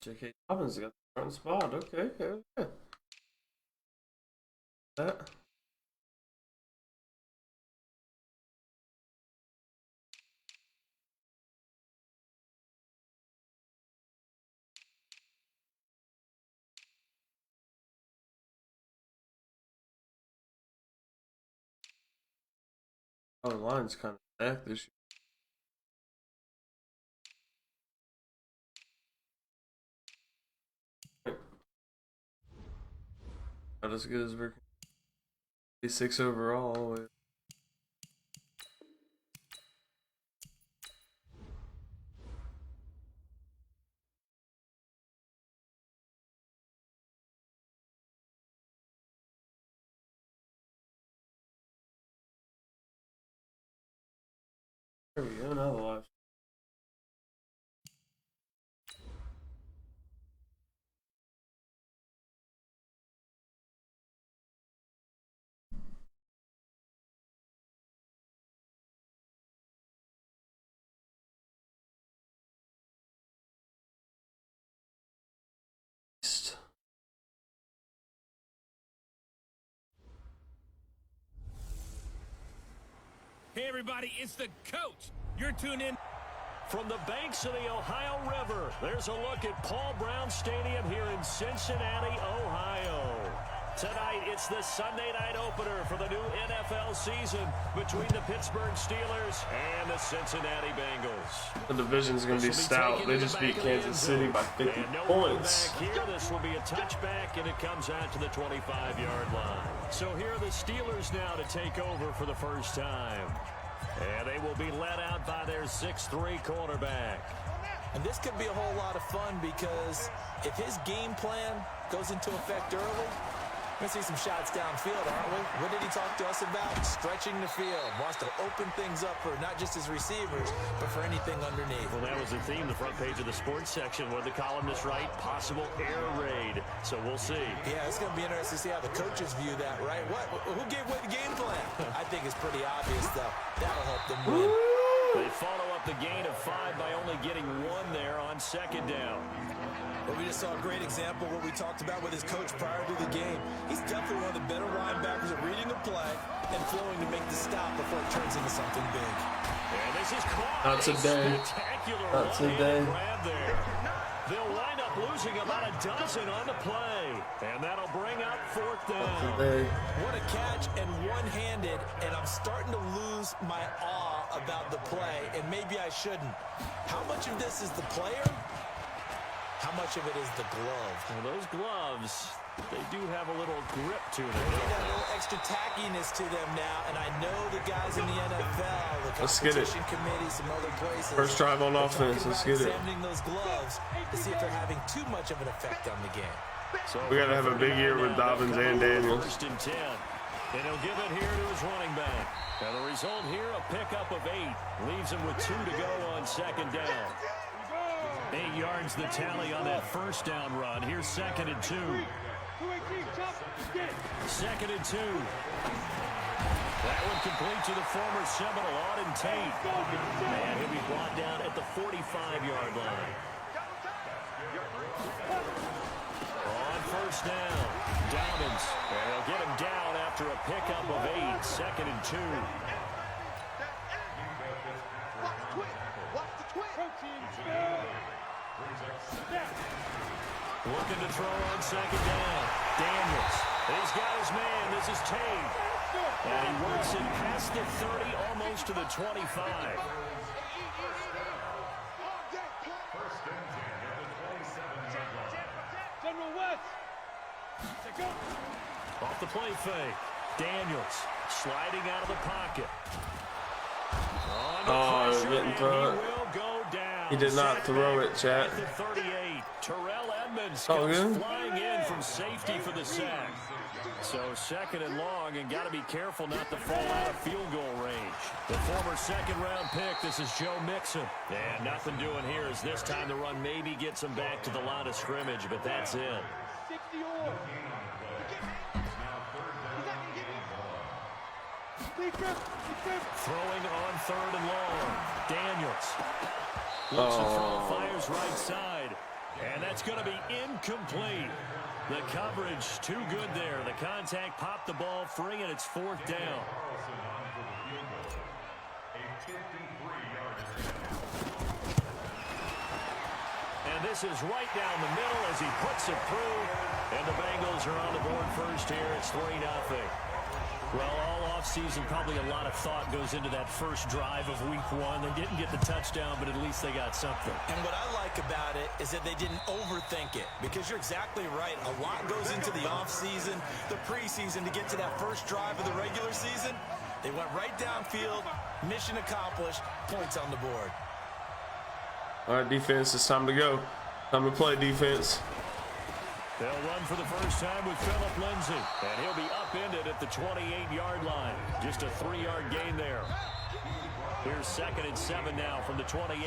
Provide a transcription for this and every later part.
J.K. Dobbins got the front spot. Okay, okay. That. Oh, the line's kind of back this year. Not as good as we're 6 overall. There we go, now the live. Hey everybody, it's the coach. You're tuned in. From the banks of the Ohio River, there's a look at Paul Brown Stadium here in Cincinnati, Ohio. Tonight, it's the Sunday night opener for the new NFL season between the Pittsburgh Steelers and the Cincinnati Bengals. The division's going to be stout. They just beat Kansas City by 50 points. Back here, this will be a touchback, and it comes out to the 25-yard line. So here are the Steelers now to take over for the first time. And they will be led out by their 6'3" quarterback. And this could be a whole lot of fun because if his game plan goes into effect early, we're going to see some shots downfield, aren't we? What did he talk to us about? Stretching the field. Wants to open things up for not just his receivers, but for anything underneath. Well, that was the theme, the front page of the sports section. What the columnist write? Possible air raid. So we'll see. Yeah, it's going to be interesting to see how the coaches view that, right? Who gave away the game plan? I think it's pretty obvious, though. That'll help them win. They follow up the gain of 5 by only getting 1 there on second down. Well, we just saw a great example of what we talked about with his coach prior to the game. He's definitely one of the better linebackers at reading a play and flowing to make the stop before it turns into something big. And this is caught. Not today. Spectacular Not today. grab there. They'll wind up losing about a dozen on the play. And that'll bring up 4th down. What a catch and one-handed, and I'm starting to lose my awe about the play, and maybe I shouldn't. How much of this is the player? How much of it is the glove? Well, those gloves, they do have a little grip to them. They got a little extra tackiness to them now, and I know the guys in the NFL, the Let's get it. competition committee, some other places. First drive on offense. Let's get it. Examining those gloves to see if they're having too much of an effect on the game. So We got to have a big year with Dobbins and Daniels. 1st and 10. And he'll give it here to his running back. And the result here, a pickup of 8. Leaves him with 2 to go on second down. 8 yards the tally on that first down run. Here's 2nd and 2. 2nd and 2. That one complete to the former Seminole, Auden Tate. And he'll be brought down at the 45-yard line. On first down, Dobbins. And they'll get him down after a pickup of 8. 2nd and 2. Looking to throw on second down. Daniels. He's got his man. This is Tate. And he works it past the 30, almost to the 25. Off the play fake. Daniels sliding out of the pocket. Didn't throw it. He did not throw it, chat. 38. Terrell Edmonds Oh, comes good. flying in from safety for the sack. So 2nd and long, and got to be careful not to fall out of field goal range. The former 2nd-round pick, this is Joe Mixon. And nothing doing here as this time the run maybe gets him back to the line of scrimmage, but that's it. Throwing on 3rd and long. Daniels. Looks to throw, fires right side. And that's It's going to be incomplete. The coverage too good there. The contact popped the ball free, and it's 4th down. And this is right down the middle as he puts it through. And the Bengals are on the board first here. It's 3-0. Well, all offseason, probably a lot of thought goes into that first drive of week 1. They didn't get the touchdown, but at least they got something. And what I like about it is that they didn't overthink it, because you're exactly right. A lot goes into the offseason, the preseason, to get to that first drive of the regular season. They went right downfield, mission accomplished, points on the board. All right, defense, it's time to go. Time to play, defense. They'll run for the first time with Phillip Lindsay, and he'll be upended at the 28-yard line. Just a 3-yard gain there. Here's 2nd and 7 now from the 28.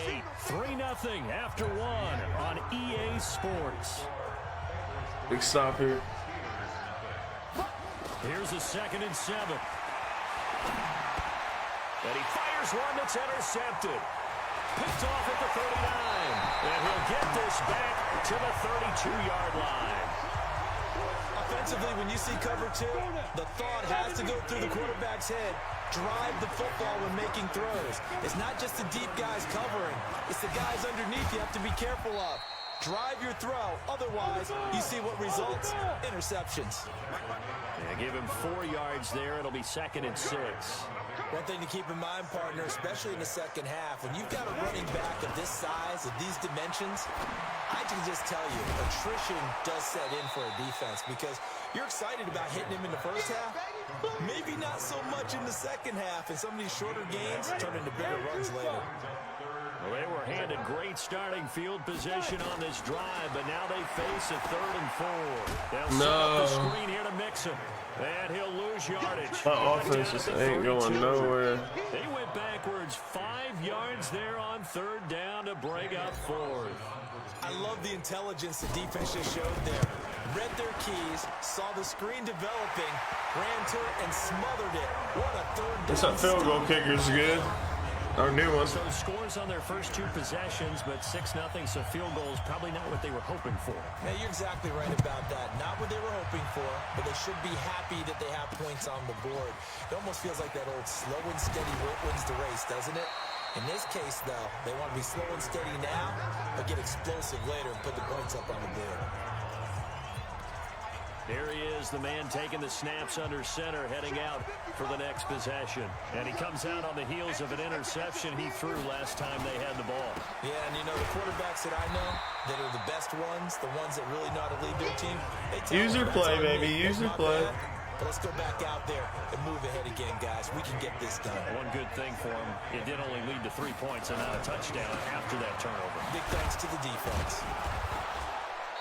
3-0 after 1 on EA Sports. Big stop here. Here's a 2nd and 7. And he fires one that's intercepted. Picked off at the 39. And he'll get this back to the 32-yard line. Offensively, when you see cover 2, the thought has to go through the quarterback's head. Drive the football when making throws. It's not just the deep guys covering. It's the guys underneath you have to be careful of. Drive your throw. Otherwise, you see what results? Interceptions. Yeah, give him 4 yards there. It'll be 2nd and 6. One thing to keep in mind, partner, especially in the second half, when you've got a running back of this size, of these dimensions, I can just tell you, attrition does set in for a defense, because you're excited about hitting him in the first half, maybe not so much in the second half, and some of these shorter gains turn into bigger runs later. Well, they were handed great starting field position on this drive, but now they face a 3rd and 4. They'll set up the screen here to mix him, and he'll lose yardage. That offense just ain't going nowhere. They went backwards 5 yards there on 3rd down to bring up 4th. I love the intelligence the defense just showed there. Read their keys, saw the screen developing, ran to it, and smothered it. What a 3rd down. This that field goal kicker's good. Our new one. So scores on their first 2 possessions, but 6-0, so field goals probably not what they were hoping for. Yeah, you're exactly right about that. Not what they were hoping for, but they should be happy that they have points on the board. It almost feels like that old slow and steady wins the race, doesn't it? In this case, though, they want to be slow and steady now, but get explosive later and put the points up on the board. There he is, the man taking the snaps under center, heading out for the next possession. And he comes out on the heels of an interception he threw last time they had the ball. Yeah, and you know, the quarterbacks that I know that are the best ones, the ones that really know how to lead their team, they tell Use your play, baby. Use your play. But let's go back out there and move ahead again, guys. We can get this done. One good thing for him, it did only lead to 3 points and not a touchdown after that turnover. Big thanks to the defense.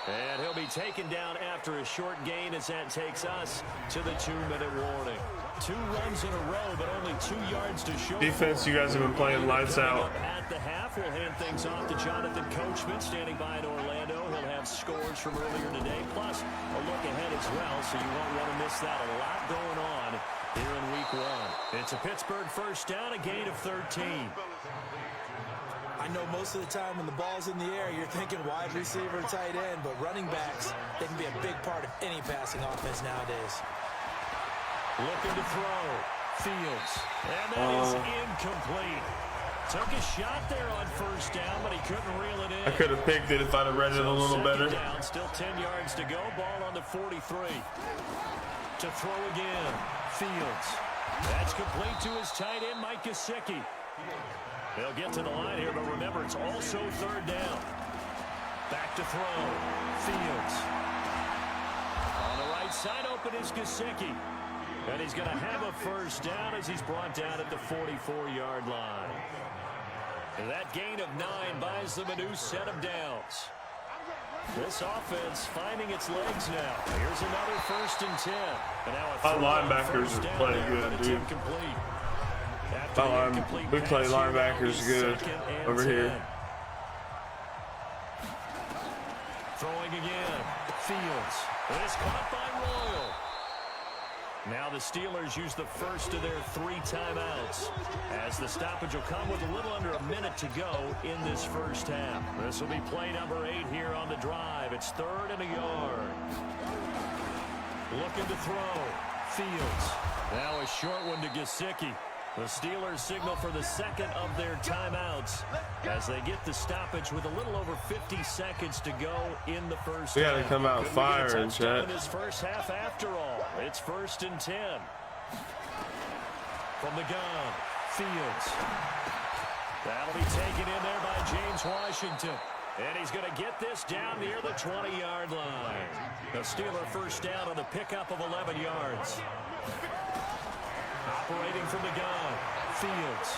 And he'll be taken down after a short gain as that takes us to the 2-minute warning. 2 runs in a row, but only 2 yards to show. Defense, you guys have been playing lights out. At the half, we'll hand things off to Jonathan Coachman, standing by in Orlando. He'll have scores from earlier today, plus a look ahead as well, so you won't want to miss that. A lot going on here in week 1. It's a Pittsburgh first down, a gain of 13. I know most of the time when the ball's in the air, you're thinking wide receiver, tight end, but running backs, they can be a big part of any passing offense nowadays. Looking to throw. Fields. And that is incomplete. Took a shot there on first down, but he couldn't reel it in. I could have picked it if I'd have read it a little better. Down, still 10 yards to go. Ball on the 43. To throw again. Fields. That's complete to his tight end, Mike Gesicki. They'll get to the line here, but remember, it's also 3rd down. Back to throw. Fields. On the right side, open is Gesicki. And he's going to have a first down as he's brought down at the 44-yard line. And that gain of 9 buys them a new set of downs. This offense finding its legs now. Here's another 1st and 10. And now our linebackers are playing good, dude. We play linebackers good over here. Throwing again. Fields. It is caught by Royal. Now the Steelers use the first of their 3 timeouts, as the stoppage will come with a little under a minute to go in this first half. This will be play number 8 here on the drive. It's 3rd and a yard. Looking to throw. Fields. Now a short one to Gesicki. The Steelers signal for the second of their timeouts as they get the stoppage with a little over 50 seconds to go in the first half. We got to come out firing, Chet. In this first half after all. It's 1st and 10. From the gun, Fields. That'll be taken in there by James Washington. And he's going to get this down near the 20-yard line. The Steeler first down on the pickup of 11 yards. Operating from the gun, Fields.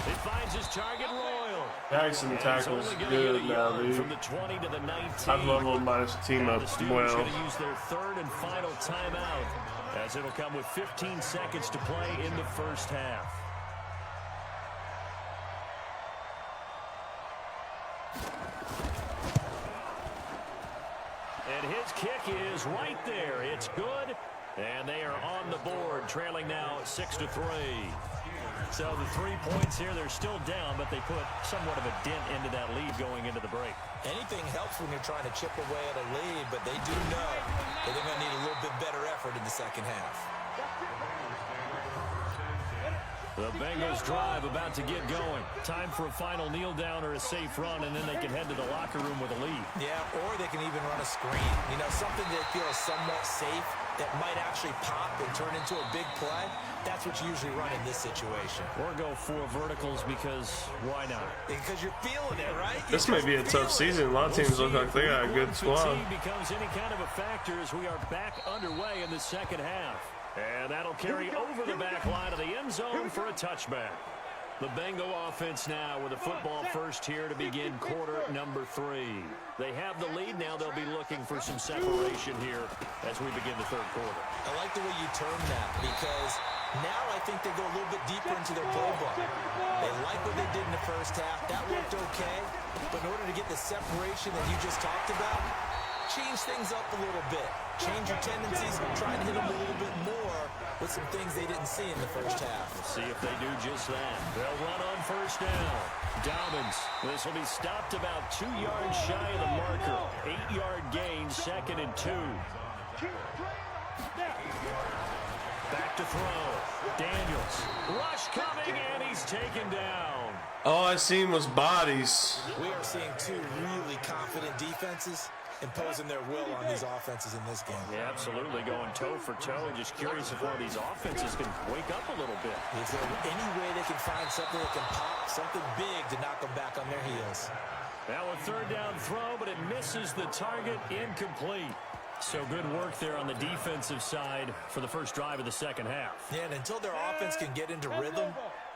He finds his target, Royal. Jackson tackles good now, dude. From the 20 to the 19. I've leveled my team up the Steelers well. going to use their 3rd and final timeout, as it'll come with 15 seconds to play in the first half. And his kick is right there. It's good. And they are on the board, trailing now 6-3. So the 3 points here, they're still down, but they put somewhat of a dent into that lead going into the break. Anything helps when you're trying to chip away at a lead, but they do know that they're going to need a little bit better effort in the second half. The Bengals drive about to get going. Time for a final kneel down or a safe run, and then they can head to the locker room with a lead. Yeah, or they can even run a screen. You know, something they feel is somewhat safe that might actually pop and turn into a big play. That's what you usually run in this situation. Or go 4 verticals because why not? Because you're feeling it, right? This may be a tough season. A lot of teams look like they got a good squad. Fatigue becomes any kind of a factor as we are back underway in the second half. And that'll carry over the back line of the end zone for a touchback. The Bengal offense now with a football first here to begin quarter number 3. They have the lead. Now they'll be looking for some separation here as we begin the third quarter. I like the way you term that because now I think they go a little bit deeper into their playbook. They like what they did in the first half. That worked okay. But in order to get the separation that you just talked about, change things up a little bit. Change your tendencies, try and hit them a little bit more with some things they didn't see in the first half. We'll see if they do just that. They'll run on first down. Dobbins. This will be stopped about 2 yards shy of the marker. 8-yard gain, 2nd and 2. Back to throw. Daniels. Rush coming, and he's taken down. All I seen was bodies. We are seeing 2 really confident defenses imposing their will on these offenses in this game. Yeah, absolutely, going toe for toe, and just curious if one of these offenses can wake up a little bit. Is there any way they can find something that can pop, something big to knock them back on their heels? Now a 3rd down throw, but it misses the target, incomplete. So good work there on the defensive side for the first drive of the second half. Yeah, and until their offense can get into rhythm,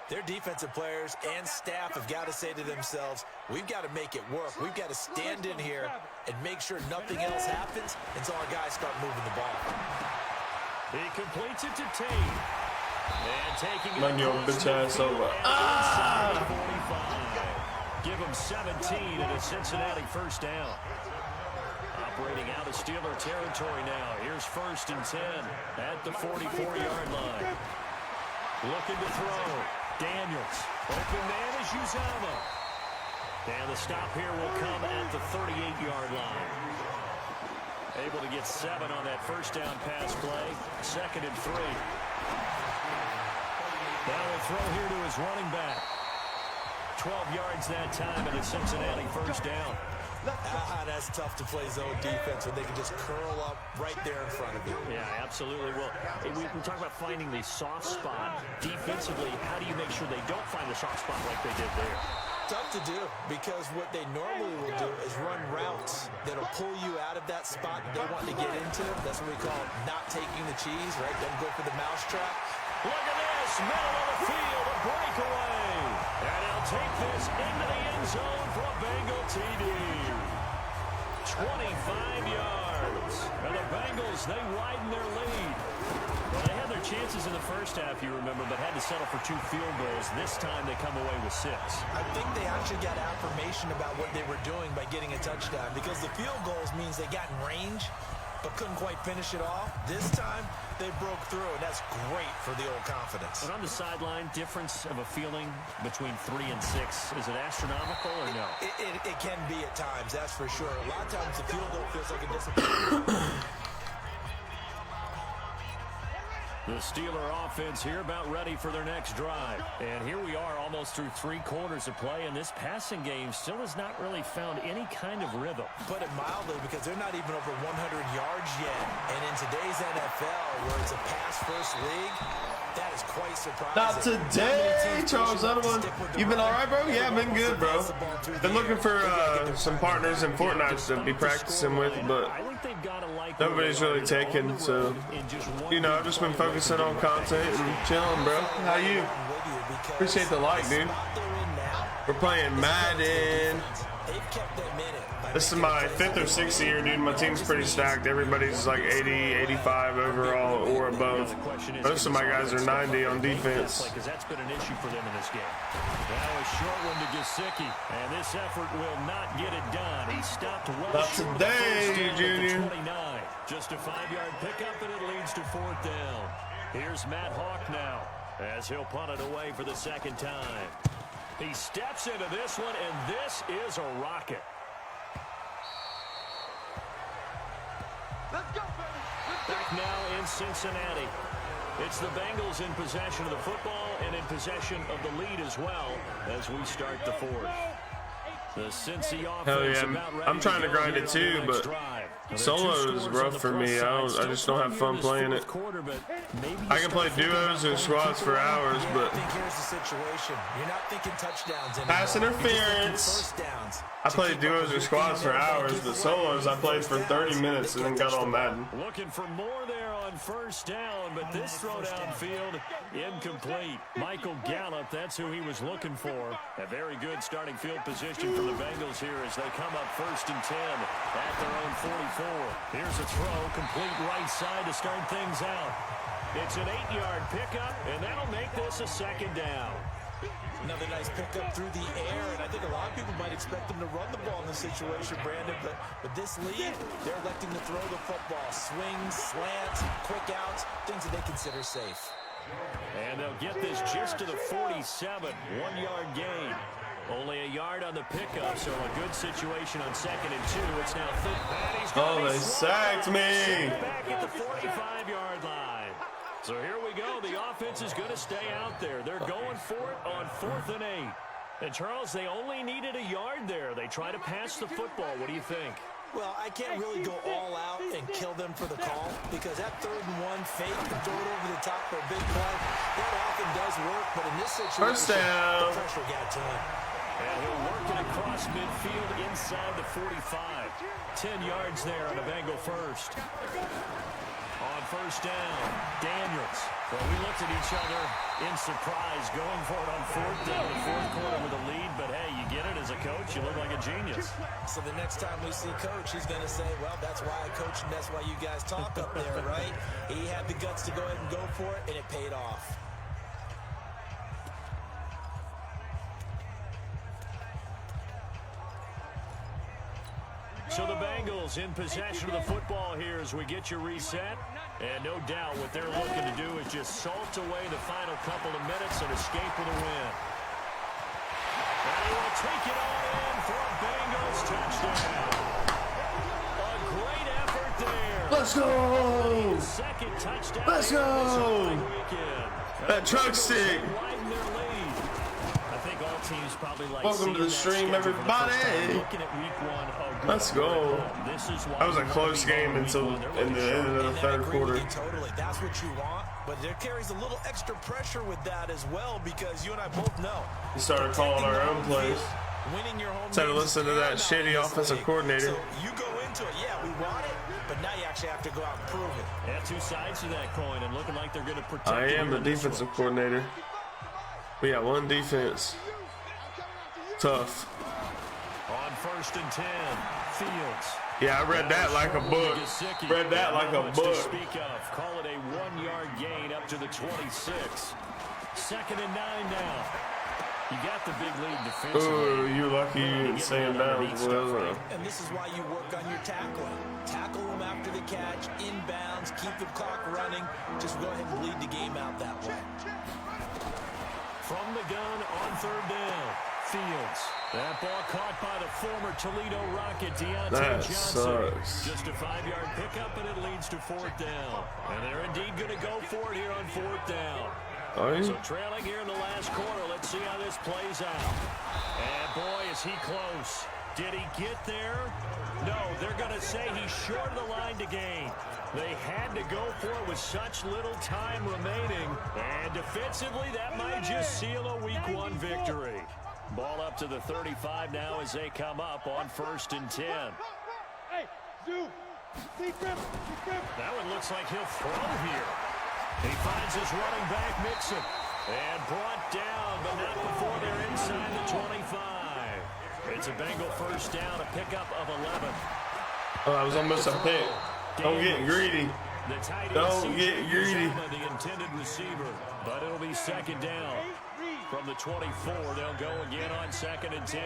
their defensive players and staff have got to say to themselves, we've got to make it work. We've got to stand in here and make sure nothing else happens until our guys start moving the ball. He completes it to Tate. And taking it Run your bitch ass over. Ah! 45. Give him 17 and a Cincinnati first down. Operating out of Steeler territory now. Here's 1st and 10 at the 44-yard line. Looking to throw. Daniels. Open man is Uzama. And the stop here will come at the 38-yard line. Able to get 7 on that first down pass play. 2nd and 3. Now a throw here to his running back. 12 yards that time and a Cincinnati first down. That's tough to play zone defense when they can just curl up right there in front of you. Yeah, absolutely. Well, we talk about finding the soft spot defensively. How do you make sure they don't find the soft spot like they did there? Tough to do because what they normally will do is run routes that'll pull you out of that spot that they want to get into. That's what we call not taking the cheese, right? Don't go for the mousetrap. Look at this, middle of the field, a breakaway. And he'll take this into the end zone for a Bengal TD. 25 yards. And the Bengals, they widen their lead. Well, they had their chances in the first half, you remember, but had to settle for 2 field goals. This time they come away with 6. I think they actually got affirmation about what they were doing by getting a touchdown because the field goals means they got in range but couldn't quite finish it off. This time, they broke through, and that's great for the old confidence. But on the sideline, difference of a feeling between 3 and 6, is it astronomical or no? It can be at times, that's for sure. A lot of times the field goal feels like a disappointment. The Steeler offense here about ready for their next drive. And here we are almost through 3 quarters of play, and this passing game still has not really found any kind of rhythm. Put it mildly, because they're not even over 100 yards yet. And in today's NFL, where it's a pass-first league, that is quite surprising. Not today, Charles Underwood. You been all right, bro? Yeah, I've been good, bro. Been looking for some partners in Fortnite to be practicing with, but nobody's really taken. So, you know, I've just been focusing on content and chilling, bro. How you? Appreciate the like, dude. We're playing Madden. This is my 5th or 6th year, dude. My team's pretty stacked. Everybody's like 80, 85 overall or above. Most of my guys are 90 on defense. That's been an issue for them in this game. Now a short one to Gesicki, and this effort will not get it done. He stopped well Not short today, Junior. 29. Just a 5-yard pickup, and it leads to 4th down. Here's Matt Hawk now, as he'll punt it away for the 2nd time. He steps into this one, and this is a rocket. Back now in Cincinnati. It's the Bengals in possession of the football and in possession of the lead as well as we start the 4th. The Cincy offense about ready I'm trying to grind it too, but solo is rough for me. I just don't have fun playing it. I can play duos and squads for hours, but I think here's the situation. You're not thinking touchdowns anymore. pass interference. I played duos or squads for hours, but solos I played for 30 minutes and then got on Madden. Looking for more there on 1st down, but this throw downfield incomplete. Michael Gallup, that's who he was looking for. A very good starting field position for the Bengals here as they come up 1st and 10 at their own 44. Here's a throw, complete right side to start things out. It's an 8-yard pickup, and that'll make this a 2nd down. Another nice pickup through the air, and I think a lot of people might expect them to run the ball in this situation, Brandon, but this league, they're electing to throw the football. Swings, slants, quick outs, things that they consider safe. And they'll get this just to the 47, 1-yard gain. Only a yard on the pickup, so a good situation on 2nd and 2. It's now Oh, they sacked me. Back at the 45-yard line. So here we go. The offense is going to stay out there. They're going for it on 4th and 8. And, Charles, they only needed a yard there. They try to pass the football. What do you think? Well, I can't really go all out and kill them for the call because that 3rd and 1 fake and throw it over the top for a big play, that often does work. But in this situation, 1st down. the pressure got to him. And he'll work it across midfield inside the 45. 10 yards there on a Bengal first. On 1st down, Daniels. Well, we looked at each other in surprise going for it on 4th down, the 4th quarter with a lead. But, hey, you get it as a coach. You look like a genius. So the next time we see Coach, he's going to say, well, that's why I coach and that's why you guys talk up there, right? He had the guts to go ahead and go for it, and it paid off. So the Bengals in possession of the football here as we get you reset. And no doubt what they're looking to do is just salt away the final couple of minutes and escape with a win. And he will take it all in for a Bengals touchdown. A great effort there. Let's go. 2nd touchdown. Let's go. That truck stick. Widen their lead. I think all teams probably like Welcome to the stream, everybody. Looking at week 1. Let's go. That was a close game until in the end of the 3rd quarter. Totally, that's what you want, but there carries a little extra pressure with that as well because you and I both know. We started calling our own plays. Winning your home Instead of listening to that shitty offensive coordinator. So you go into it, yeah, we want it, but now you actually have to go out and prove it. Yeah, 2 sides to that coin, and looking like they're going to protect. I am the defensive coordinator. We got one defense. Tough. On 1st and 10, Fields. Yeah, I read that like a book. Read that like a book. Speak of. Call it a 1-yard gain up to the 26. 2nd and 9 now. You got the big lead defensively. Oh, you're lucky you didn't stay in bounds. Well, and this is why you work on your tackling. Tackle them after the catch, inbounds, keep the clock running. Just go ahead and lead the game out that way. From the gun on third down, Fields. That ball caught by the former Toledo Rocket, Deontay that Johnson. sucks. Just a 5-yard pickup, and it leads to fourth down. And they're indeed going to go for it here on fourth down. So trailing here in the last quarter. Let's see how this plays out. And boy, is he close. Did he get there? No, they're going to say he's short of the line to gain. They had to go for it with such little time remaining. And defensively, that might just seal a Week 1 victory. Ball up to the 35 now as they come up on 1st and 10. That one looks like he'll throw here. He finds his running back, Mixon, and brought down, but not before they're inside the 25. It's a Bengal first down, a pickup of 11. Oh, that was almost a pick. Don't get greedy. Don't get greedy. The intended receiver, but it'll be second down. From the 24, they'll go again on 2nd and 10.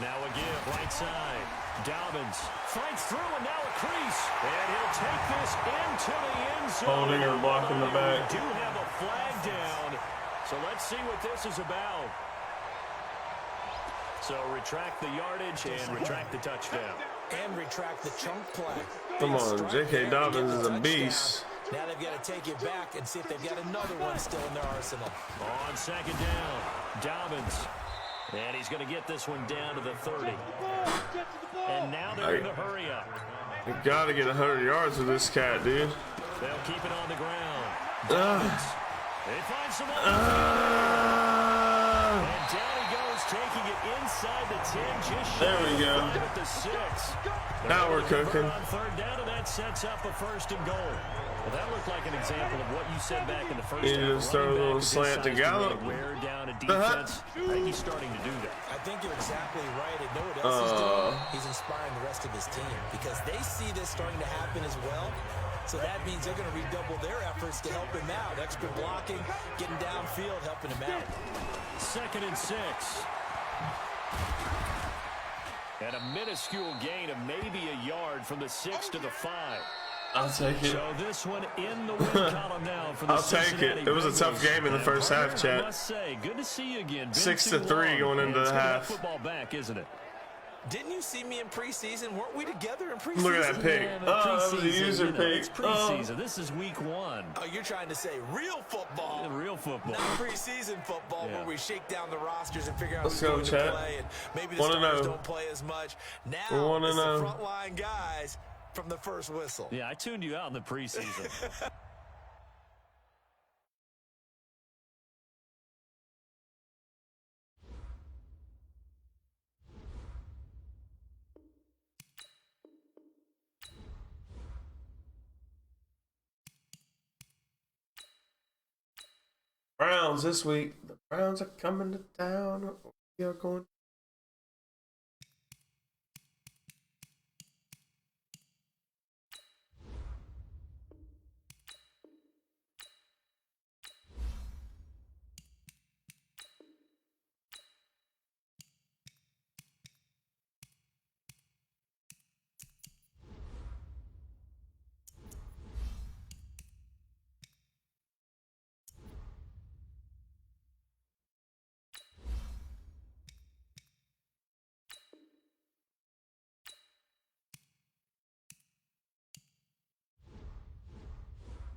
Now again, right side. Dobbins fights through, and now a crease. And he'll take this into the end zone. Holding or blocking the back. We do have a flag down. So let's see what this is about. So retract the yardage and retract the touchdown. And retract the chunk play. Come on, J.K. Dobbins is a beast. Now they've got to take it back and see if they've got another one still in their arsenal. On 2nd down, Dobbins. And he's going to get this one down to the 30. And now they're in the hurry up. You got to get 100 yards with this cat, dude. They'll keep it on the ground. Dobbins. They find some and down he goes, taking it inside the 10. Just there we go. At the 6. Now we're cooking. On third down, and that sets up a 1st and goal. Well, that looked like an example of what you said back in the first half. You just throw a little slant to Gallup. Wear down a defense. I think he's starting to do that. I think you're exactly right. And know what else he's doing? He's inspiring the rest of his team because they see this starting to happen as well. So that means they're going to redouble their efforts to help him out. Extra blocking, getting downfield, helping him out. 2nd and 6. And a minuscule gain of maybe a yard from the 6 to the 5. I'll take it. So this one in the win column now for the I'll take it. It was a tough game in the first half, Chat. I must say, good to see you again. 6-3 going into the half. Football back, isn't it? Didn't you see me in preseason? Weren't we together in preseason? Look at that pick. Yeah, Oh, that was a user pick. It's preseason. This is Week 1. Oh, you're trying to say real football. Yeah, real football. Not preseason football where we shake down the rosters and figure out Let's who's go, going to Chat. play. And maybe the starters don't play as much. Now it's the frontline guys from the first whistle. Yeah, I tuned you out in the preseason. Browns this week. The Browns are coming to town. We are going.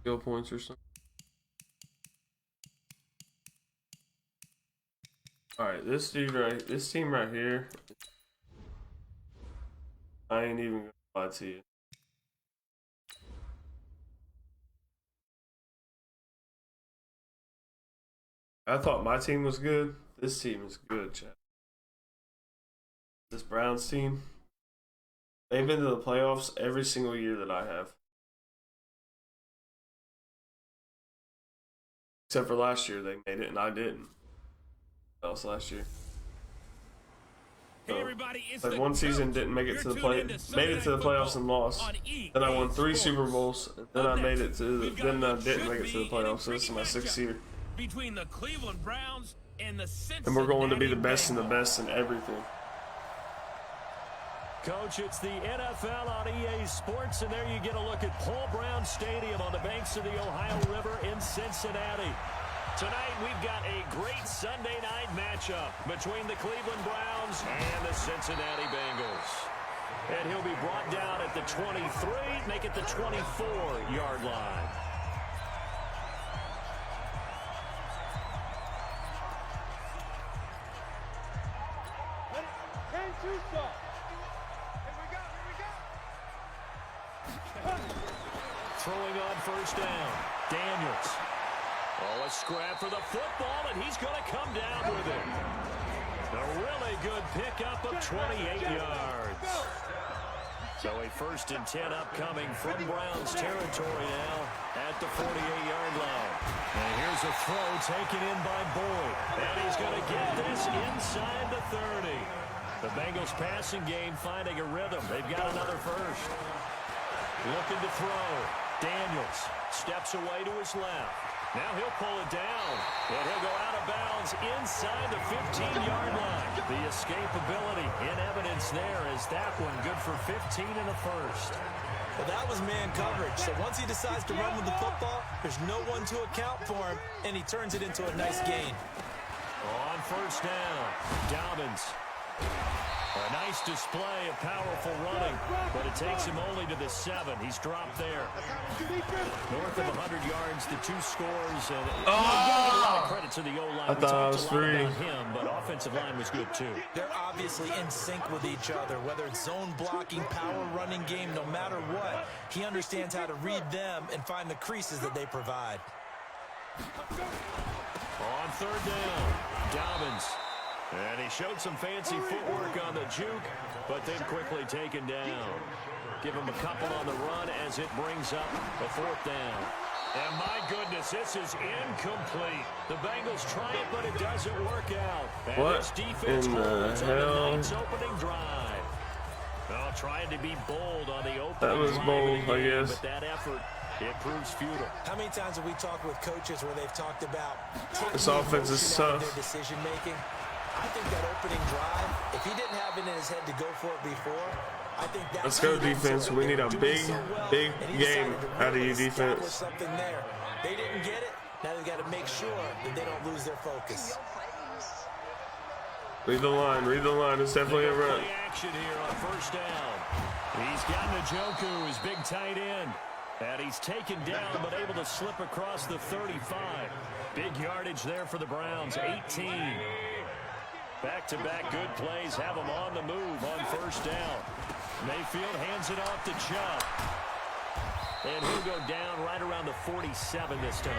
Skill points or something. Alright, this team right here. I ain't even gonna lie to you. I thought my team was good. This team is good, Chad. This Browns team. They've been to the playoffs every single year that I have. Except for last year, they made it and I didn't. That was last year. So, like one season didn't make it to the made it to the playoffs and lost. Then I won 3 Super Bowls. Then I made it to then I didn't make it to the playoffs. So this is my 6th year. between the Cleveland Browns and the Cincinnati And we're going to be the best and the Bengals. best in everything. Coach, it's the NFL on EA Sports, and there you get a look at Paul Brown Stadium on the banks of the Ohio River in Cincinnati. Tonight, we've got a great Sunday night matchup between the Cleveland Browns and the Cincinnati Bengals. And he'll be brought down at the 23, make it the 24-yard line. Throwing on first down, Daniels. Oh, a scrap for the football, and he's going to come down with it. A really good pickup of 28 yards. So a 1st and 10 upcoming from Browns territory now at the 48-yard line. And here's a throw taken in by Boyd. And he's going to get this inside the 30. The Bengals passing game finding a rhythm. They've got another first. Looking to throw. Daniels steps away to his left. Now he'll pull it down, and he'll go out of bounds inside the 15-yard line. The escapability in evidence there as that one good for 15 and a first. Well, that was man coverage. So once he decides to run with the football, there's no one to account for him, and he turns it into a nice gain. On first down, Dobbins. A nice display of powerful running, but it takes him only to the 7. He's dropped there. North of 100 yards, the 2 scores. And a lot of credit to the O-line. I thought I was free. About him, but offensive line was good too. They're obviously in sync with each other, whether it's zone blocking, power running game, no matter what. He understands how to read them and find the creases that they provide. On third down, Dobbins. And he showed some fancy footwork on the juke, but then quickly taken down. Give him a couple on the run as it brings up a 4th down. And my goodness, this is incomplete. The Bengals try it, but it doesn't work out. And What this defense in the holds on the hell? night's opening drive. Well, trying to be bold on the opening That was drive bold, of the I game, guess. but that effort, it proves futile. How many times have we talked with coaches where they've talked about This offense is emotion out of tough. their decision making? I think that opening drive, if he didn't have it in his head to go for it before, I think that's Let's go, defense. We need a big game out of you, defense. Something there. They didn't get it. Now they got to make sure that they don't lose their focus. Read the line. Read the line. It's definitely a run. Action here on first down. He's got Njoku, his big tight end. And he's taken down, but able to slip across the 35. Big yardage there for the Browns, 18. Back-to-back good plays have them on the move on first down. Mayfield hands it off to Chubb. And he'll go down right around the 47 this time.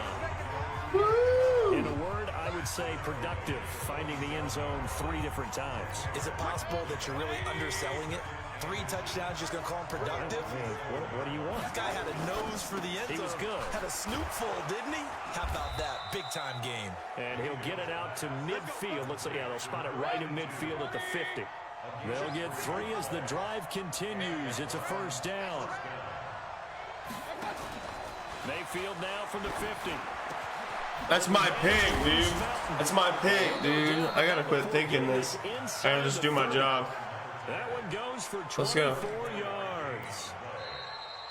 In a word, I would say productive, finding the end zone 3 different times. Is it possible that you're really underselling it? 3 touchdowns, just going to call him productive? What do you want? This guy had a nose for the end zone. He was good. Had a snoopful, didn't he? How about that? Big-time game. And he'll get it out to midfield. Looks like, yeah, they'll spot it right in midfield at the 50. They'll get 3 as the drive continues. It's a first down. Mayfield now from the 50. That's my pick, dude. That's my pick, dude. I gotta quit thinking this. I gotta just do my job. That one goes for 24 Let's go. yards.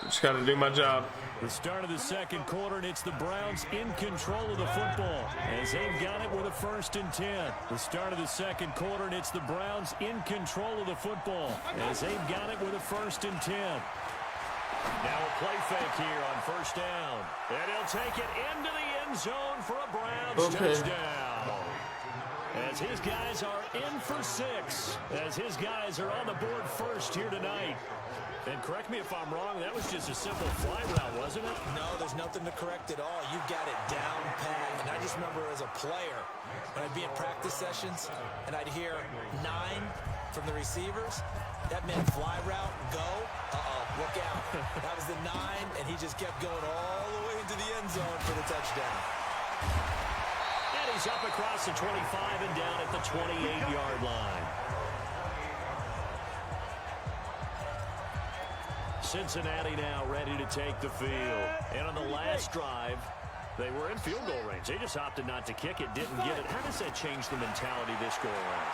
Just gotta do my job. The start of the second quarter, and it's the Browns in control of the football as they've got it with a 1st and 10. The start of the second quarter, and it's the Browns in control of the football as they've got it with a 1st and 10. Now a play fake here on first down. And he'll take it into the end zone for a Browns touchdown. As his guys are in for 6. As his guys are on the board first here tonight. And correct me if I'm wrong, that was just a simple fly route, wasn't it? No, there's nothing to correct at all. You've got it down pat. And I just remember as a player, when I'd be in practice sessions, and I'd hear 9 from the receivers, that meant fly route, go, look out. That was the 9, and he just kept going all the way into the end zone for the touchdown. And he's up across the 25 and down at the 28-yard line. Cincinnati now ready to take the field. And on the last drive, They were in field goal range. They just opted not to kick it, didn't get it. How does that change the mentality this go around?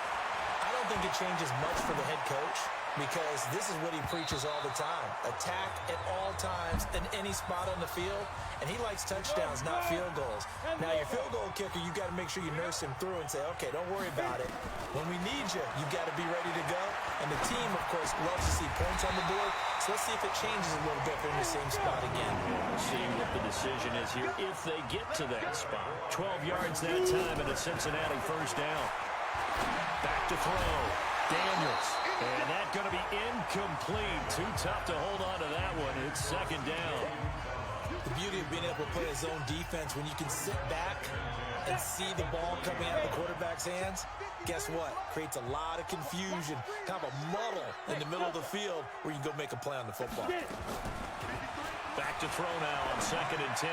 I don't think it changes much for the head coach because this is what he preaches all the time. Attack at all times in any spot on the field, and he likes touchdowns, not field goals. Now, your field goal kicker, you got to make sure you nurse him through and say, okay, don't worry about it. When we need you, you got to be ready to go. And the team, of course, loves to see points on the board, so let's see if it changes a little bit if they're in the same spot again. We'll see what the decision is here if they get to that spot. 12 yards that time and a Cincinnati first down. Back to throw. Daniels. And that's going to be incomplete. Too tough to hold on to that one. It's second down. The beauty of being able to play a zone defense when you can sit back and see the ball coming out of the quarterback's hands, guess what? Creates a lot of confusion, kind of a muddle in the middle of the field where you can go make a play on the football. Back to throw now on 2nd and 10.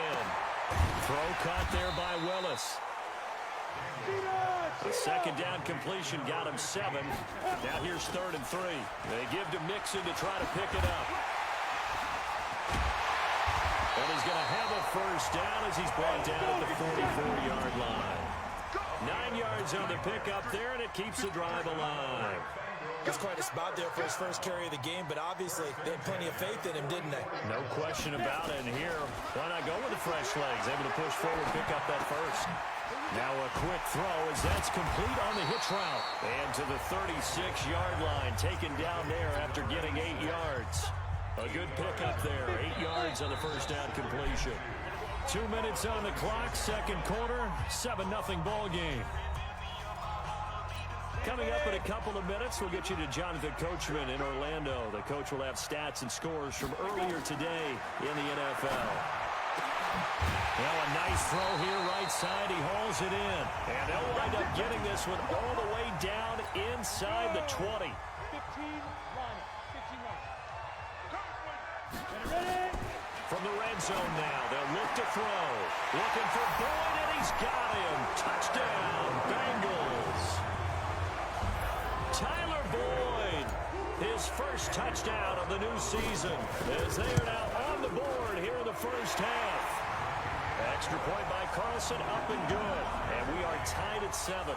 Throw caught there by Willis. The second down completion got him 7. Now here's 3rd and 3. They give to Mixon to try to pick it up. And he's going to have a first down as he's brought down at the 44-yard line. 9 yards on the pickup there, and it keeps the drive alive. That's quite a spot there for his first carry of the game, but obviously they had plenty of faith in him, didn't they? No question about it. And here, why not go with the fresh legs? Able to push forward, pick up that first. Now a quick throw as that's complete on the hitch route. And to the 36-yard line, taken down there after getting 8 yards. A good pickup there, 8 yards on the first down completion. 2 minutes on the clock, second quarter, 7-0 ball game. Coming up in a couple of minutes, we'll get you to Jonathan Coachman in Orlando. The coach will have stats and scores from earlier today in the NFL. Now a nice throw here right side. He hauls it in. And they'll wind up getting this one all the way down inside the 20. 15 line. Ready? From the red zone now, they'll look to throw. Looking for Boyd, and he's got him. Touchdown, Bengals. Tyler Boyd, his first touchdown of the new season, as they are now on the board here in the first half. Extra point by Carlson, up and good. And we are tied at 7.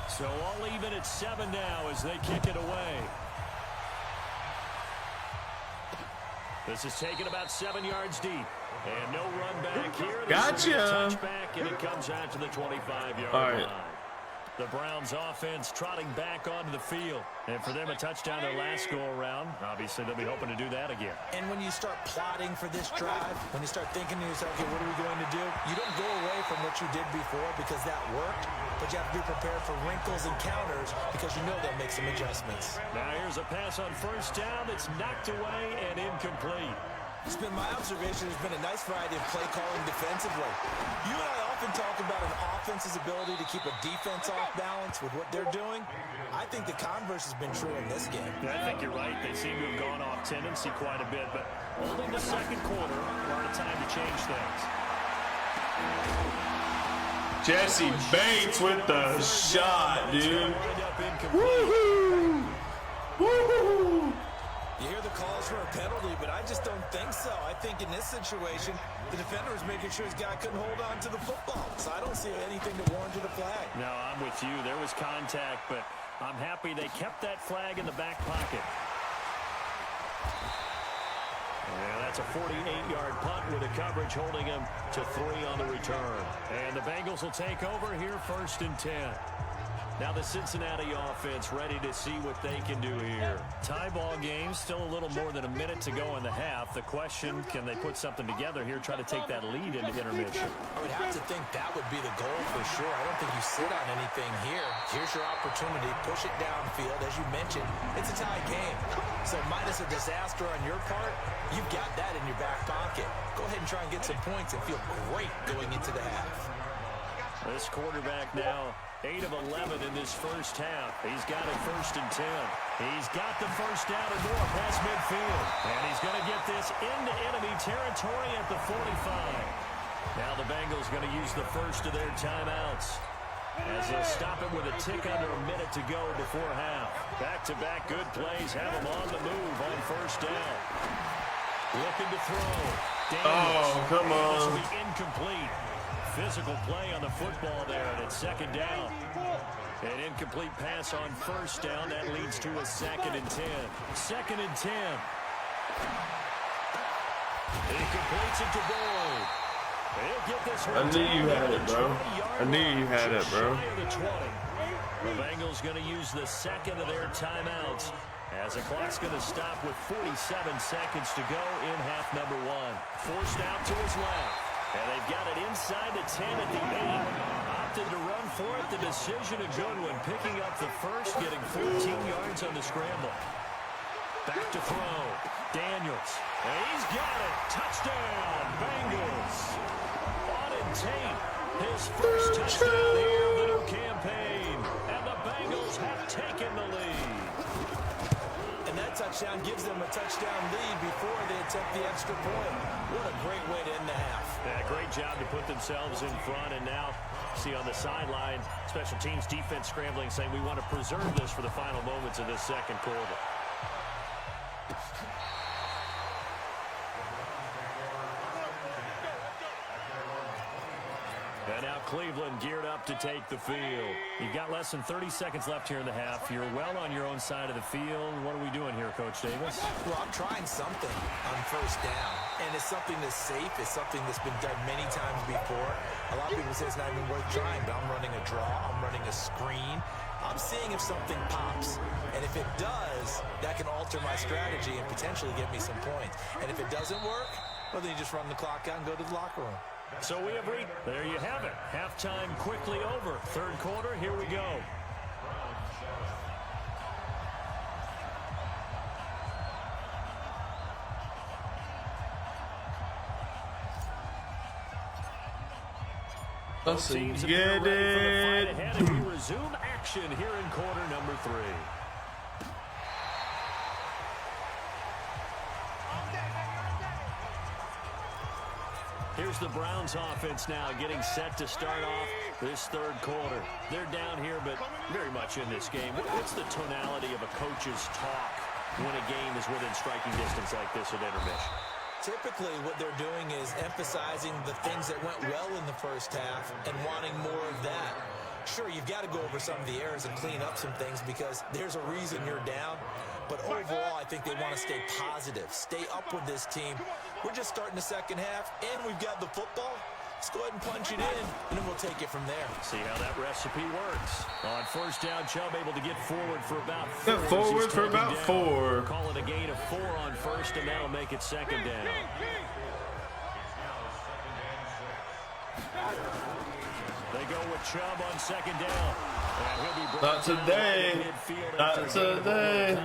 So all even at 7 now as they kick it away. This is taken about 7 yards deep. And no run back here. Gotcha. Touchback, and it comes out to the 25-yard line. The Browns offense trotting back onto the field. And for them, a touchdown their last go-around. Obviously, they'll be hoping to do that again. And when you start plotting for this drive, when you start thinking to yourself, okay, what are we going to do? You don't go away from what you did before because that worked, but you have to be prepared for wrinkles and counters because you know they'll make some adjustments. Now here's a pass on first down that's knocked away and incomplete. It's been my observation. There's been a nice variety of play calling defensively. You and I often talk about an offense's ability to keep a defense off balance with what they're doing. I think the converse has been true in this game. I think you're right. They seem to have gone off tendency quite a bit, but only the second quarter, a lot of time to change things. Jesse Bates with the shot, dude. Woohoo! Woohoo! You hear the calls for a penalty, but I just don't think so. I think in this situation, the defender was making sure his guy couldn't hold on to the football. So I don't see anything to warrant a flag. No, I'm with you. There was contact, but I'm happy they kept that flag in the back pocket. Yeah, that's a 48-yard punt with the coverage holding him to 3 on the return. And the Bengals will take over here, 1st and 10. Now the Cincinnati offense ready to see what they can do here. Tie ball game, still a little more than a minute to go in the half. The question, can they put something together here, try to take that lead into intermission? I would have to think that would be the goal for sure. I don't think you sit on anything here. Here's your opportunity. Push it downfield. As you mentioned, it's a tie game. So minus a disaster on your part, you've got that in your back pocket. Go ahead and try and get some points and feel great going into the half. This quarterback now 8 of 11 in this first half. He's got it 1st and 10. He's got the first down and more past midfield. And he's going to get this into enemy territory at the 45. Now the Bengals going to use the first of their timeouts as they'll stop it with a tick under a minute to go before half. Back-to-back good plays have them on the move on first down. Looking to throw. Daniels. Oh, come This will on. be incomplete. Physical play on the football there, and it's second down. An incomplete pass on first down. That leads to a 2nd and 10. 2nd and 10. He completes it to Boyd. He'll get this one. I knew you had it, bro. I knew you had it, bro. The Bengals going to use the second of their timeouts as the clock's going to stop with 47 seconds to go in half number 1. Forced out to his left. And they've got it inside the 10 at the 8. Opted to run for it. The decision a good one. Picking up the first, getting 14 yards on the scramble. Back to throw. Daniels. And he's got it. Touchdown, Bengals. Auden Tate, his first touchdown here of the new campaign. And the Bengals have taken the lead. And that touchdown gives them a touchdown lead before they attempt the extra point. What a great way to end the half. Yeah, great job to put themselves in front. And now, see on the sideline, special teams defense scrambling, saying we want to preserve this for the final moments of this second quarter. And now Cleveland geared up to take the field. You've got less than 30 seconds left here in the half. You're well on your own side of the field. What are we doing here, Coach Davis? Well, I'm trying something on first down. And it's something that's safe. It's something that's been done many times before. A lot of people say it's not even worth trying, but I'm running a draw. I'm running a screen. I'm seeing if something pops. And if it does, that can alter my strategy and potentially get me some points. And if it doesn't work, well, then you just run the clock out and go to the locker room. So we have reached. There you have it. Halftime quickly over. Third quarter, here we go. Let's Teams have get been ready for the fight it. ahead, and we resume action here in quarter number 3. Here's the Browns offense now getting set to start off this third quarter. They're down here, but very much in this game. What's the tonality of a coach's talk when a game is within striking distance like this at intermission? Typically, what they're doing is emphasizing the things that went well in the first half and wanting more of that. Sure, you've got to go over some of the errors and clean up some things because there's a reason you're down. But overall, I think they want to stay positive, stay up with this team. We're just starting the second half, and we've got the football. Let's go ahead and punch it in, and then we'll take it from there. See how that recipe works. On first down, Chubb able to get forward for about 4. Get forward for about 4. Call it a gain of 4 on first, and that'll make it second down. They go with Chubb on second down. And he'll be Not today. Not today.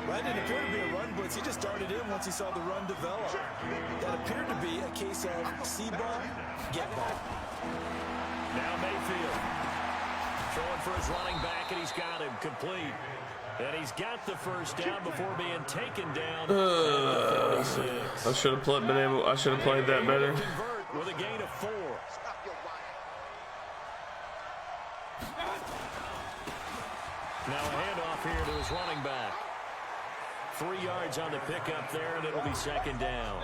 That didn't appear to be a run blitz. He just darted in once he saw the run develop. That appeared to be a case of see ball, get ball. Now Mayfield throwing for his running back, and he's got him complete. And he's got the first down before being taken down. I should have played that better. Convert with a gain of 4. Now a handoff here to his running back. 3 yards on the pickup there, and it'll be second down.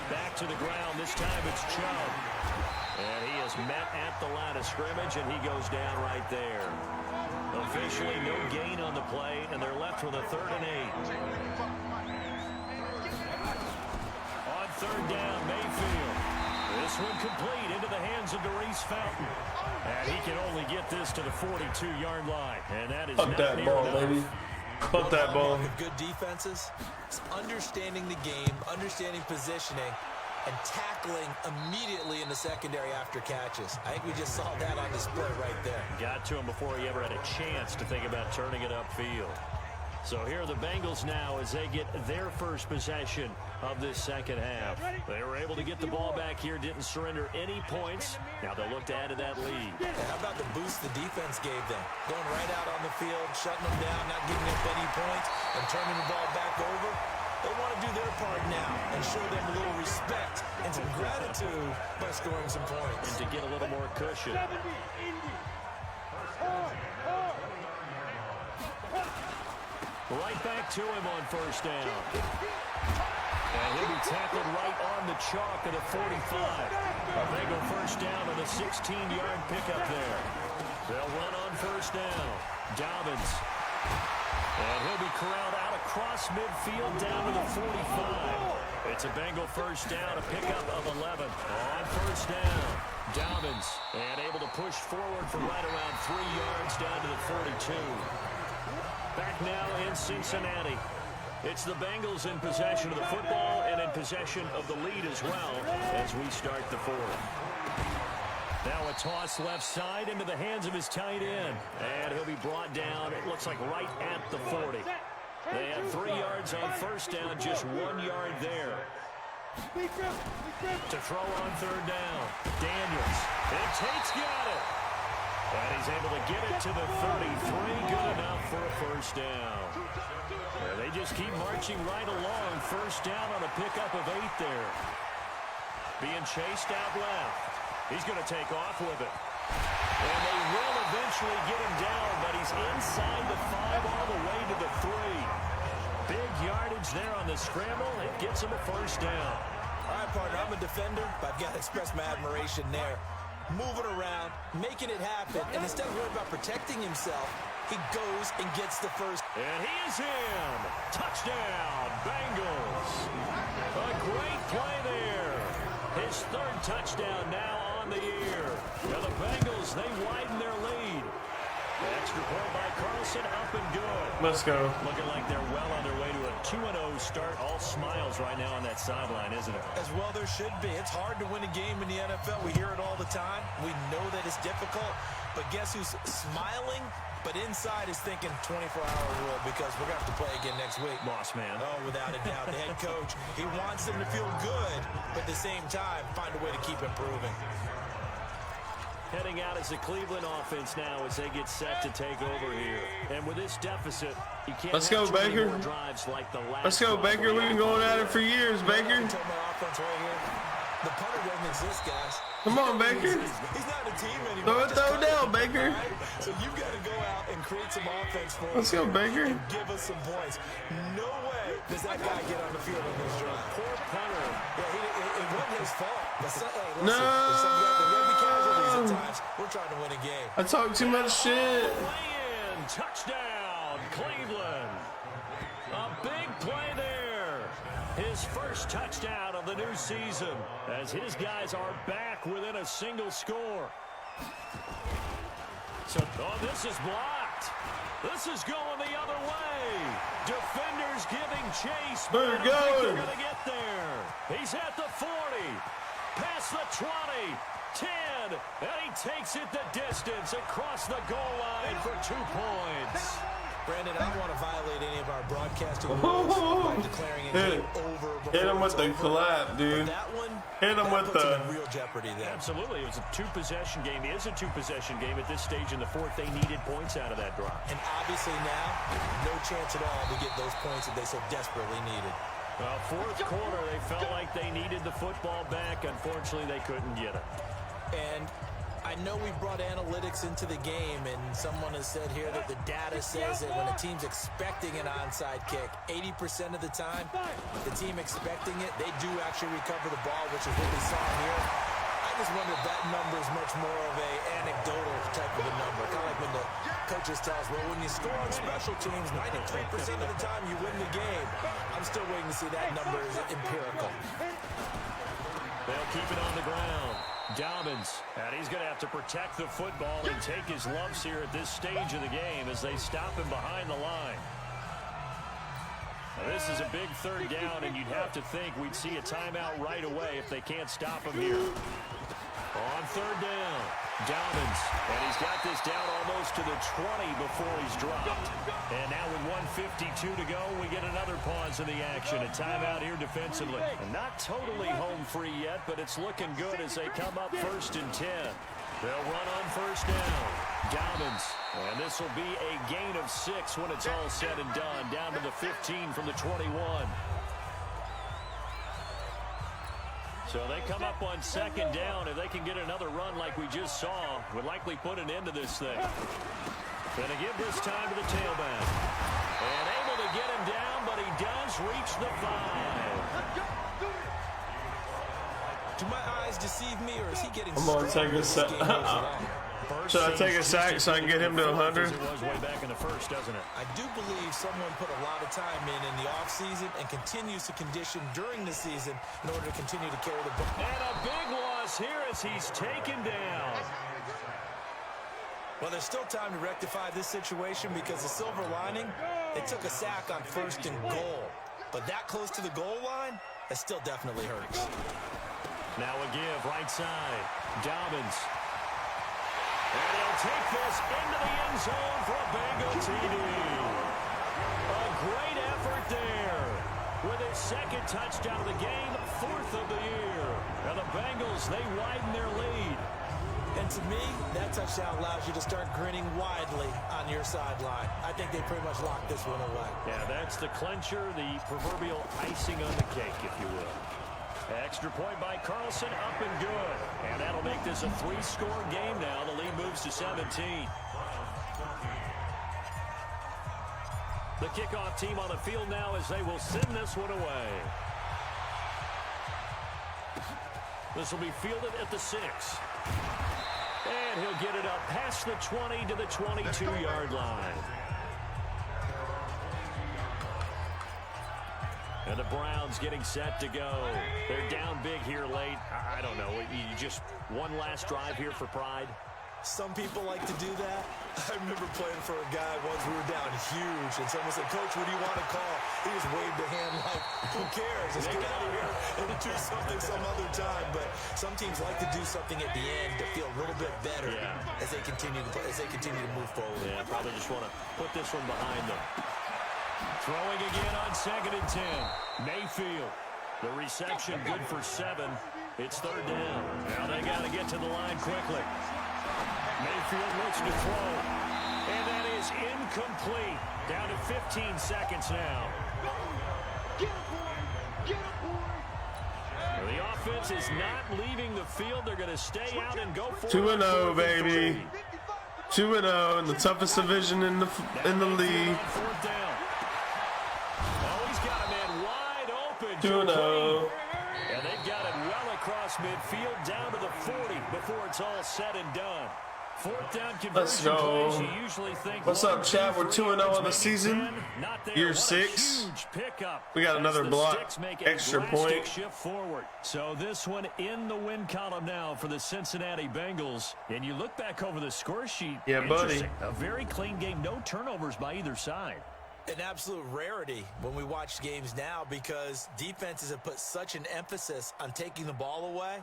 Back to the ground. This time it's Chubb. And he is met at the line of scrimmage, and he goes down right there. Officially no gain on the play, and they're left with a 3rd and 8. On third down, Mayfield. This one complete into the hands of Darius Fountain. And he can only get this to the 42-yard line. And that is Fuck that ball, baby. Fuck that ball. With good defenses, it's understanding the game, understanding positioning, and tackling immediately in the secondary after catches. I think we just saw that on display right there. Got to him before he ever had a chance to think about turning it upfield. So here are the Bengals now as they get their first possession of this second half. They were able to get the ball back here, didn't surrender any points. Now they'll look to add to that lead. And how about the boost the defense gave them? Going right out on the field, shutting them down, not giving up any points, and turning the ball back over. They want to do their part now and show them a little respect and some gratitude by scoring some points. And to get a little more cushion. 70 Indy. First Right back to him on first down. And he'll be tackled right on the chalk at the 45. A Bengal first down on a 16-yard pickup there. They'll run on first down. Dobbins. And he'll be corralled out across midfield down to the 45. It's a Bengal first down, a pickup of 11. On first down, Dobbins. And able to push forward for right around 3 yards down to the 42. Back now in Cincinnati. It's the Bengals in possession of the football and in possession of the lead as well as we start the fourth. Now a toss left side into the hands of his tight end. And he'll be brought down, it looks like right at the 40. They have 3 yards on first down, just 1 yard there. To throw on third down, Daniels. And Tate's got it. And he's able to get it to the 33. Good enough for a first down. They just keep marching right along. First down on a pickup of 8 there. Being chased out left. He's going to take off with it. And they will eventually get him down, but he's inside the 5 all the way to the 3. Big yardage there on the scramble. It gets him a first down. All right, partner, I'm a defender, but I've got to express my admiration there. Moving around, making it happen, and instead of worrying about protecting himself, he goes and gets the first. And he is in. Touchdown, Bengals. A great play there. His 3rd touchdown now on the year. Now the Bengals, they widen their lead. Extra point by Carlson, up and good. Let's go. Looking like they're well on their way to a 2-0 start. All smiles right now on that sideline, isn't it? As well there should be. It's hard to win a game in the NFL. We hear it all the time. We know that it's difficult. But guess who's smiling? But inside is thinking 24-hour rule because we're going to have to play again next week. Boss man. Oh, without a doubt. The head coach, he wants them to feel good, but at the same time, find a way to keep improving. Heading out as the Cleveland offense now as they get set to take over here. And with this deficit, you can't. Let's go, Baker. Like Let's go, Baker. We've been going at it for years, Baker. The punter doesn't exist, guys. Come on, Baker. He's not a team anymore. Throw it down, Baker. Right? So you've got to go out and create some offense for us. Let's go, Baker. And give us some points. No way does that guy get on the field in this drive. Poor punter. Yeah, it wasn't his fault. But listen, No. there's some guys that will be casualties at times. We're trying to win a game. I talk too much shit. Play in. Touchdown, Cleveland. A big play there. His first touchdown of the new season as his guys are back within a single score. So, this is blocked. This is going the other way. Defenders giving chase. They're going. They're going to get there. He's at the 40. Past the 20. 10. And he takes it the distance across the goal line for 2 points. Brandon, I don't want to violate any of our broadcasting rules by declaring a game over. Hit him with the collab, dude. That one, Hit him with the real jeopardy there. Absolutely. It was a 2-possession game. It is a 2-possession game at this stage in the fourth. They needed points out of that drop. And obviously now, no chance at all to get those points that they so desperately needed. Fourth quarter, they felt like they needed the football back. Unfortunately, they couldn't get it. And I know we brought analytics into the game, and someone has said here that the data says that when a team's expecting an onside kick, 80% of the time, the team expecting it, they do actually recover the ball, which is what we saw here. I just wonder if that number is much more of a anecdotal type of a number. Kind of like when the coaches tell us, well, when you score on special teams, 93% of the time you win the game. I'm still waiting to see that number is empirical. They'll keep it on the ground. Dobbins, and he's going to have to protect the football and take his lumps here at this stage of the game as they stop him behind the line. Now, this is a big third down, and you'd have to think we'd see a timeout right away if they can't stop him here. On third down, Dobbins, and he's got this down almost to the 20 before he's dropped. And now with 1:52 to go, we get another pause in the action. A timeout here defensively. And not totally home free yet, but it's looking good as they come up 1st and 10. They'll run on first down. Dobbins, and this will be a gain of 6 when it's all said and done. Down to the 15 from the 21. So they come up on second down. If they can get another run like we just saw, would likely put an end to this thing. Going to give this time to the tailback. And able to to get him down, but he does reach the 5. Do my eyes deceive me, or is he getting I'm gonna take a sack. Should I take a sack so I can get him to 100? It was way back in the first, doesn't it? I do believe someone put a lot of time in the offseason and continues to condition during the season in order to continue to carry the ball. And a big loss here as he's taken down. Well, there's still time to rectify this situation because the silver lining, they took a sack on 1st and goal. But that close to the goal line, that still definitely hurts. Now a give, right side. Dobbins. And he'll take this into the end zone for a Bengal TD. A great effort there. With his second touchdown of the game, 4th of the year. And the Bengals, they widen their lead. And to me, that touchdown allows you to start grinning widely on your sideline. I think they pretty much locked this one away. Yeah, that's the clincher, the proverbial icing on the cake, if you will. Extra point by Carlson, up and good. And that'll make this a 3-score game now. The lead moves to 17. The kickoff team on the field now as they will send this one away. This will be fielded at the 6. And he'll get it up past the 20 to the 22-yard line. And the Browns getting set to go. They're down big here late. I don't know. You just one last drive here for pride. Some people like to do that. I remember playing for a guy once we were down huge, and someone said, "Coach, what do you want to call?" He just waved a hand like, "Who cares? Let's get out of here and do something some other time." But some teams like to do something at the end to feel a little bit better as they continue to move forward. Yeah, probably just want to put this one behind them. Throwing again on 2nd and 10. Mayfield. The reception good for 7. It's 3rd down. Now they got to get to the line quickly. Mayfield looks to throw. And that is incomplete. Down to 15 seconds now. The offense is not leaving the field. They're going to stay out and go for 2-0, baby. 2-0 in the toughest division in the league. 4th down. Oh, he's got a man wide open. 2-0. And they've got it well across midfield down to the 40 before it's all said and done. 4th down conversion. Let's go. Plays, you usually think What's up, chat? We're 2-0 on the season. Year 6. We got another block, extra point. Shift forward. So this one in the win column now for the Cincinnati Bengals. And you look back over the score sheet. Yeah, buddy. A very clean game. No turnovers by either side. An absolute rarity when we watch games now because defenses have put such an emphasis on taking the ball away.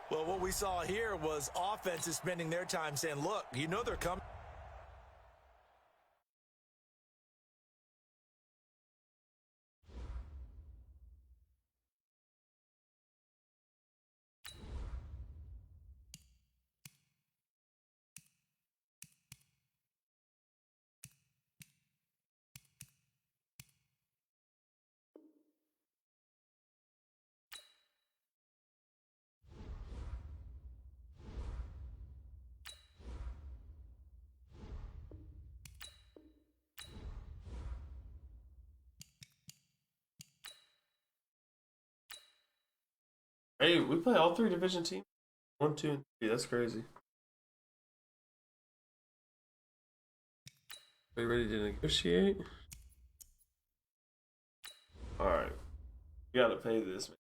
Well, what we saw here was offenses spending their time saying, look, you know they're coming. Hey, we play all 3 division teams. 1, 2, and 3. That's crazy. Are you ready to negotiate? Alright. You gotta pay this, man.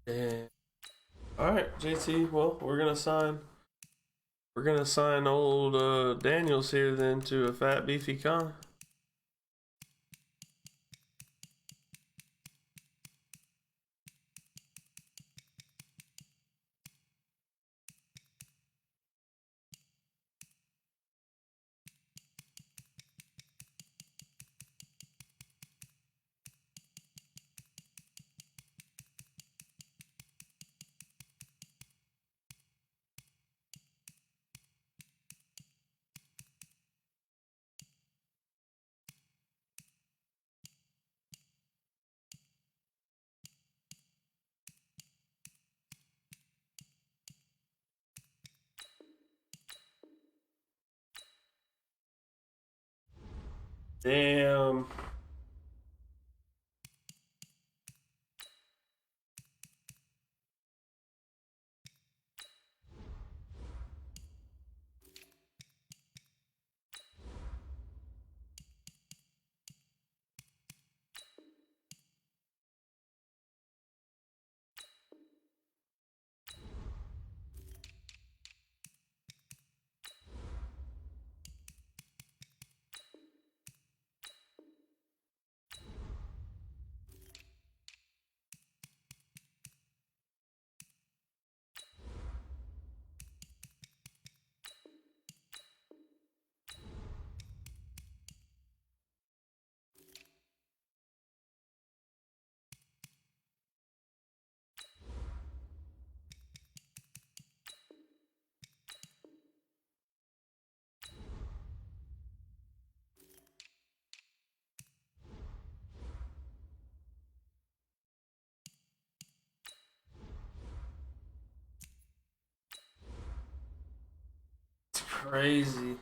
And all right, JT. Well, we're gonna sign old Daniels here then to a fat beefy con. Damn. It's crazy.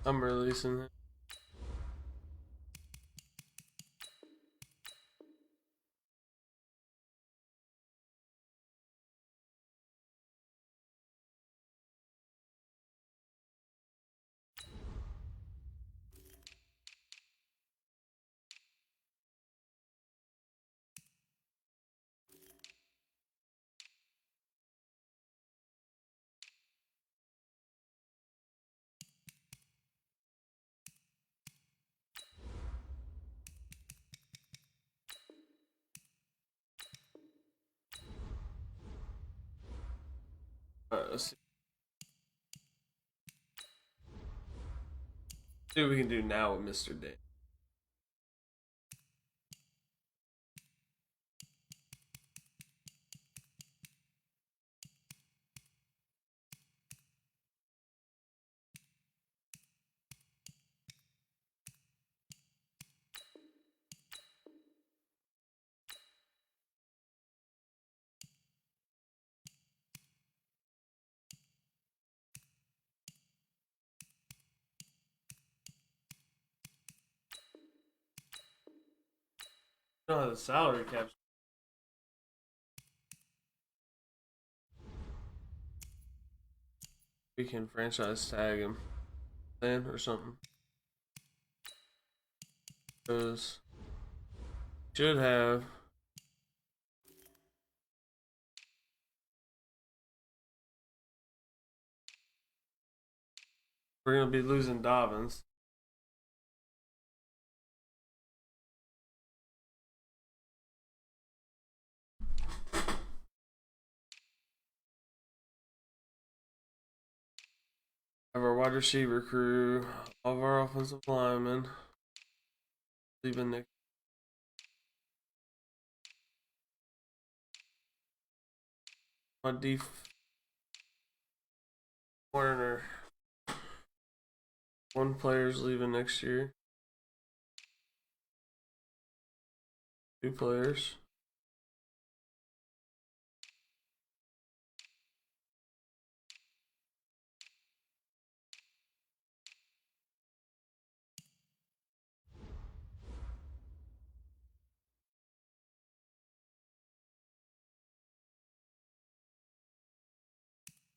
I'm releasing it. Alright, let's see what we can do now with Mr. Day. I don't have the salary cap. We can franchise tag him then or something. Because should have we're gonna be losing Dobbins. Have our wide receiver crew, all of our offensive linemen leaving next. My Warner. One player's leaving next year. Two players.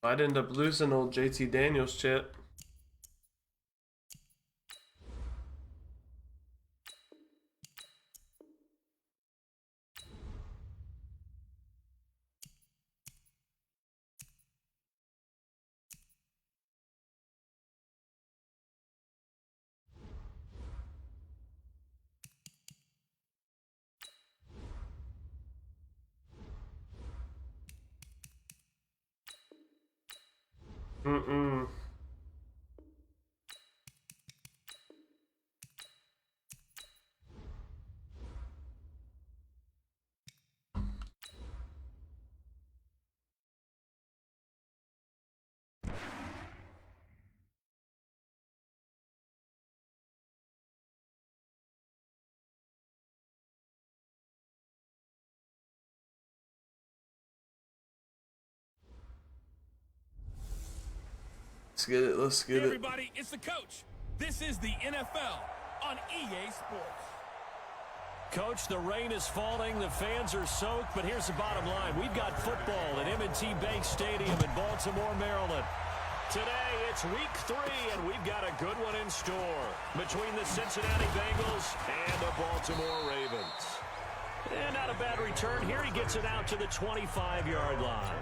I'd end up losing old JT Daniels, chat. Mm-mm. Let's get it. Let's get it. Everybody, it's the coach. This is the NFL on EA Sports. Coach, the rain is falling, the fans are soaked, but here's the bottom line. We've got football at M&T Bank Stadium in Baltimore, Maryland. Today, it's week 3, and we've got a good one in store between the Cincinnati Bengals and the Baltimore Ravens. And not a bad return here. He gets it out to the 25-yard line.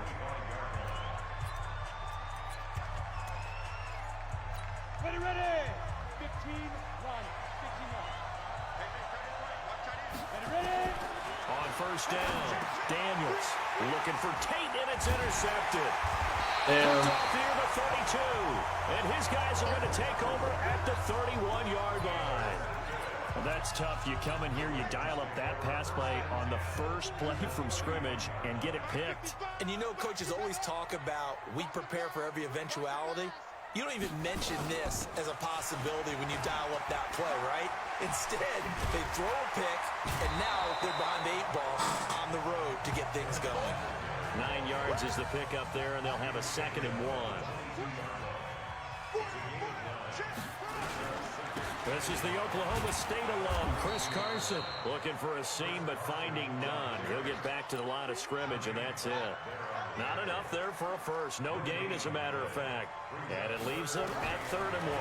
Ready, ready. 15, run. 15 run. Ready, ready. On first down, Daniels looking for Tate, and it's intercepted. Damn. Off near the 32, and his guys are going to take over at the 31-yard line. Well, that's tough. You come in here, you dial up that pass play on the first play from scrimmage and get it picked. And you know, coaches always talk about we prepare for every eventuality. You don't even mention this as a possibility when you dial up that play, right? Instead, they throw a pick, and now they're behind the 8 ball on the road to get things going. 9 yards is the pick up there, and they'll have a 2nd and 1. This is the Oklahoma State alum, Chris Carson, looking for a seam but finding none. He'll get back to the line of scrimmage, and that's it. Not enough there for a first. No gain, as a matter of fact. And it leaves them at 3rd and 1.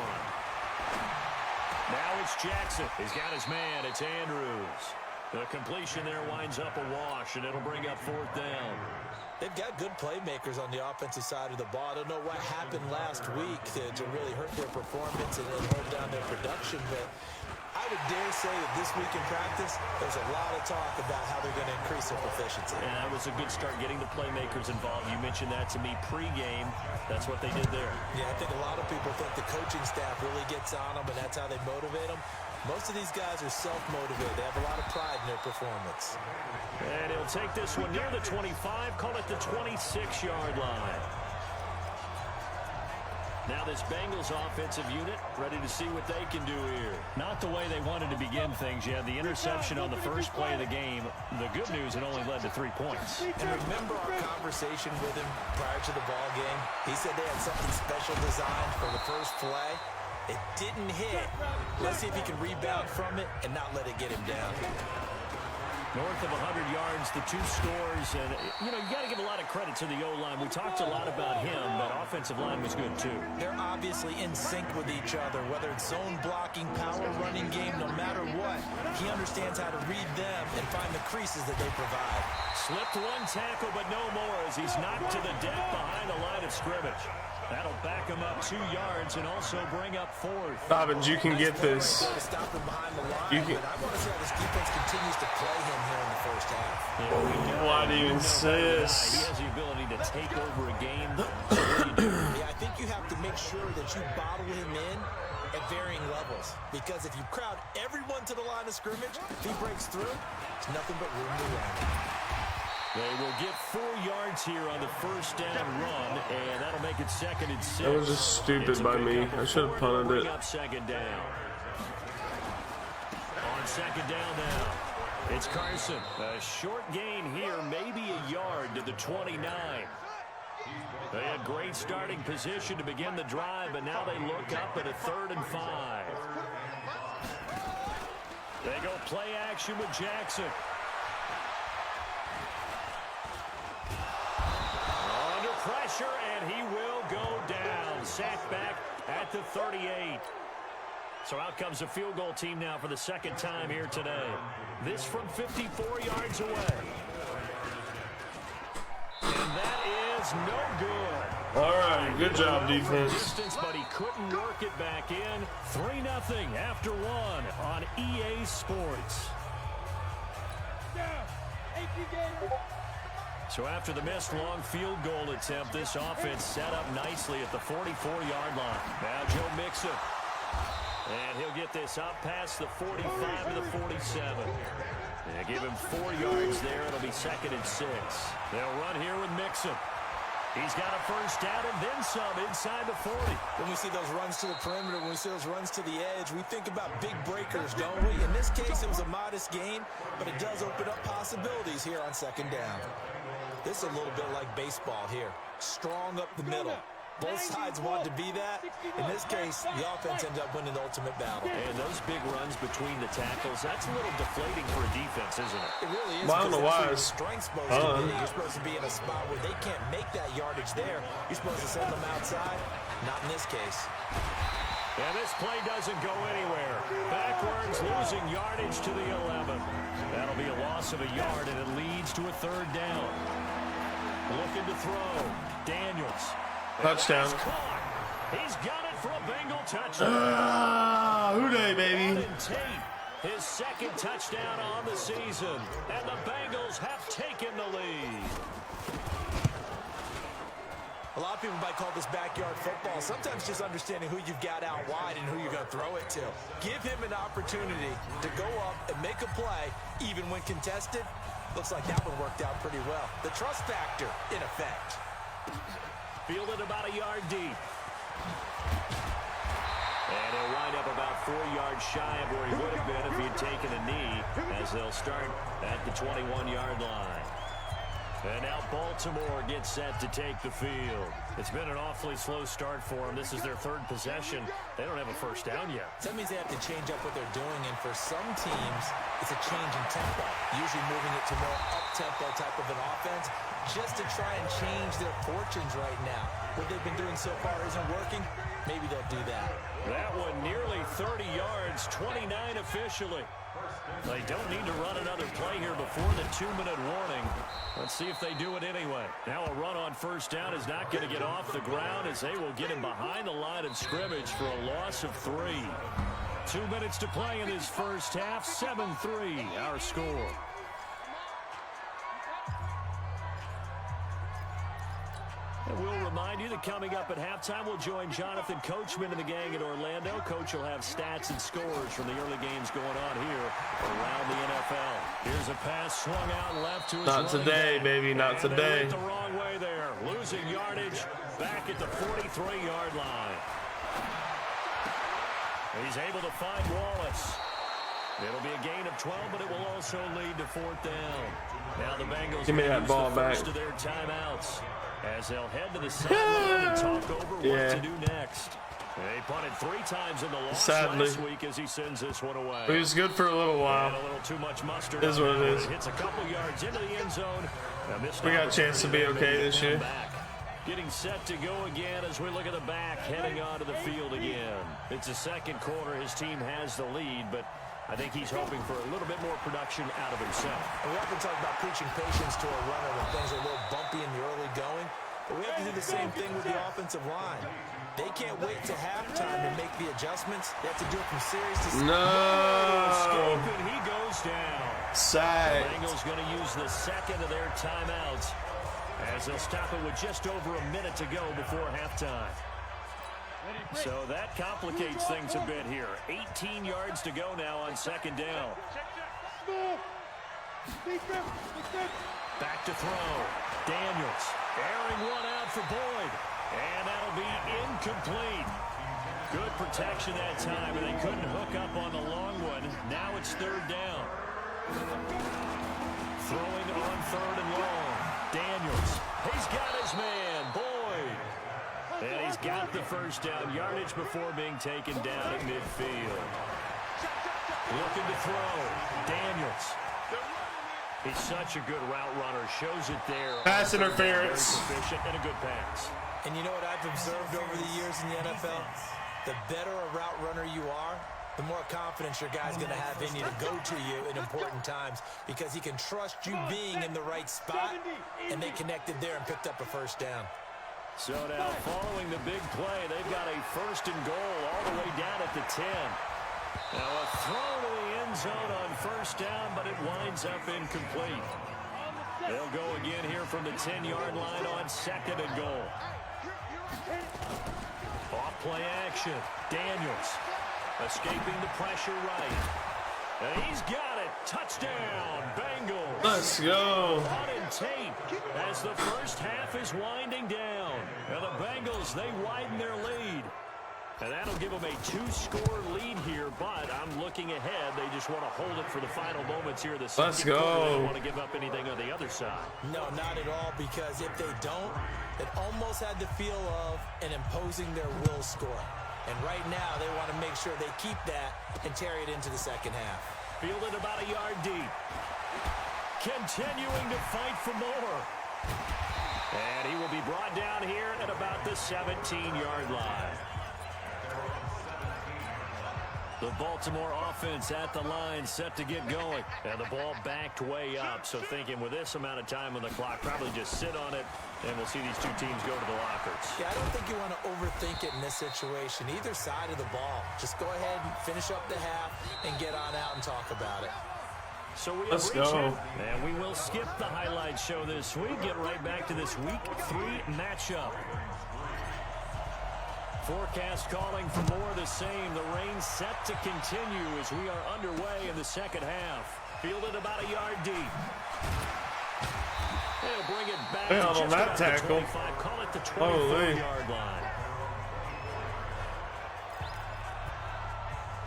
Now it's Jackson. He's got his man. It's Andrews. The completion there winds up a wash, and it'll bring up 4th down. They've got good playmakers on the offensive side of the ball. I don't know what happened last week to really hurt their performance and hold down their production, but I would dare say that this week in practice, there's a lot of talk about how they're going to increase their proficiency. And that was a good start, getting the playmakers involved. You mentioned that to me pregame. That's what they did there. Yeah, I think a lot of people think the coaching staff really gets on them, and that's how they motivate them. Most of these guys are self-motivated. They have a lot of pride in their performance. And he'll take this one near the 25, call it the 26-yard line. Now this Bengals offensive unit ready to see what they can do here. Not the way they wanted to begin things. You had the interception on the first play of the game. The good news, it only led to 3 points. And remember our conversation with him prior to the ball game? He said they had something special designed for the first play. It didn't hit. Let's see if he can rebound from it and not let it get him down. North of 100 yards, the 2 scores, and, you know, you got to give a lot of credit to the O-line. We talked a lot about him, but offensive line was good, too. They're obviously in sync with each other, whether it's zone blocking, power running game, no matter what. He understands how to read them and find the creases that they provide. Slipped 1 tackle, but no more as he's knocked to the deck behind the line of scrimmage. That'll back him up 2 yards and also bring up 4th. Dobbins, you can get this. Stop him behind the line, You can. but I want to see how this defense continues to play him here in the first half. Why do you even say He this? has the ability to take over a game. Yeah, I think you have to make sure that you bottle him in at varying levels. Because if you crowd everyone to the line of scrimmage, if he breaks through, it's nothing but room to run. They will get 4 yards here on the first down run, and that'll make it 2nd and 6. That was just stupid by me. I should have punted Bring it. up 2nd down. On 2nd down now, it's Carson. A short gain here, maybe a yard to the 29. They had great starting position to begin the drive, but now they look up at a 3rd and 5. They go play action with Jackson. pressure, and he will go down. Sacked back at the 38. So out comes a field goal team now for the second time here today. This from 54 yards away. And that is no good. All right, good job, defense. Distance, but he couldn't work it back in. 3-0 after one on EA Sports. So after the missed long field goal attempt, this offense set up nicely at the 44-yard line. Now Joe Mixon. And he'll get this up past the 45 to the 47. They give him 4 yards there. It'll be 2nd and 6. They'll run here with Mixon. He's got a first down and then some inside the 40. When we see those runs to the perimeter, when we see those runs to the edge, we think about big breakers, don't we? In this case, it was a modest gain, but it does open up possibilities here on 2nd down. This is a little bit like baseball here. Strong up the middle. Both sides want to be that. In this case, the offense ends up winning the ultimate battle. And those big runs between the tackles, that's a little deflating for a defense, isn't it? It really is. Well, I don't know why. Strength's supposed to be. You're supposed to be in a spot where they can't make that yardage there. You're supposed to send them outside. Not in this case. And this play doesn't go anywhere. Backwards, losing yardage to the 11. That'll be a loss of a yard, and it leads to a 3rd down. Looking to throw. Daniels. Touchdown. He's got it for a Bengal touchdown. Who dey, baby? His 2nd touchdown on the season. And the Bengals have taken the lead. A lot of people might call this backyard football. Sometimes just understanding who you've got out wide and who you're going to throw it to. Give him an opportunity to go up and make a play, even when contested. Looks like that one worked out pretty well. The trust factor in effect. Fielded about a yard deep. And he'll wind up about 4 yards shy of where he would have been if he had taken a knee, as they'll start at the 21-yard line. And now Baltimore gets set to take the field. It's been an awfully slow start for them. This is their 3rd possession. They don't have a first down yet. That means they have to change up what they're doing, and for some teams, it's a change in tempo, usually moving it to more up-tempo type of an offense, just to try and change their fortunes right now. What they've been doing so far isn't working. Maybe they'll do that. That one nearly 30 yards, 29 officially. They don't need to run another play here before the 2-minute warning. Let's see if they do it anyway. Now a run on first down is not going to get off the ground, as they will get him behind the line of scrimmage for a loss of 3. 2 minutes to play in this first half. 7-3 our score. And we'll remind you that coming up at halftime, we'll join Jonathan Coachman and the gang in Orlando. Coach will have stats and scores from the early games going on here around the NFL. Here's a pass swung out left to his Not today, baby. Not today. The wrong way there. Losing yardage back at the 43-yard line. He's able to find Wallace. It'll be a gain of 12, but it will also lead to 4th down. Now the Bengals give me that ball back. First of their timeouts, as they'll head to the sideline and talk over what to do next. They punted 3 times in the loss last week as he sends this one away. He was good for a little while. And a little too much mustard. Is what it is. Hits a couple yards into the end zone. We got a chance to be okay this year. Getting set to go again as we look at the back, heading onto the field again. It's the 2nd quarter. His team has the lead, but I think he's hoping for a little bit more production out of himself. And we often talk about preaching patience to a runner when things are a little bumpy in the early going. But we have to do the same thing with the offensive line. They can't wait to halftime to make the adjustments. They have to do it from series to series. No. And he goes down. Sack. The Bengals going to use the 2nd of their timeouts, as they'll stop it with just over a minute to go before halftime. So that complicates things a bit here. 18 yards to go now on 2nd down. Back to throw. Daniels airing one out for Boyd. And that'll be incomplete. Good protection that time, but they couldn't hook up on the long one. Now it's 3rd down. Throwing on 3rd and long. Daniels. He's got his man, Boyd. And he's got the first down. Yardage before being taken down at midfield. Looking to throw. Daniels. He's such a good route runner. Shows it there. Pass interference. Very efficient and a good pass. And you know what I've observed over the years in the NFL? The better a route runner you are, the more confidence your guy's going to have in you to go to you in important times because he can trust you being in the right spot, and they connected there and picked up a first down. So now, following the big play, they've got a 1st and goal all the way down at the 10. Now a throw to the end zone on 1st down, but it winds up incomplete. They'll go again here from the 10-yard line on 2nd and goal. Off play action. Daniels escaping the pressure right. And he's got it. Touchdown, Bengals. Let's go. On and Tate as the first half is winding down. And the Bengals, they widen their lead. And that'll give them a 2-score lead here, but I'm looking ahead. They just want to hold it for the final moments here. The Let's go. They don't want to give up anything on the other side. No, not at all, because if they don't, it almost had the feel of an imposing their will score. And right now, they want to make sure they keep that and carry it into the second half. Fielded about a yard deep. Continuing to fight for more. And he will be brought down here at about the 17-yard line. The Baltimore offense at the line, set to get going. And the ball backed way up. So thinking with this amount of time on the clock, probably just sit on it, and we'll see these two teams go to the lockers. Yeah, I don't think you want to overthink it in this situation. Either side of the ball. Just go ahead and finish up the half and get on out and talk about it. So we Let's have reached go. it, and we will skip the highlight show this week. Get right back to this Week 3 matchup. Forecast calling for more of the same. The rain set to continue as we are underway in the second half. Fielded about a yard deep. They'll bring it back Hey, to on just that about tackle. the 25. Call it the Holy. 24-yard line.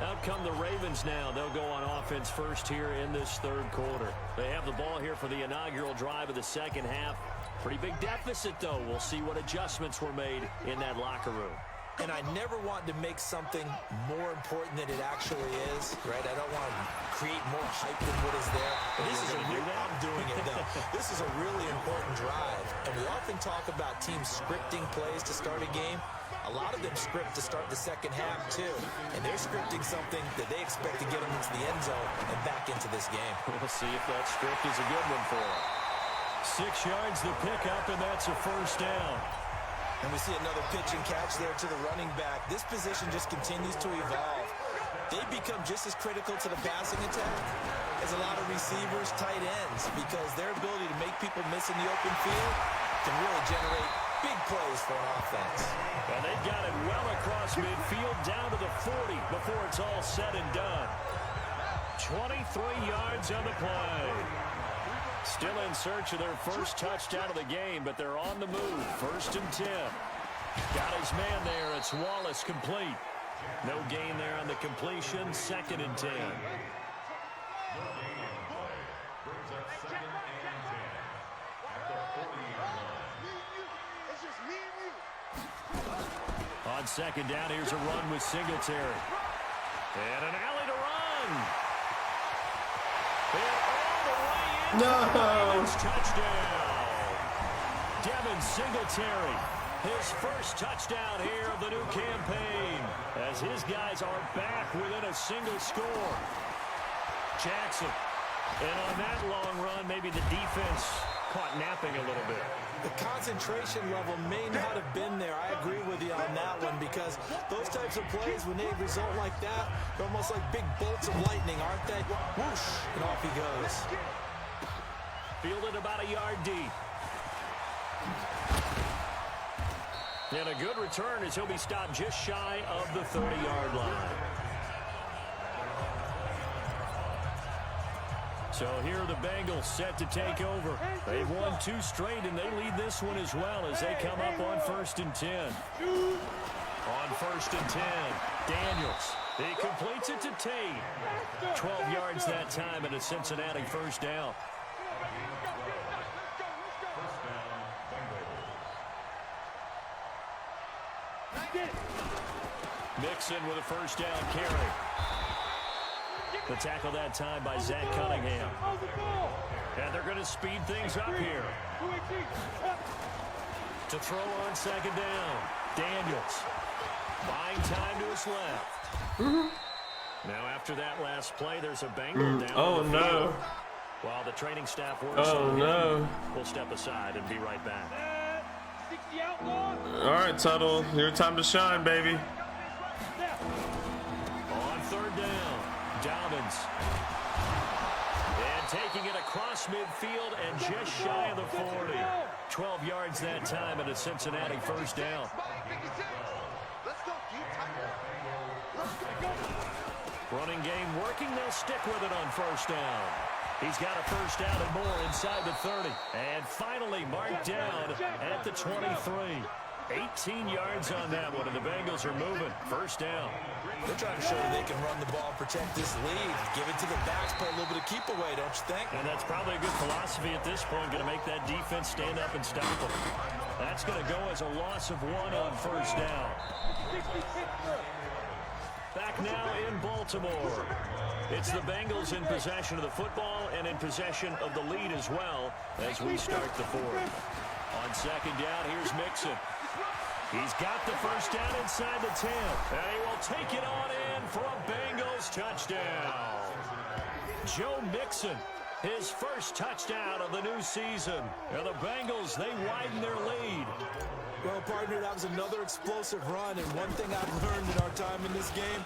Out come the Ravens now. They'll go on offense first here in this third quarter. They have the ball here for the inaugural drive of the second half. Pretty big deficit, though. We'll see what adjustments were made in that locker room. And I never want to make something more important than it actually is, right? I don't want to create more hype than what is there. But this is I'm doing it, though. This is a really important drive. And we often talk about teams scripting plays to start a game. A lot of them script to start the second half, too. And they're scripting something that they expect to get them into the end zone and back into this game. We'll see if that script is a good one for them. 6 yards the pickup, and that's a first down. And we see another pitch and catch there to the running back. This position just continues to evolve. They become just as critical to the passing attack as a lot of receivers, tight ends, because their ability to make people miss in the open field can really generate big plays for an offense. And they've got it well across midfield down to the 40 before it's all said and done. 23 yards on the play. Still in search of their first touchdown of the game, but they're on the move. 1st and 10. Got his man there. It's Wallace complete. No gain there on the completion. 2nd and 10. On 2nd down, here's a run with Singletary. And an alley to run. No. Touchdown. Devin Singletary. His first touchdown here of the new campaign as his guys are back within a single score. Jackson. And on that long run, maybe the defense caught napping a little bit. The concentration level may not have been there. I agree with you on that one because those types of plays, when they result like that, they're almost like big bolts of lightning, aren't they? Whoosh, and off he goes. Fielded about a yard deep. And a good return as he'll be stopped just shy of the 30-yard line. So here are the Bengals set to take over. They've won 2 straight, and they lead this one as well as they come up on 1st and 10. On 1st and 10, Daniels. He completes it to Tate. 12 yards that time and a Cincinnati first down. Mixon with a first down carry. The tackle that time by Zach Cunningham. And they're going to speed things up here. To throw on second down. Daniels. Buying time to his left. Now after that last play, there's a Bengal down. Oh, no. While the training staff works Oh, no. We'll step aside and be right back. All right, Tuttle. Your time to shine, baby. On third down, Dobbins. And taking it across midfield and just shy of the 40. 12 yards that time and a Cincinnati first down. Running game working. They'll stick with it on first down. He's got a first down and more inside the 30. And finally marked down at the 23. 18 yards on that one, and the Bengals are moving. First down. They're trying to show that they can run the ball, protect this lead, give it to the backs, play a little bit of keep away, don't you think? And that's probably a good philosophy at this point, going to make that defense stand up and stop them. That's going to go as a loss of 1 on first down. Back now in Baltimore. It's the Bengals in possession of the football and in possession of the lead as well as we start the fourth. On second down, here's Mixon. He's got the first down inside the 10. And he will take it on in for a Bengals touchdown. Joe Mixon, his first touchdown of the new season. And the Bengals, they widen their lead. Well, partner, that was another explosive run, and one thing I've learned in our time in this game,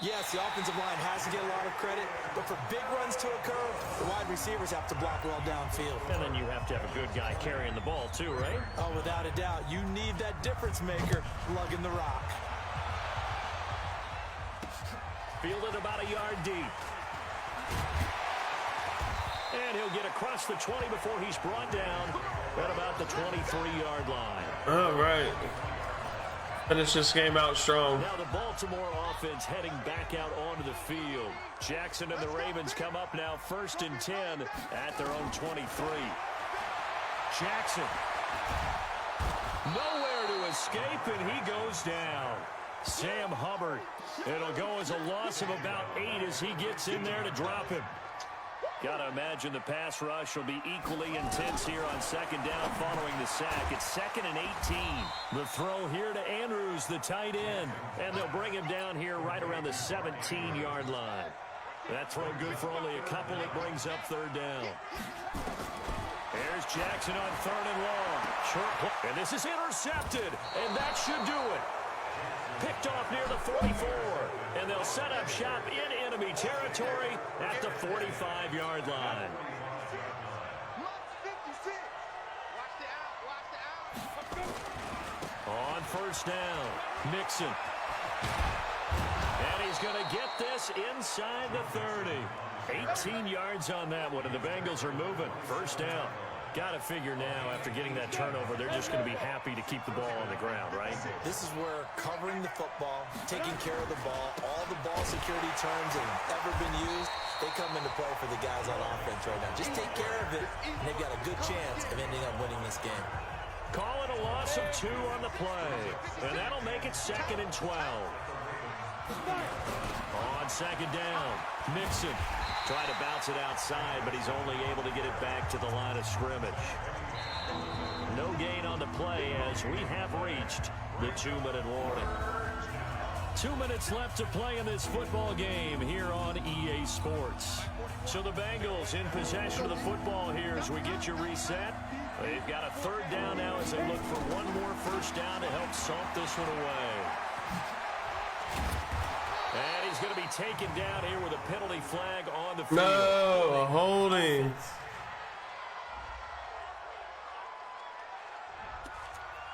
yes, the offensive line has to get a lot of credit, but for big runs to occur, the wide receivers have to block well downfield. And then you have to have a good guy carrying the ball too, right? Oh, without a doubt. You need that difference maker lugging the rock. Fielded about a yard deep. And he'll get across the 20 before he's brought down at about the 23-yard line. All right. Finish this game out strong. Now the Baltimore offense heading back out onto the field. Jackson and the Ravens come up now 1st and 10 at their own 23. Jackson. Nowhere to escape, and he goes down. Sam Hubbard. It'll go as a loss of about 8 as he gets in there to drop him. Gotta imagine the pass rush will be equally intense here on second down following the sack. It's 2nd and 18. The throw here to Andrews, the tight end. And they'll bring him down here right around the 17-yard line. That throw good for only a couple. It brings up third down. There's Jackson on 3rd and long. Short, and this is intercepted. And that should do it. Picked off near the 44. And they'll set up shop in enemy territory at the 45-yard line. On first down, Mixon. And he's going to get this inside the 30. 18 yards on that one, and the Bengals are moving. First down. Got to figure now, after getting that turnover, they're just going to be happy to keep the ball on the ground, right? This is where covering the football, taking care of the ball, all the ball security terms that have ever been used, they come into play for the guys on offense right now. Just take care of it, and they've got a good chance of ending up winning this game. Call it a loss of 2 on the play, and that'll make it 2nd and 12. On second down, Mixon. Try to bounce it outside, but he's only able to get it back to the line of scrimmage. No gain on the play as we have reached the 2-minute warning. 2 minutes left to play in this football game here on EA Sports. So the Bengals in possession of the football here as we get you reset. They've got a third down now as they look for one more first down to help salt this one away. And he's going to be taken down here with a penalty flag on the field. No, holding.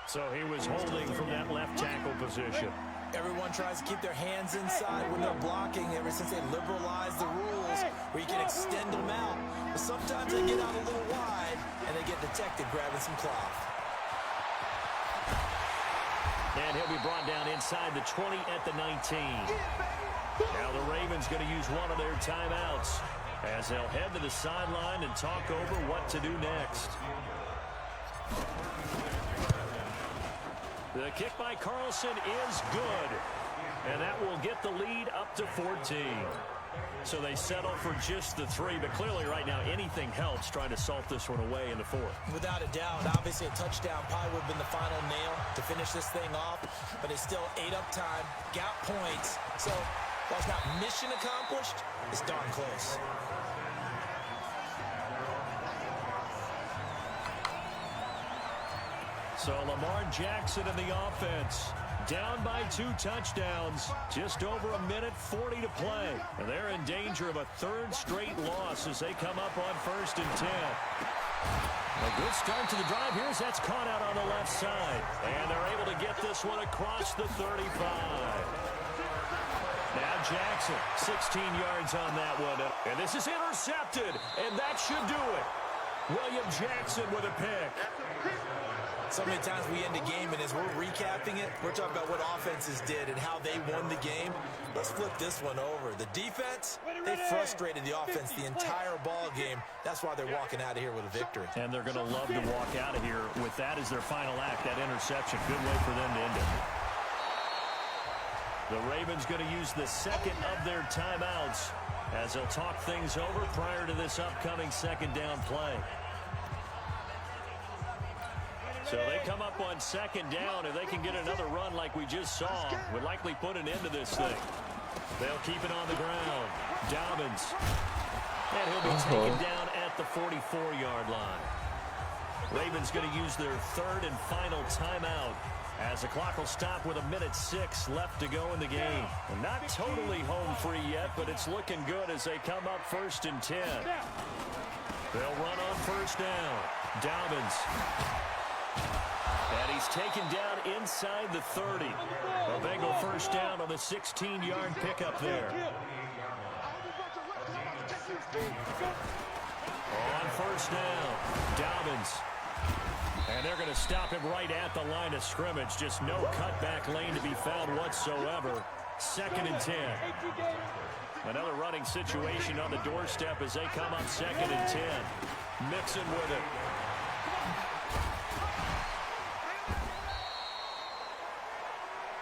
So he was holding from that left tackle position. Everyone tries to keep their hands inside when they're blocking ever since they liberalized the rules where you can extend them out. But sometimes they get out a little wide and they get detected grabbing some cloth. And he'll be brought down inside the 20 at the 19. Now the Ravens going to use one of their timeouts as they'll head to the sideline and talk over what to do next. The kick by Carlson is good. And that will get the lead up to 14. So they settle for just the 3, but clearly right now anything helps trying to salt this one away in the 4th. Without a doubt, obviously a touchdown probably would have been the final nail to finish this thing off, but it's still ate up time, got points. So while it's not mission accomplished, it's darn close. So Lamar Jackson in the offense. Down by 2 touchdowns. Just over a minute 40 to play. And they're in danger of a 3rd straight loss as they come up on 1st and 10. A good start to the drive. Here's that's caught out on the left side. And they're able to get this one across the 35. Now Jackson, 16 yards on that one. And this is intercepted. And that should do it. William Jackson with a pick. So many times we end a game, and as we're recapping it, we're talking about what offenses did and how they won the game. Let's flip this one over. The defense, they frustrated the offense the entire ball game. That's why they're walking out of here with a victory. And they're going to love to walk out of here with that as their final act, that interception. Good way for them to end it. The Ravens going to use the second of their timeouts as they'll talk things over prior to this upcoming 2nd down play. So they come up on 2nd down, and they can get another run like we just saw. Would likely put an end to this thing. They'll keep it on the ground. Dobbins. And he'll be taken down at the 44-yard line. Ravens going to use their 3rd and final timeout as the clock will stop with 1:06 left to go in the game. And not totally home free yet, but it's looking good as they come up 1st and 10. They'll run on 1st down. Dobbins. And he's taken down inside the 30. A Bengal 1st down on the 16-yard pickup there. On 1st down, Dobbins. And they're going to stop him right at the line of scrimmage. Just no cutback lane to be found whatsoever. 2nd and 10. Another running situation on the doorstep as they come up 2nd and 10. Mixon with it.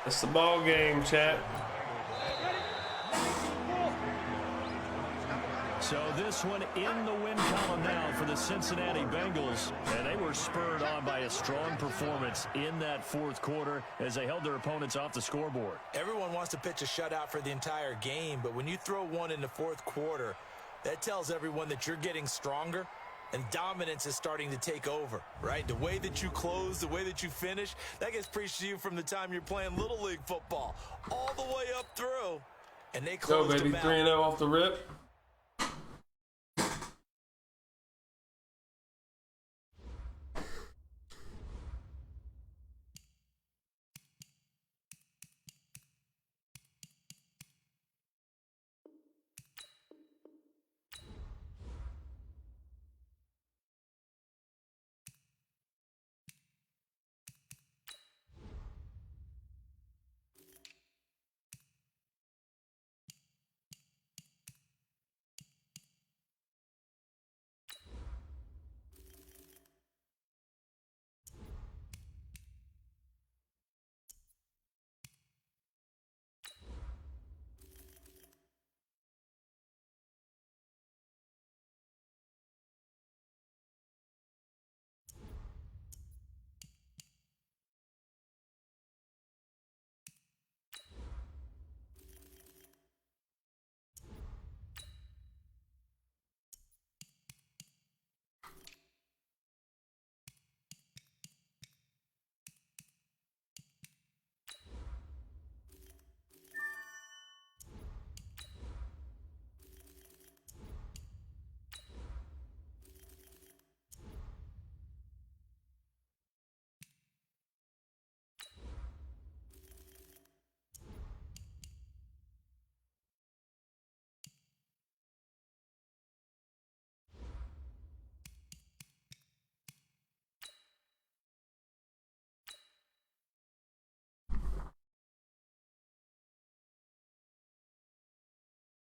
It's the ball game, chat. So this one in the win column now for the Cincinnati Bengals. And they were spurred on by a strong performance in that 4th quarter as they held their opponents off the scoreboard. Everyone wants to pitch a shutout for the entire game, but when you throw one in the 4th quarter, that tells everyone that you're getting stronger. And dominance is starting to take over, right? The way that you close, the way that you finish, that gets preached to you from the time you're playing Little League football all the way up through. And they closed Go, baby, them out. 3-0 off the rip.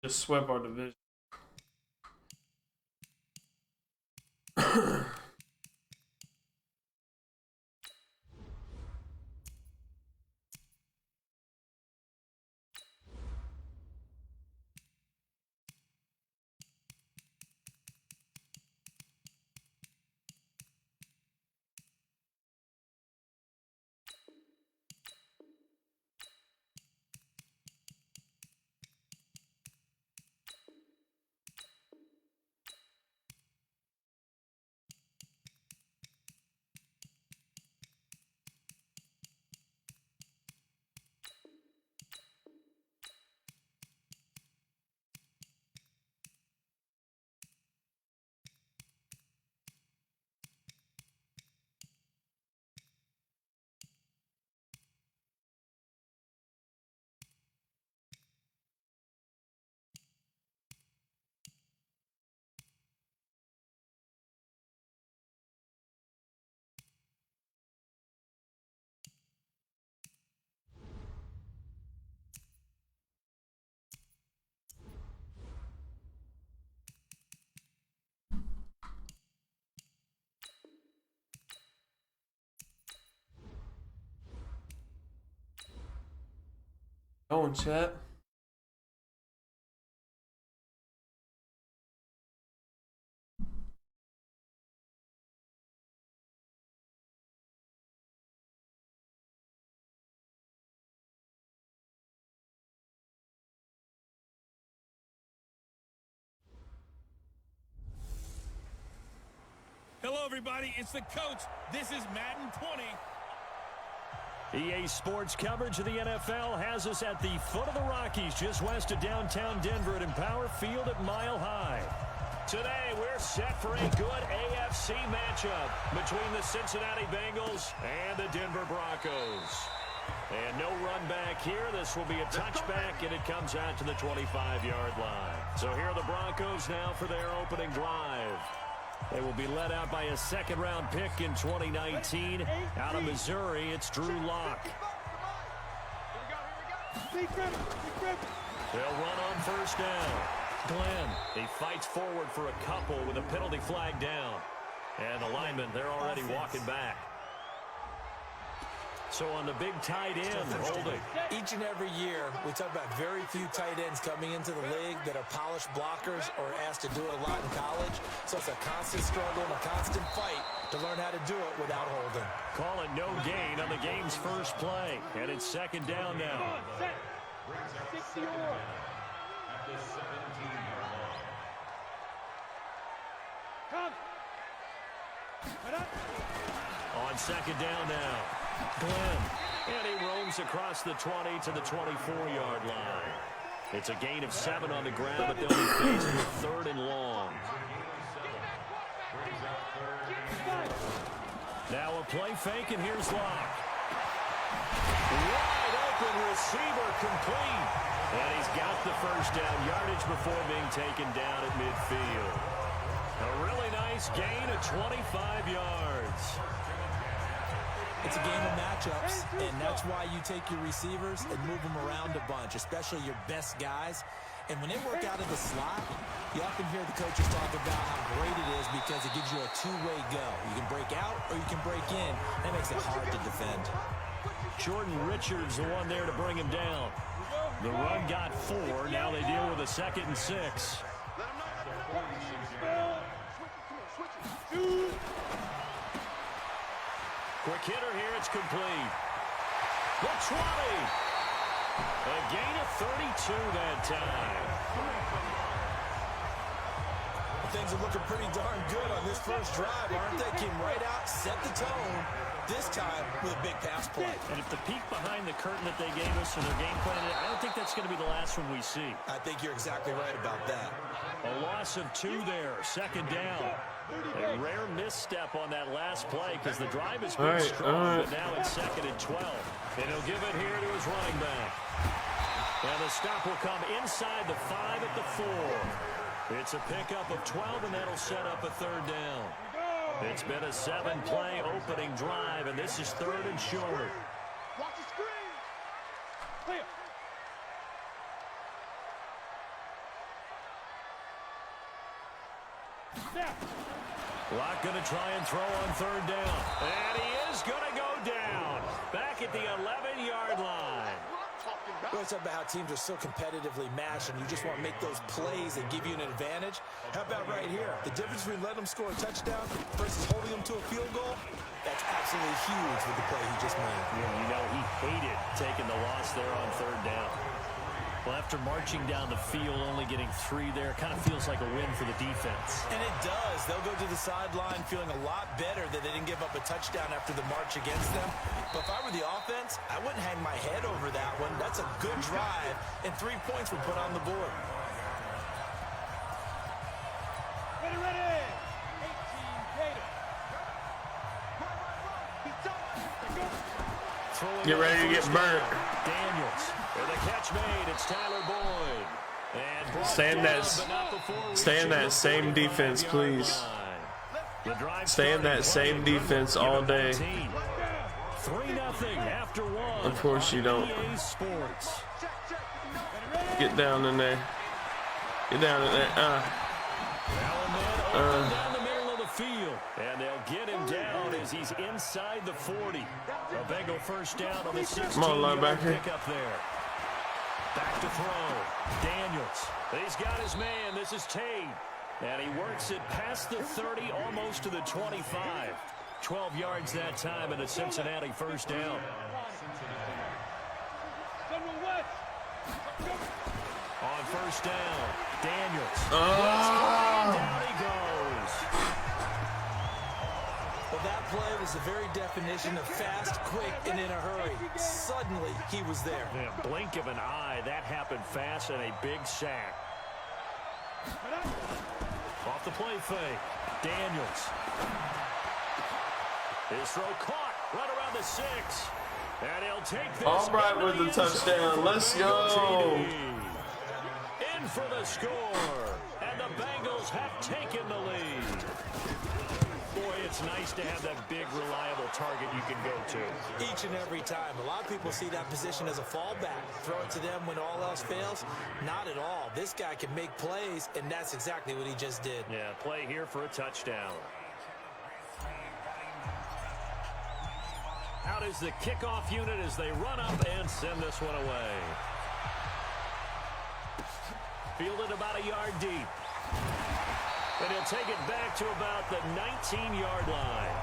Just swept our division. Going, chat. Hello, everybody. It's the coach. This is Madden 20. EA Sports coverage of the NFL has us at the foot of the Rockies, just west of downtown Denver at Empower Field at Mile High. Today, we're set for a good AFC matchup between the Cincinnati Bengals and the Denver Broncos. And no run back here. This will be a touchback, and it comes out to the 25-yard line. So here are the Broncos now for their opening drive. They will be led out by a second-round pick in 2019. Out of Missouri, it's Drew Lock. They'll run on first down. Glenn, he fights forward for a couple with a penalty flag down. And the linemen, they're already walking back. So on the big tight end, holding. Each and every year, we talk about very few tight ends coming into the league that are polished blockers or asked to do it a lot in college. So it's a constant struggle and a constant fight to learn how to do it without holding. Call it no gain on the game's first play. And it's second down now. On second down now, Glenn. And he roams across the 20 to the 24-yard line. It's a gain of 7 on the ground, but they'll be faced with third and long. Now a play fake, and here's Lock. Wide open receiver complete. And he's got the first down yardage before being taken down at midfield. A really nice gain of 25 yards. It's a game of matchups, and that's why you take your receivers and move them around a bunch, especially your best guys. And when they work out of the slot, you often hear the coaches talk about how great it is because it gives you a two-way go. You can break out or you can break in. That makes it hard to defend. Jordan Richards, the one there to bring him down. The run got 4. Now they deal with a 2nd and 6. Quick hitter here, it's complete. The 20. A gain of 32 that time. Things are looking pretty darn good on this first drive, aren't they? Came right out, set the tone, this time with a big pass play. And if the peek behind the curtain that they gave us in their game plan, I don't think that's going to be the last one we see. I think you're exactly right about that. A loss of 2 there, second down. A rare misstep on that last play because the drive has been strong, but now it's 2nd and 12. And he'll give it here to his running back. And the stop will come inside the 5 at the 4. It's a pickup of 12, and that'll set up a third down. It's been a 7-play opening drive, and this is 3rd and short. Watch the screen. Clear. Snap. Lock going to try and throw on 3rd down. And he is going to go down. Back at the 11-yard line. We always talk about how teams are so competitively matched, and you just want to make those plays that give you an advantage. How about right here? The difference between letting them score a touchdown versus holding them to a field goal, that's absolutely huge with the play he just made. Yeah, you know, he hated taking the loss there on 3rd down. Well, after marching down the field, only getting 3 there, kind of feels like a win for the defense. And it does. They'll go to the sideline feeling a lot better that they didn't give up a touchdown after the march against them. But if I were the offense, I wouldn't hang my head over that one. That's a good drive, and 3 points were put on the board. Ready, ready. 18 Gator. Get ready to get burnt. Daniels. With a catch made, it's Tyler Boyd. And Stay in that same defense, please. Stay in that same defense all day. 3-0 after 1. Of course you don't. EA Sports. Get down in there. Get down in there. Down the middle of the field. And they'll get him down as he's inside the 40. A Bengal first down on the 16-yard pickup there. Back to throw. Daniels. He's got his man. This is Tate. And he works it past the 30, almost to the 25. 12 yards that time, and a Cincinnati first down. On first down, Daniels. Down he goes. Well, that play was the very definition of fast, quick, and in a hurry. Suddenly, he was there. In a blink of an eye, that happened fast, and a big sack. Off the play fake, Daniels. His throw caught right around the 6. And he'll take this. All right with the touchdown. Let's go. In for the score. And the Bengals have taken the lead. Boy, it's nice to have that big, reliable target you can go to. Each and every time. A lot of people see that position as a fallback. Throw it to them when all else fails. Not at all. This guy can make plays, and that's exactly what he just did. Yeah, play here for a touchdown. Out is the kickoff unit as they run up and send this one away. Fielded about a yard deep. And he'll take it back to about the 19-yard line.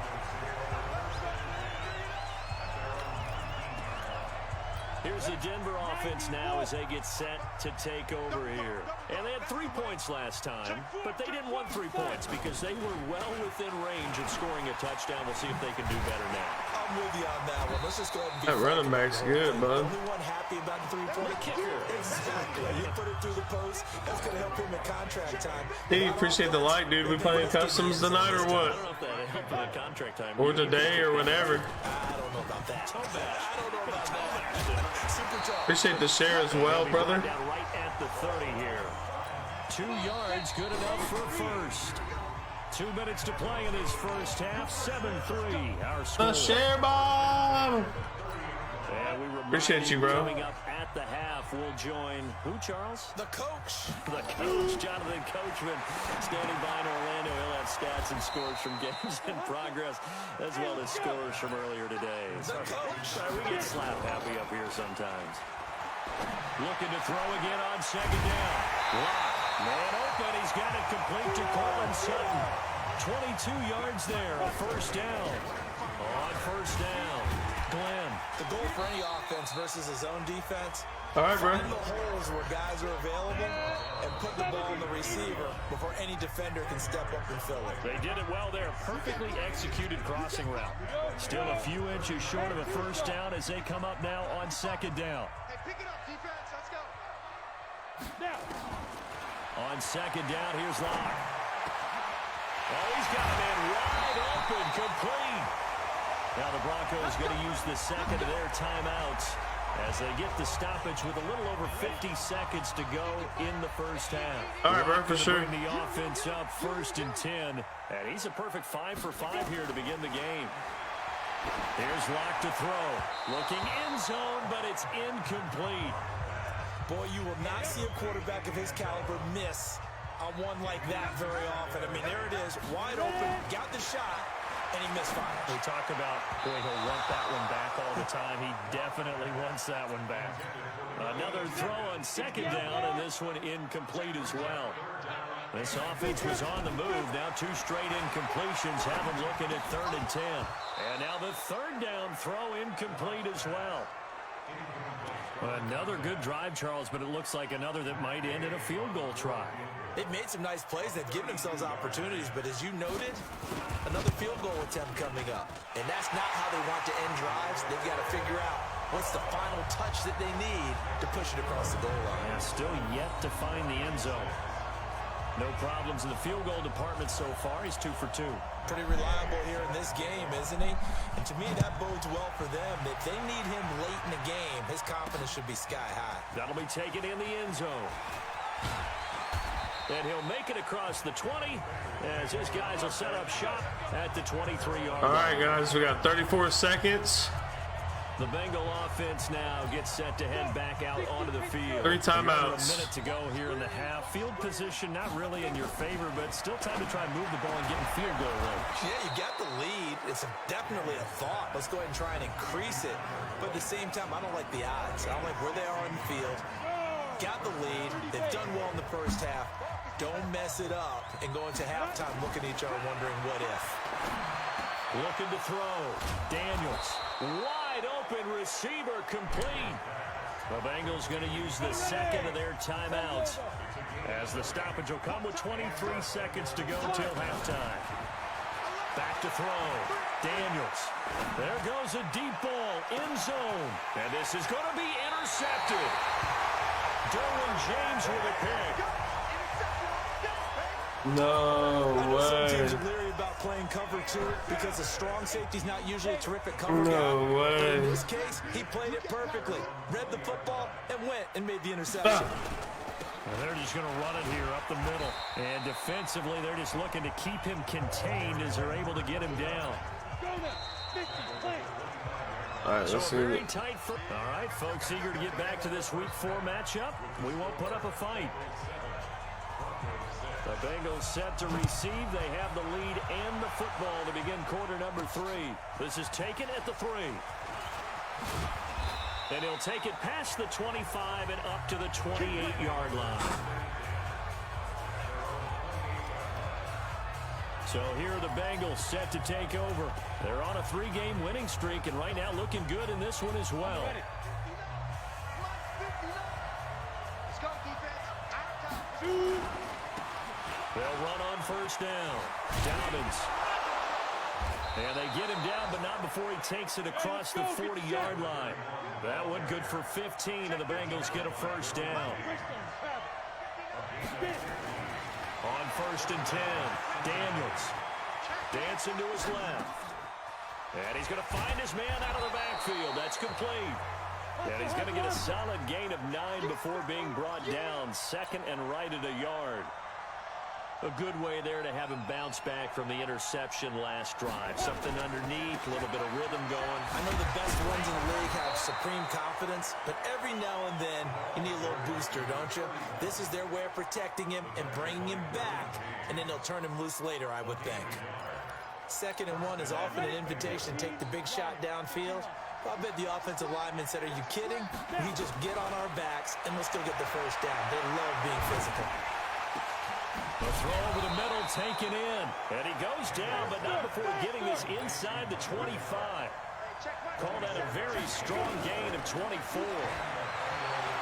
Here's the Denver offense now as they get set to take over here. And they had 3 points last time, but they didn't want 3 points because they were well within range of scoring a touchdown. We'll see if they can do better now. I'm with you on that one. Let's just go ahead and be That running back's good, bud. only one happy about the 3-point kicker. Exactly. You put it through the post. That's going to help him in contract time. Hey, appreciate the like, dude. We playing customs tonight or what? I don't know if that helped in contract time. Or today or whenever. I don't know about that. I don't know about that. Super tough. Appreciate the share as well, brother. Down right at the 30 here. 2 yards, good enough for first. 2 minutes to play in his first half. 7-3, our score. The share bomb. And we Appreciate you, bro. Coming up at the half, we'll join who, Charles? The coach. The coach, Jonathan Coachman, standing by in Orlando. He'll have stats and scores from games in progress, as well as scores from earlier today. The coach. We get slap happy up here sometimes. Looking to throw again on second down. Lock. Man open. He's got it complete to Cortland Sutton. 22 yards there. A first down. On first down, Glenn. The goal for any offense versus his own defense. All right, bro. Find the holes where guys are available and put the ball in the receiver before any defender can step up and fill it. They did it well there. Perfectly executed crossing route. Still a few inches short of a first down as they come up now on second down. Hey, pick it up, defense. Let's go. Now. On second down, here's Locke. Oh, he's got a man wide open, complete. Now the Broncos going to use the second of their timeouts as they get the stoppage with a little over 50 seconds to go in the first half. All right, bro, for sure. Bring the offense up 1st and 10. And he's a perfect 5 for 5 here to begin the game. Here's Locke to throw. Looking end zone, but it's incomplete. Boy, you will not see a quarterback of his caliber miss on one like that very often. I mean, there it is, wide open, got the shot, and he misfired. We talk about, boy, he'll want that one back all the time. He definitely wants that one back. Another throw on second down, and this one incomplete as well. This offense was on the move. Now 2 straight incompletions have him looking at 3rd and 10. And now the 3rd down throw incomplete as well. Another good drive, Charles, but it looks like another that might end in a field goal try. They've made some nice plays. They've given themselves opportunities, but as you noted, another field goal attempt coming up. And that's not how they want to end drives. They've got to figure out what's the final touch that they need to push it across the goal line. Yeah, still yet to find the end zone. No problems in the field goal department so far. He's 2 for 2. Pretty reliable here in this game, isn't he? And to me, that bodes well for them. If they need him late in the game, his confidence should be sky high. That'll be taken in the end zone. And he'll make it across the 20 as his guys will set up shop at the 23-yard line. All right, guys, we got 34 seconds. The Bengal offense now gets set to head back out onto the field. 3 timeouts. A minute to go here in the half. Field position not really in your favor, but still time to try and move the ball and get in field goal range. Yeah, you got the lead. It's definitely a thought. Let's go ahead and try and increase it. But at the same time, I don't like the odds. I don't like where they are on the field. got the lead. They've done well in the first half. Don't mess it up and go into halftime looking at each other wondering what if. Looking to throw. Daniels. Wide open receiver complete. The Bengals going to use the second of their timeouts as the stoppage will come with 23 seconds to go till halftime. Back to throw. Daniels. There goes a deep ball. End zone. And this is going to be intercepted. Derwin James with a pick. No way. Some teams are leery about playing cover two because a strong safety's not usually a terrific cover guy. No way. But in this case, he played it perfectly. Read the football and went and made the interception. And they're just going to run it here up the middle. And defensively, they're just looking to keep him contained as they're able to get him down. All right, let's see. Very tight. All right, folks, eager to get back to this Week 4 matchup. We won't put up a fight. The Bengals set to receive. They have the lead and the football to begin quarter number 3. This is taken at the 3. And he'll take it past the 25 and up to the 28-yard line. So here are the Bengals set to take over. They're on a 3-game winning streak and right now looking good in this one as well. Let's go, defense. They'll run on first down. Dobbins. And they get him down, but not before he takes it across the 40-yard line. That one good for 15, and the Bengals get a first down. On first and 10, Daniels. Dancing to his left. And he's going to find his man out of the backfield. That's complete. And he's going to get a solid gain of 9 before being brought down. Second and right at a yard. A good way there to have him bounce back from the interception last drive. Something underneath, a little bit of rhythm going. I know the best ones in the league have supreme confidence, but every now and then you need a little booster, don't you? This is their way of protecting him and bringing him back, and then they'll turn him loose later, I would think. Second and 1 is often an invitation to take the big shot downfield. I bet the offensive lineman said, "Are you kidding? We just get on our backs, and we'll still get the first down." They love being physical. The throw over the middle taken in. And he goes down, but not before getting this inside the 25. Call that a very strong gain of 24.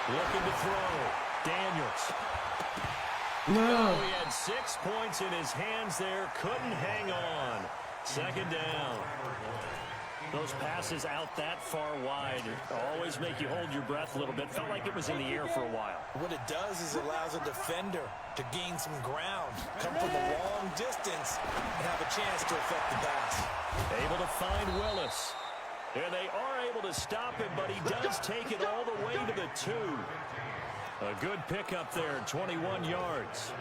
Looking to throw. Daniels. No. Oh, he had 6 points in his hands there. Couldn't hang on. Second down. Those passes out that far wide always make you hold your breath a little bit. Felt like it was in the air for a while. What it does is it allows a defender to gain some ground, come from a long distance, and have a chance to affect the pass. Able to find Willis. And they are able to stop him, but he does take it all the way to the 2. A good pickup there, 21 yards.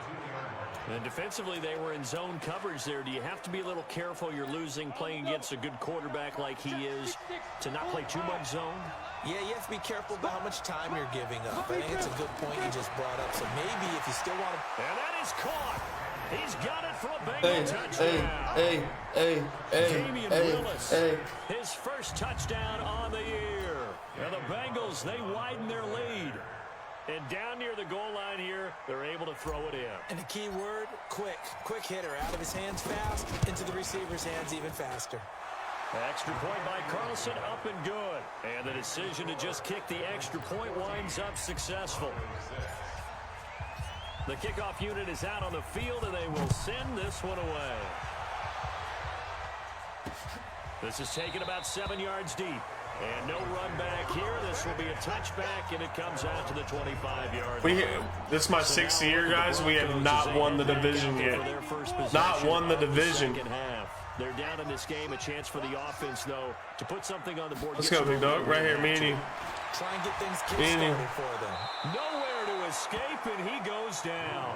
And defensively, they were in zone coverage there. Do you have to be a little careful? You're losing, playing against a good quarterback like he is, to not play too much zone? Yeah, you have to be careful about how much time you're giving up. I think it's a good point you just brought up. So maybe if you still want to... And that is caught. He's got it for a Bengal touchdown. Damian Willis, his first touchdown on the year. And the Bengals, they widen their lead. And down near the goal line here, they're able to throw it in. And the key word, quick. Quick hitter. Out of his hands fast, into the receiver's hands even faster. Extra point by Carlson, up and good. And the decision to just kick the extra point winds up successful. The kickoff unit is out on the field, and they will send this one away. This is taken about 7 yards deep. And no run back here. This will be a touchback, and it comes out to the 25-yard line. This is my 6th year, guys. We have not won the division yet. Not won the division. They're down in this game. A chance for the offense, though, to put something on the board. Let's go, big dog. Right here, me and you. Try and get things kick-started for them. Nowhere to escape, and he goes down.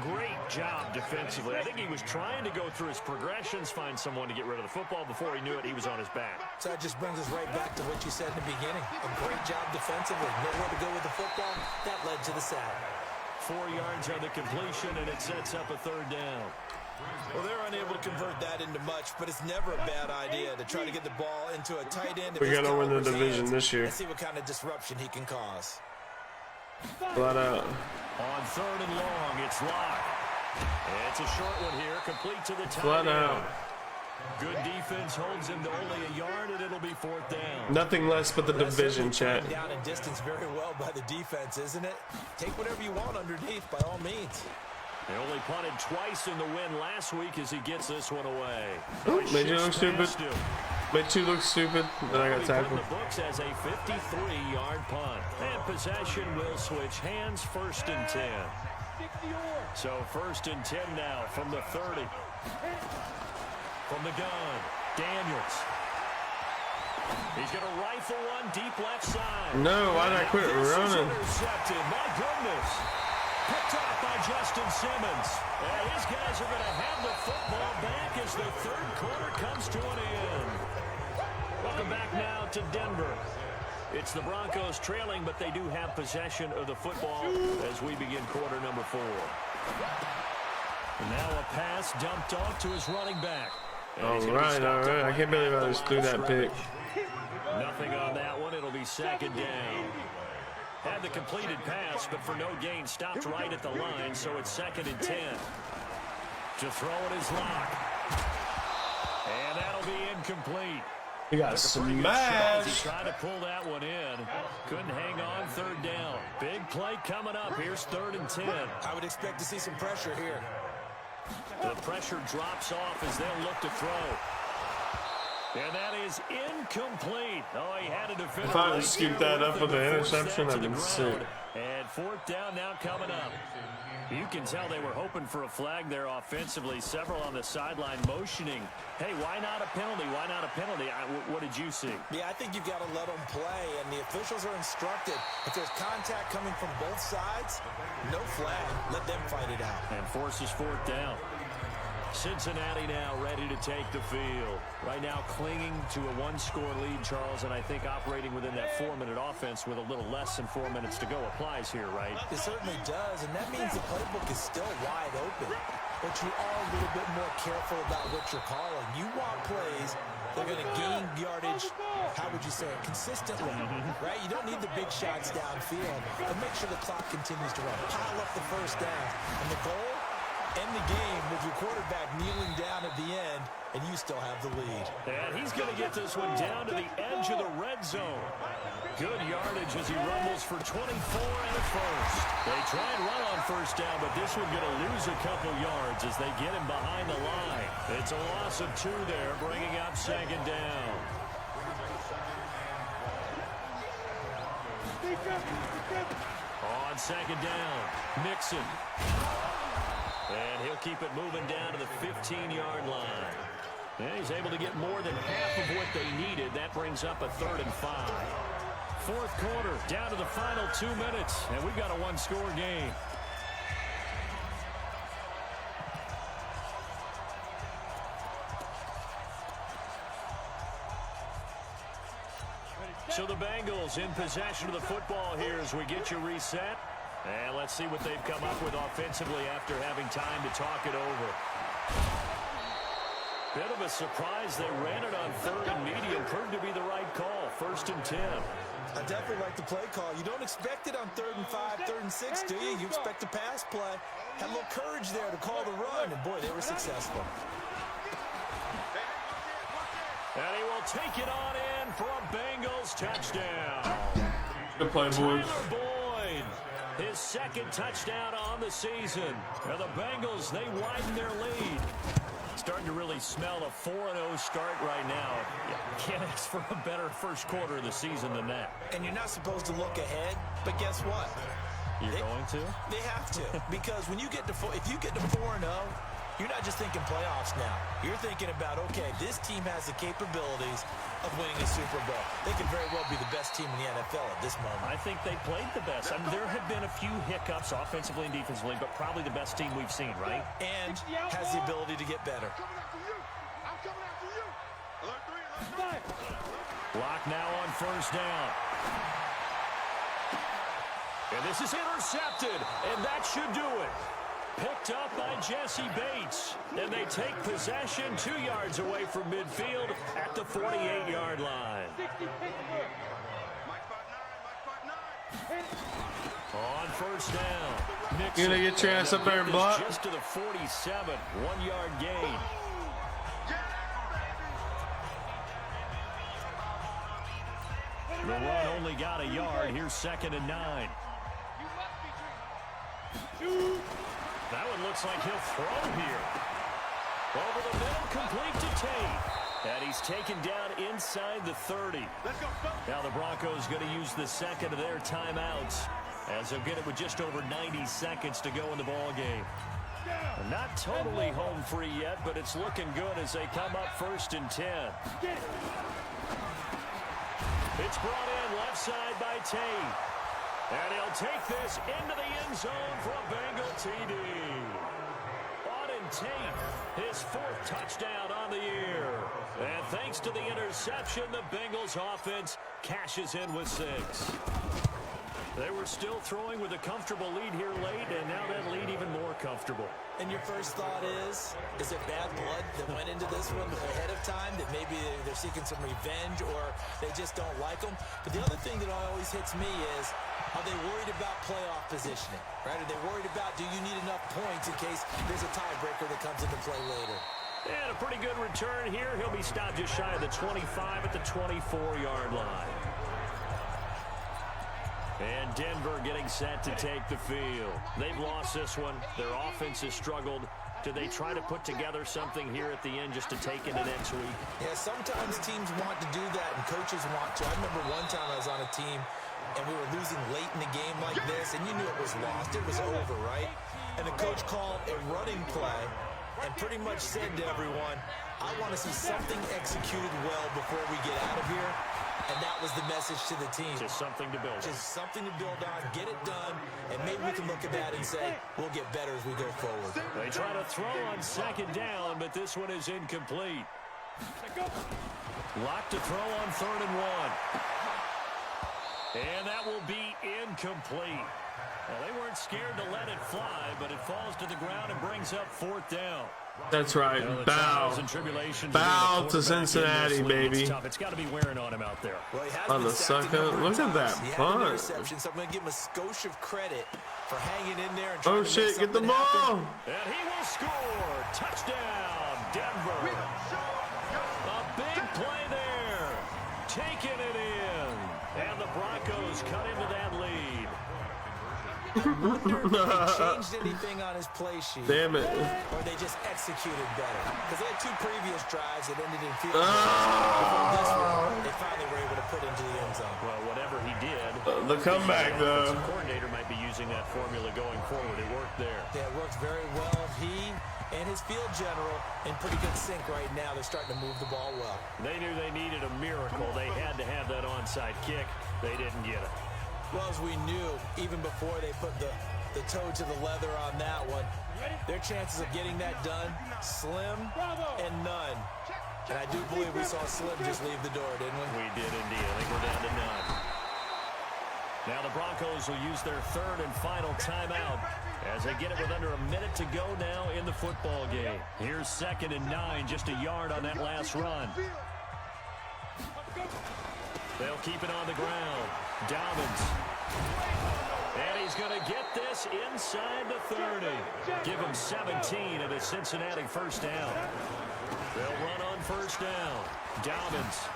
Great job defensively. I think he was trying to go through his progressions, find someone to get rid of the football. Before he knew it, he was on his back. So that just brings us right back to what you said in the beginning. A great job defensively. Nowhere to go with the football. That led to the sack. 4 yards on the completion, and it sets up a third down. Well, they're unable to convert that into much, but it's never a bad idea to try to get the ball into a tight end. We gotta win the division this year. And see what kind of disruption he can cause. Flat out. On 3rd and long, it's Locke. It's a short one here, complete to the tight Flat end. out. Good defense holds him to only a yard, and it'll be 4th down. Nothing less but the division, chat. Down in distance very well by the defense, isn't it? Take whatever you want underneath, by all means. They only punted twice in the win last week as he gets this one away. Oh, made you look stupid. Made you look stupid. Then I got tackled. The books as a 53-yard punt. And possession will switch hands, 1st and 10. So 1st and 10 now from the 30. From the gun, Daniels. He's going to rifle one deep left side. No, why did I quit running? Intercepted. My goodness. Picked off by Justin Simmons. And his guys are going to have the football back as the 3rd quarter comes to an end. Welcome back now to Denver. It's the Broncos trailing, but they do have possession of the football as we begin quarter number 4. And now a pass dumped off to his running back. All right. I can't believe I just threw that pick. Nothing on that one. It'll be 2nd down. Had the completed pass, but for no gain, stopped right at the line, so it's 2nd and 10. To throw it is Locke. And that'll be incomplete. He got smashed. He tried to pull that one in. Couldn't hang on, 3rd down. Big play coming up. Here's 3rd and 10. I would expect to see some pressure here. The pressure drops off as they'll look to throw. And that is incomplete. Oh, he had a defender. If I had scooped that up with the interception, I'd been sick. And 4th down now coming up. You can tell they were hoping for a flag there offensively. Several on the sideline motioning. Hey, why not a penalty? Why not a penalty? What did you see? Yeah, I think you've got to let them play, and the officials are instructed. If there's contact coming from both sides, no flag. Let them fight it out. And forces 4th down. Cincinnati now ready to take the field. Right now clinging to a 1-score lead, Charles, and I think operating within that 4-minute offense with a little less than 4 minutes to go applies here, right? It certainly does, and that means the playbook is still wide open. But you are a little bit more careful about what you're calling. You want plays that are going to gain yardage, how would you say it, consistently, right? You don't need the big shots downfield, but make sure the clock continues to run. Pile up the 1st down, and the goal? End the game with your quarterback kneeling down at the end, and you still have the lead. And he's going to get this one down to the edge of the red zone. Good yardage as he rumbles for 24 and a 1st. They try and run on 1st down, but this one going to lose a couple yards as they get him behind the line. It's a loss of 2 there, bringing up 2nd down. On 2nd down, Mixon. And he'll keep it moving down to the 15-yard line. And he's able to get more than half of what they needed. That brings up a 3rd and 5. 4th quarter, down to the final 2 minutes, and we've got a 1-score game. So the Bengals in possession of the football here as we get you reset. And let's see what they've come up with offensively after having time to talk it over. Bit of a surprise. They ran it on 3rd and medium. Proved to be the right call. 1st and 10. I definitely like the play call. You don't expect it on 3rd and 5, 3rd and 6, do you? You expect a pass play. Had a little courage there to call the run, and boy, they were successful. And he will take it on in for a Bengals touchdown. Good play, boys. His 2nd touchdown on the season. Now the Bengals, they widen their lead. Starting to really smell a 4-0 start right now. Can't ask for a better 1st quarter of the season than that. And you're not supposed to look ahead, but guess what? You're going to? They have to, because when you get to if you get to 4-0, you're not just thinking playoffs now. You're thinking about, okay, this team has the capabilities of winning a Super Bowl. They could very well be the best team in the NFL at this moment. I think they played the best. I mean, there have been a few hiccups offensively and defensively, but probably the best team we've seen, right? And has the ability to get better. Lock now on 1st down. And this is intercepted, and that should do it. Picked up by Jesse Bates. And they take possession 2 yards away from midfield at the 48-yard line. On first down. Nixon. You're going to get your ass up there and block? Just to the 47, 1-yard gain. The run only got a yard. Here's 2nd and 9. That one looks like he'll throw here. Over the middle, complete to Tate. And he's taken down inside the 30. Now the Broncos going to use the second of their timeouts, as they'll get it with just over 90 seconds to go in the ball game. Not totally home free yet, but it's looking good as they come up 1st and 10. It's brought in left side by Tate. And he'll take this into the end zone for a Bengal TD. Auden Tate, his 4th touchdown on the year. And thanks to the interception, the Bengals offense cashes in with 6. They were still throwing with a comfortable lead here late, and now that lead even more comfortable. And your first thought is it bad blood that went into this one ahead of time, that maybe they're seeking some revenge or they just don't like them? But the other thing that always hits me is, are they worried about playoff positioning, right? Are they worried about, do you need enough points in case there's a tiebreaker that comes into play later? And a pretty good return here. He'll be stopped just shy of the 25 at the 24-yard line. And Denver getting set to take the field. They've lost this one. Their offense has struggled. Do they try to put together something here at the end just to take into next week? Yeah, sometimes teams want to do that and coaches want to. I remember one time I was on a team and we were losing late in the game like this, and you knew it was lost. It was over, right? And the coach called a running play and pretty much said to everyone, I want to see something executed well before we get out of here. And that was the message to the team. Just something to build on. Just something to build on, get it done, and maybe we can look at that and say, we'll get better as we go forward. They try to throw on 2nd down, but this one is incomplete. Locked to throw on 3rd and 1. And that will be incomplete. Well, they weren't scared to let it fly, but it falls to the ground and brings up 4th down. That's right. Bow. Bow to Cincinnati, baby. It's got to be wearing on him out there. Well, On the sucker. Look at that punt. So I'm going to give him a skosh of credit for hanging in there. And oh, shit. Get the ball. And he will score. Touchdown, Denver. A big play there. Taking it in. And the Broncos cut into that lead. I wonder if they changed anything on his play sheet. Damn it. Or they just executed better. Because they had 2 previous drives that ended in field goals. Before this one, they finally were able to put into the end zone. Well, whatever he did. The comeback, though. The coordinator might be using that formula going forward. It worked there. Yeah, it works very well. He and his field general in pretty good sync right now. They're starting to move the ball well. They knew they needed a miracle. They had to have that onside kick. They didn't get it. Well, as we knew, even before they put the toe to the leather on that one, their chances of getting that done, slim and none. And I do believe we saw Slim just leave the door, didn't we? We did indeed. I think we're down to none. Now the Broncos will use their 3rd and final timeout as they get it with under a minute to go now in the football game. Here's 2nd and 9, just a yard on that last run. They'll keep it on the ground. Dobbins. And he's going to get this inside the 30. Give him 17 at a Cincinnati 1st down. They'll run on 1st down. Dobbins.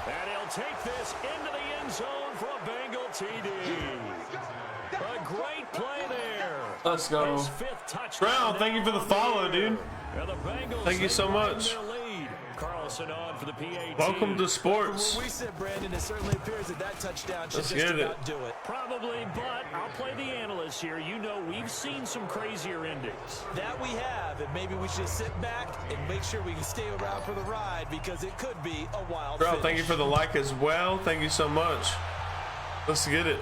And he'll take this into the end zone for a Bengal TD. A great play there. Let's go. His 5th touchdown. Brown, thank you for the follow, dude. Thank you so much. Carlson on for the PAT. Welcome to sports. From where we sit, Brandon, it certainly appears that touchdown should just about do it. Probably, but I'll play the analyst here. You know we've seen some crazier endings. That we have, and maybe we should sit back and make sure we can stay around for the ride because it could be a wild Bro, finish. thank you for the like as well. Thank you so much. Let's get it.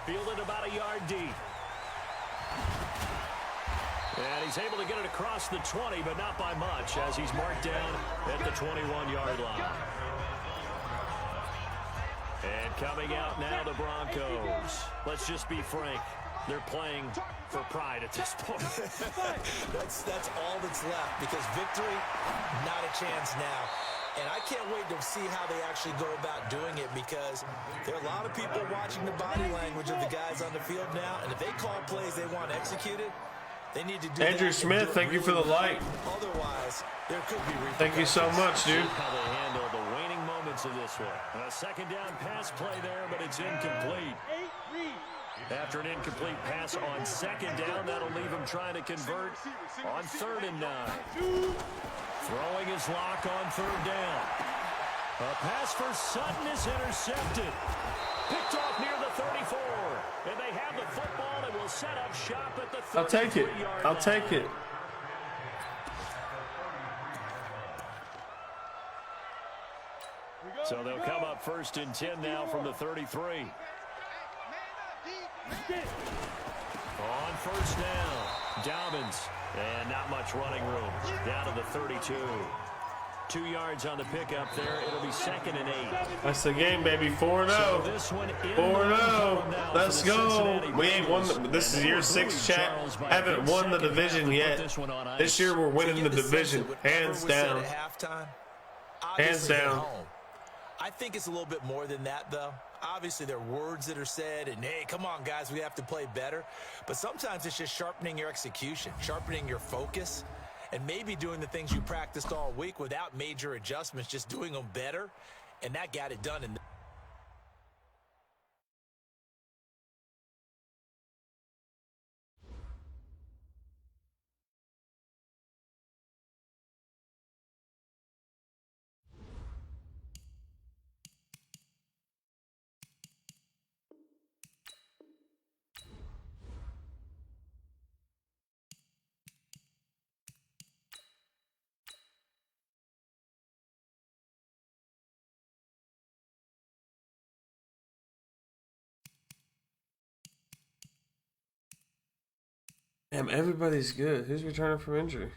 Fielded about a yard deep. And he's able to get it across the 20, but not by much, as he's marked down at the 21-yard line. And coming out now, the Broncos. Let's just be frank. They're playing for pride at this point. that's all that's left, because victory, not a chance now. And I can't wait to see how they actually go about doing it, because there are a lot of people watching the body language of the guys on the field now, and if they call plays they want executed, they need to do Andrew that Smith, thank you for the like. Otherwise, there could be repercussions. Thank you so much, dude. How they handle the waning moments of this one. A second down pass play there, but it's incomplete. After an incomplete pass on second down, that'll leave him trying to convert on 3rd and 9. Throwing his lock on 3rd down. A pass for Sutton is intercepted. Picked off near the 34. And they have the football and will set up shop at the 33-yard line. I'll take it. I'll take it. So they'll come up 1st and 10 now from the 33. On 1st down, Dobbins, and not much running room. Down to the 32. 2 yards on the pickup there. It'll be 2nd and 8. That's the game, baby. 4-0. So this one 4-0. Let's go. We ain't won. This is year 6, chat. Haven't won the division yet. This year we're winning the division, hands down. Hands down. I think it's a little bit more than that, though. Obviously, there are words that are said, and, hey, come on, guys, we have to play better. But sometimes it's just sharpening your execution, sharpening your focus, and maybe doing the things you practiced all week without major adjustments, just doing them better, and that got it done. Damn, everybody's good. Who's returning from injury?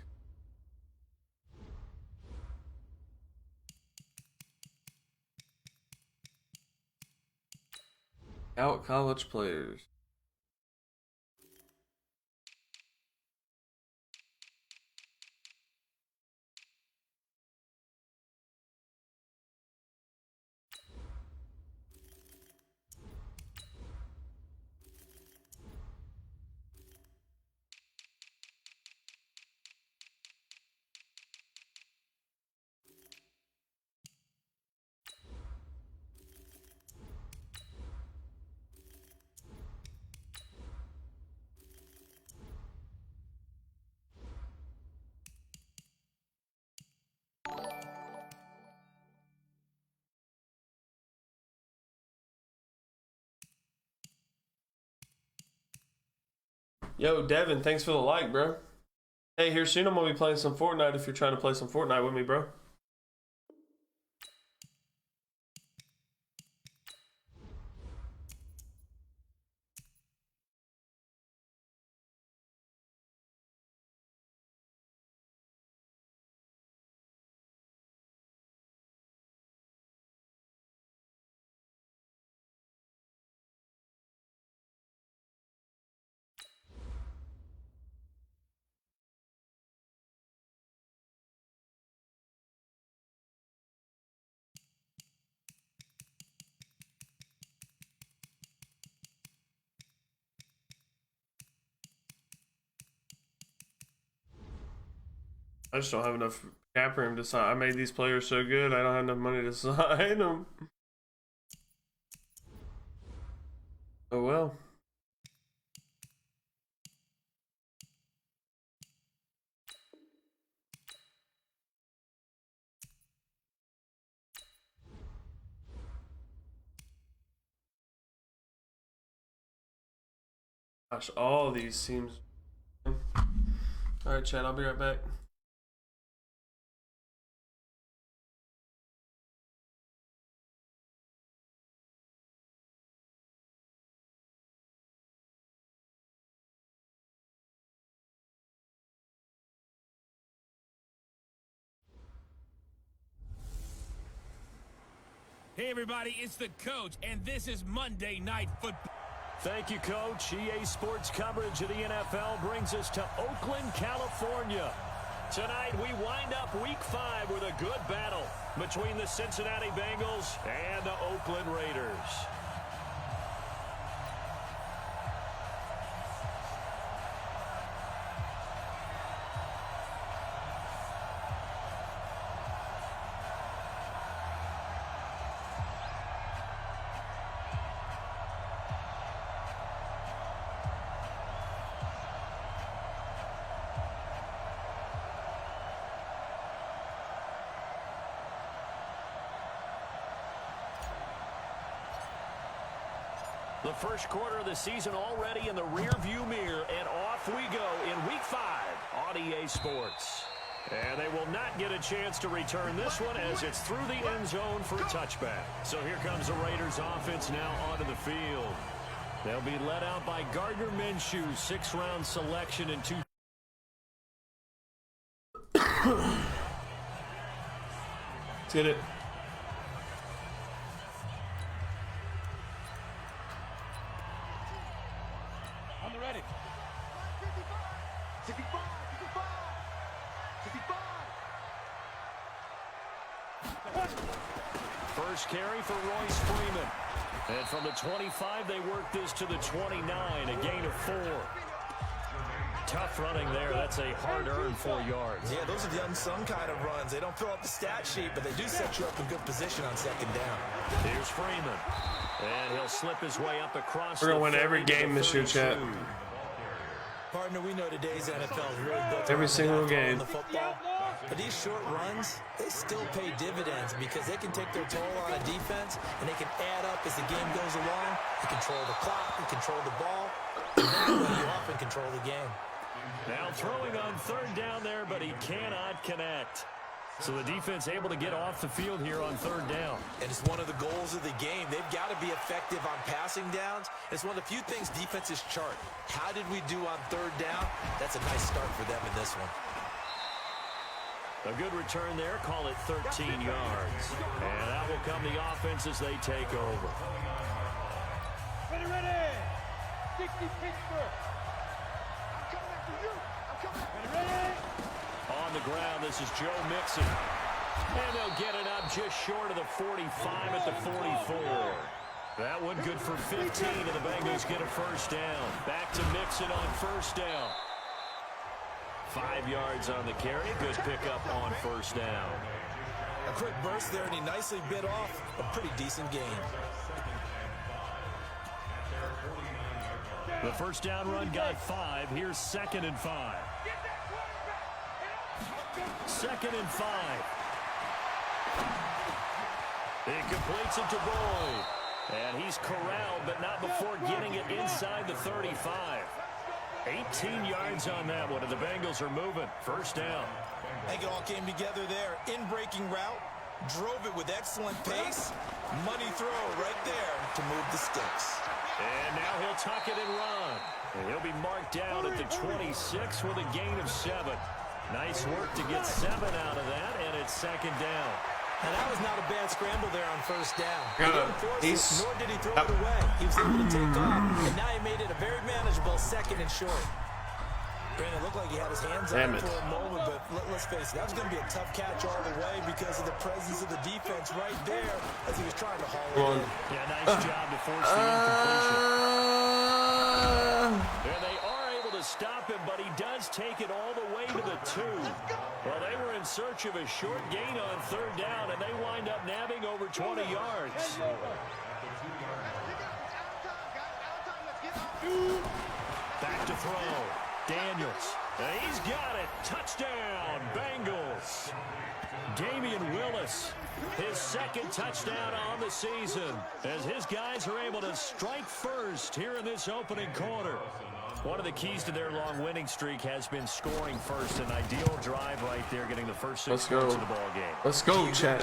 Out college players. Yo, Devin, thanks for the like, bro. Hey, here soon I'm going to be playing some Fortnite if you're trying to play some Fortnite with me, bro. I just don't have enough cap room to sign. I made these players so good, I don't have enough money to sign them. Oh well. Gosh, all these seems. Alright, Chad, I'll be right back. Hey everybody, it's the coach, and this is Monday Night Football. Thank you, Coach. EA Sports coverage of the NFL brings us to Oakland, California. Tonight, we wind up Week 5 with a good battle between the Cincinnati Bengals and the Oakland Raiders. The first quarter of the season already in the rear-view mirror, and off we go in Week 5 on EA Sports. And they will not get a chance to return this one as it's through the end zone for a touchback. So here comes the Raiders offense now onto the field. They'll be led out by Gardner Minshew, 6th-round selection in 2. Let's get it. First carry for Royce Freeman. And from the 25, they work this to the 29, a gain of 4. Tough running there. That's a hard-earned 4 yards. Yeah, those are the unsung kind of runs. They don't fill up the stat sheet, but they do set you up in good position on second down. Here's Freeman. And he'll slip his way up across. We're going to win every game this year, chat. Partner, we know today's NFL is really built every single game. The football. But these short runs, they still pay dividends because they can take their toll on a defense, and they can add up as the game goes along. You control the clock, you control the ball, and then you often control the game. Now throwing on 3rd down there, but he cannot connect. So the defense able to get off the field here on 3rd down. And it's one of the goals of the game. They've got to be effective on passing downs. It's one of the few things defenses chart. How did we do on 3rd down? That's a nice start for them in this one. A good return there. Call it 13 yards. And that will come the offense as they take over. Ready. 60 Pittsburgh. I'm coming after you. I'm coming. Ready. On the ground, this is Joe Mixon. And they'll get it up just short of the 45 at the 44. That one good for 15, and the Bengals get a first down. Back to Mixon on first down. 5 yards on the carry. Good pickup on first down. A quick burst there, and he nicely bit off a pretty decent gain. The first down run got 5. Here's 2nd and 5. 2nd and 5. He completes it to Boyd. And he's corralled, but not before getting it inside the 35. 18 yards on that one, and the Bengals are moving. First down. I think it all came together there. In-breaking route, drove it with excellent pace. Money throw right there to move the sticks. And now he'll tuck it and run. And he'll be marked down at the 26 with a gain of 7. Nice work to get 7 out of that, and it's 2nd down. And that was not a bad scramble there on first down. He Nor did he throw it away. He was able to take off, and now he made it a very manageable 2nd and short. Brandon, looked like he had his hands on it for a moment, but let's face it, that was going to be a tough catch all the way because of the presence of the defense right there as he was trying to haul it in. Yeah, nice job to force the incompletion. And they are able to stop him, but he does take it all the way to the 2. Well, they were in search of a short gain on 3rd down, and they wind up nabbing over 20 yards. Back to throw. Daniels. And he's got it. Touchdown, Bengals. Damian Willis, his 2nd touchdown on the season, as his guys are able to strike first here in this opening quarter. One of the keys to their long winning streak has been scoring first. An ideal drive right there, getting the first 6 points of the ball game. Let's go, chat.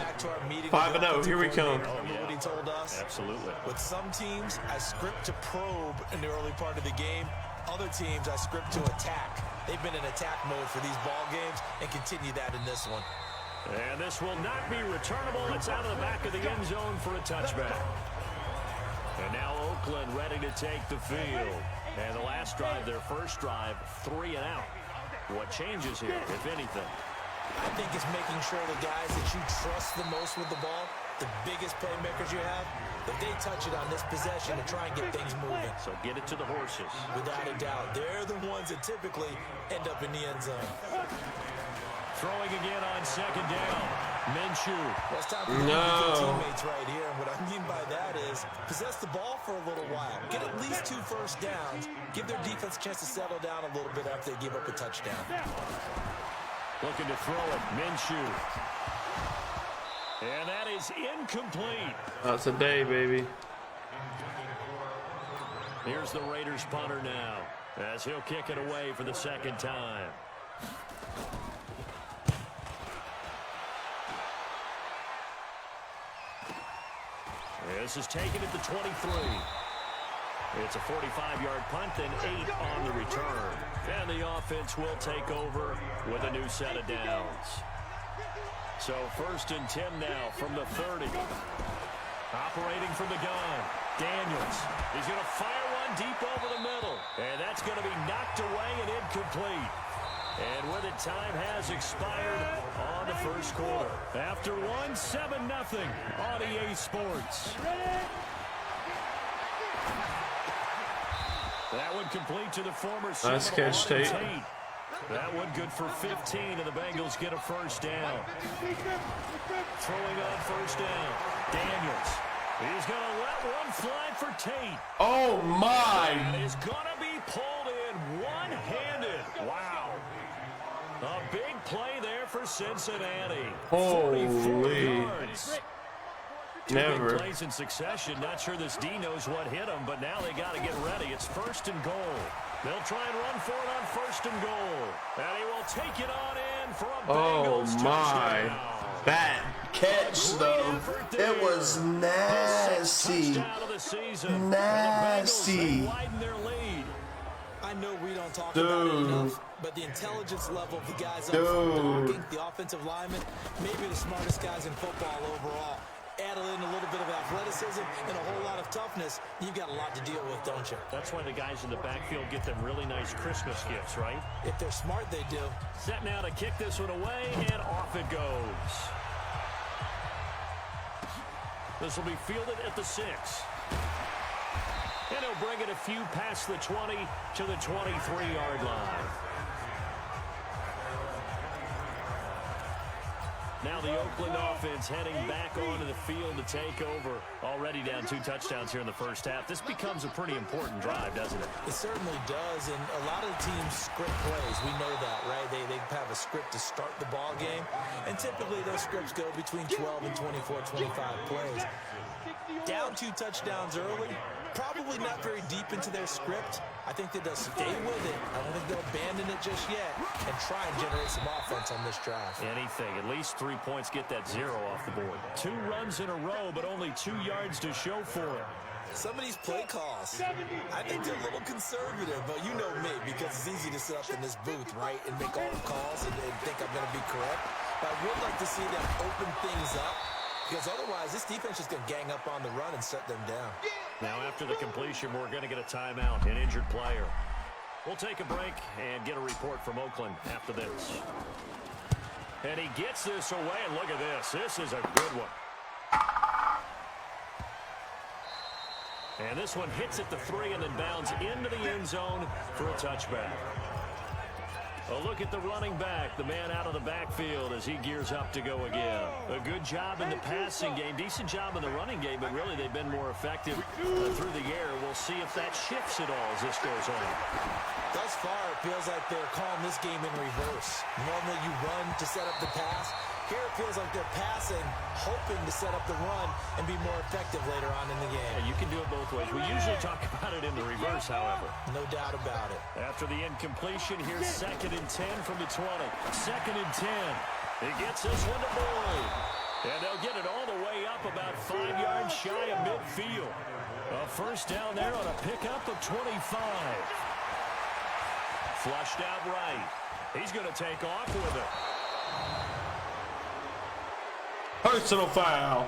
5-0. Here we come. Remember what he told us? Absolutely. With some teams, I script to probe in the early part of the game. Other teams, I script to attack. They've been in attack mode for these ball games and continue that in this one. And this will not be returnable. It's out of the back of the end zone for a touchback. And now Oakland ready to take the field. And the last drive, their first drive, 3 and out. What changes here, if anything? I think it's making sure the guys that you trust the most with the ball, the biggest playmakers you have, that they touch it on this possession to try and get things moving. So get it to the horses. Without a doubt, they're the ones that typically end up in the end zone. Throwing again on second down. Minshew. Well, it's time for them to get teammates right here. And what I mean by that is possess the ball for a little while. Get at least 2 first downs. Give their defense a chance to settle down a little bit after they give up a touchdown. Looking to throw it. Minshew. And that is incomplete. That's a day, baby. Here's the Raiders punter now, as he'll kick it away for the second time. This is taken at the 23. It's a 45-yard punt, then 8 on the return. And the offense will take over with a new set of downs. So 1st and 10 now from the 30. Operating from the gun. Daniels. He's going to fire one deep over the middle. And that's going to be knocked away and incomplete. And with it, time has expired on the first quarter. After one, 7-0 on EA Sports. That one complete to the former nice catch, Tate. That one good for 15, and the Bengals get a first down. Throwing on first down. Daniels. He's going to let one fly for Tate. Oh, my. And he's going to be pulled in one-handed. Wow. A big play there for Cincinnati. Holy. Yards. Never. 2 big plays in succession. Not sure this D knows what hit him, but now they got to get ready. It's 1st and goal. They'll try and run for it on 1st and goal. And he will take it on in for a Bengals touchdown. Bad catch, though. It was nasty. Nasty. I know we don't talk about it enough, but the intelligence level of the guys up front blocking, the offensive linemen, maybe the smartest guys in football overall. Add in a little bit of athleticism and a whole lot of toughness, you've got a lot to deal with, don't you? That's why the guys in the backfield get them really nice Christmas gifts, right? If they're smart, they do. Set now to kick this one away, and off it goes. This will be fielded at the 6. And he'll bring it a few past the 20 to the 23-yard line. Now the Oakland offense heading back onto the field to take over. Already down 2 touchdowns here in the first half. This becomes a pretty important drive, doesn't it? It certainly does, and a lot of the teams script plays. We know that, right? They have a script to start the ball game, and typically those scripts go between 12 and 24, 25 plays. Down 2 touchdowns early, probably not very deep into their script. I think that they'll stay with it. I don't think they'll abandon it just yet and try and generate some offense on this drive. Anything. At least 3 points, get that 0 off the board. 2 runs in a row, but only 2 yards to show for it. Some of these play calls, I think they're a little conservative, but you know me, because it's easy to sit up in this booth, right, and make all the calls and think I'm going to be correct. But I would like to see them open things up, because otherwise this defense is going to gang up on the run and shut them down. Now after the completion, we're going to get a timeout, an injured player. We'll take a break and get a report from Oakland after this. And he gets this away, and look at this. This is a good one. And this one hits at the 3 and then bounds into the end zone for a touchback. A look at the running back, the man out of the backfield as he gears up to go again. A good job in the passing game, decent job in the running game, but really they've been more effective through the air. We'll see if that shifts at all as this goes on. Thus far, it feels like they're calling this game in reverse. Normally you run to set up the pass. Here it feels like they're passing, hoping to set up the run and be more effective later on in the game. Yeah, you can do it both ways. We usually talk about it in the reverse, however. No doubt about it. After the incompletion, here's 2nd and 10 from the 20. 2nd and 10. He gets this one to Boyd. And they'll get it all the way up about 5 yards shy of midfield. A first down there on a pickup of 25. Flushed out right. He's going to take off with it. Personal foul.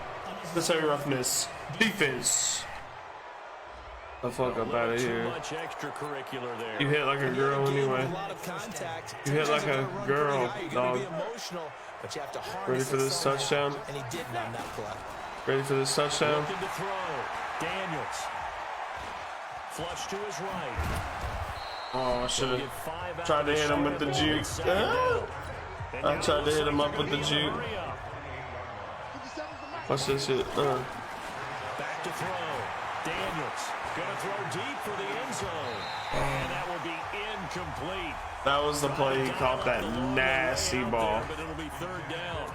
Necessary roughness. Defense. the fuck up out of here. Much extracurricular there. You hit like a girl anyway. You hit like a girl, dog. But you have to ready for this touchdown? And he didn't on that play. Ready for this touchdown? Looking to throw. Daniels. Flush to his right. Oh, I should have tried to hit him with the juke. I tried to hit him up with the juke. What's this shit? Back to throw. Daniels gonna throw deep for the end zone. And that will be incomplete. That was the play he caught that nasty ball. But it'll be third down.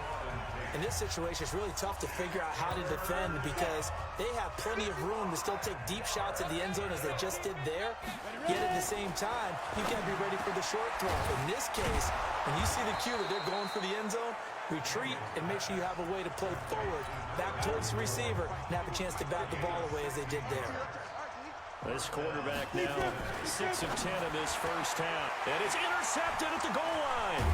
In this situation, it's really tough to figure out how to defend because they have plenty of room to still take deep shots at the end zone as they just did there. Yet at the same time, you got to be ready for the short throw. In this case, when you see the cue that they're going for the end zone, retreat and make sure you have a way to play forward, back towards the receiver, and have a chance to bat the ball away as they did there. This quarterback now 6 of 10 in this first half. And it's intercepted at the goal line.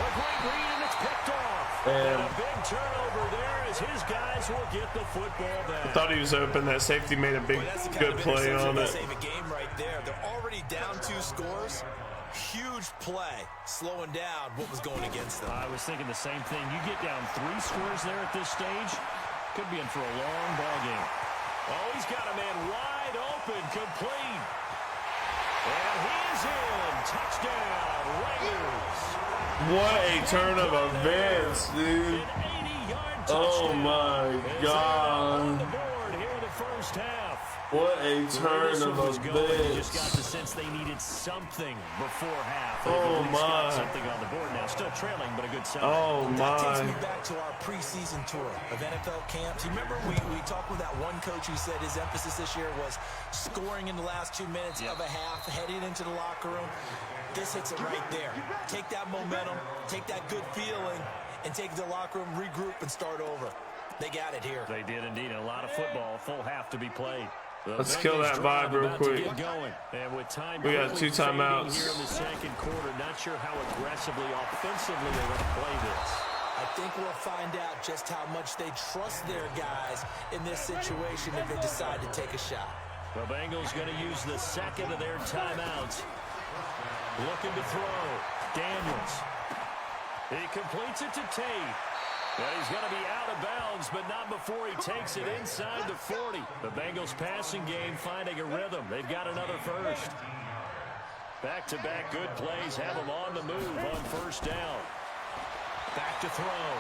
A great read, and it's picked off. And a big turnover there as his guys will get the football back. I thought he was open. That safety made a big, good play on it. Save a game right there. They're already down 2 scores. Huge play, slowing down what was going against them. I was thinking the same thing. You get down 3 scores there at this stage, could be in for a long ball game. Oh, he's got a man wide open, complete. And he's in. Touchdown, Raiders. What a turn of events, dude. Oh my God. What a turn of events. Just got the sense they needed something before half. Oh my. Something on the board now. Still trailing, but a good sign. Oh my. That takes me back to our preseason tour of NFL camps. You remember we talked with that one coach who said his emphasis this year was scoring in the last 2 minutes of a half, heading into the locker room. This hits it right there. Take that momentum, take that good feeling, and take the locker room, regroup, and start over. They got it here. They did indeed. A lot of football, full half to be played. Let's kill that vibe real quick. And with time we got 2 timeouts. Here in the second quarter, not sure how aggressively, offensively they're going to play this. I think we'll find out just how much they trust their guys in this situation if they decide to take a shot. The Bengals going to use the second of their timeouts. Looking to throw. Daniels. He completes it to Tate. Well, he's going to be out of bounds, but not before he takes it inside the 40. The Bengals passing game finding a rhythm. They've got another first. Back-to-back good plays have them on the move on first down. Back to throw.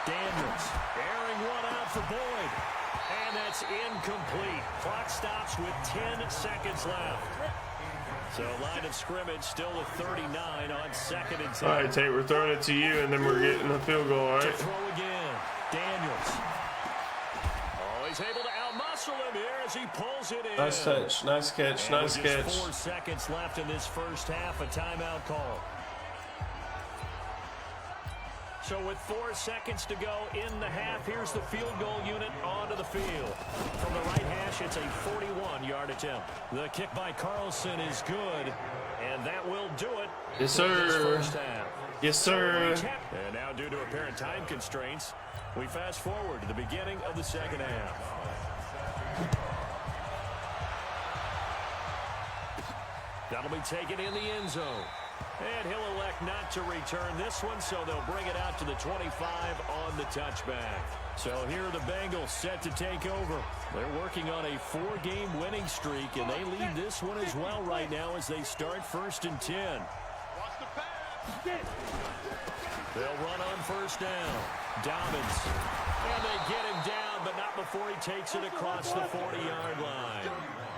Daniels airing one out for Boyd. And that's incomplete. Clock stops with 10 seconds left. So line of scrimmage still with 39 on 2nd and 10. All right, Tate, we're throwing it to you, and then we're getting a field goal, all right? To throw again. Daniels. Oh, he's able to outmuscle him here as he pulls it in. Nice touch, nice catch, and nice with catch. just 4 seconds left in this first half, a timeout call. So with 4 seconds to go in the half, here's the field goal unit onto the field. From the right hash, it's a 41-yard attempt. The kick by Carlson is good, and that will do it. Yes, sir. Yes, sir. And now, due to apparent time constraints, we fast forward to the beginning of the second half. That'll be taken in the end zone. And he'll elect not to return this one, so they'll bring it out to the 25 on the touchback. So here are the Bengals set to take over. They're working on a 4-game winning streak, and they lead this one as well right now as they start 1st and 10. They'll run on first down. Dobbins. And they get him down, but not before he takes it across the 40-yard line.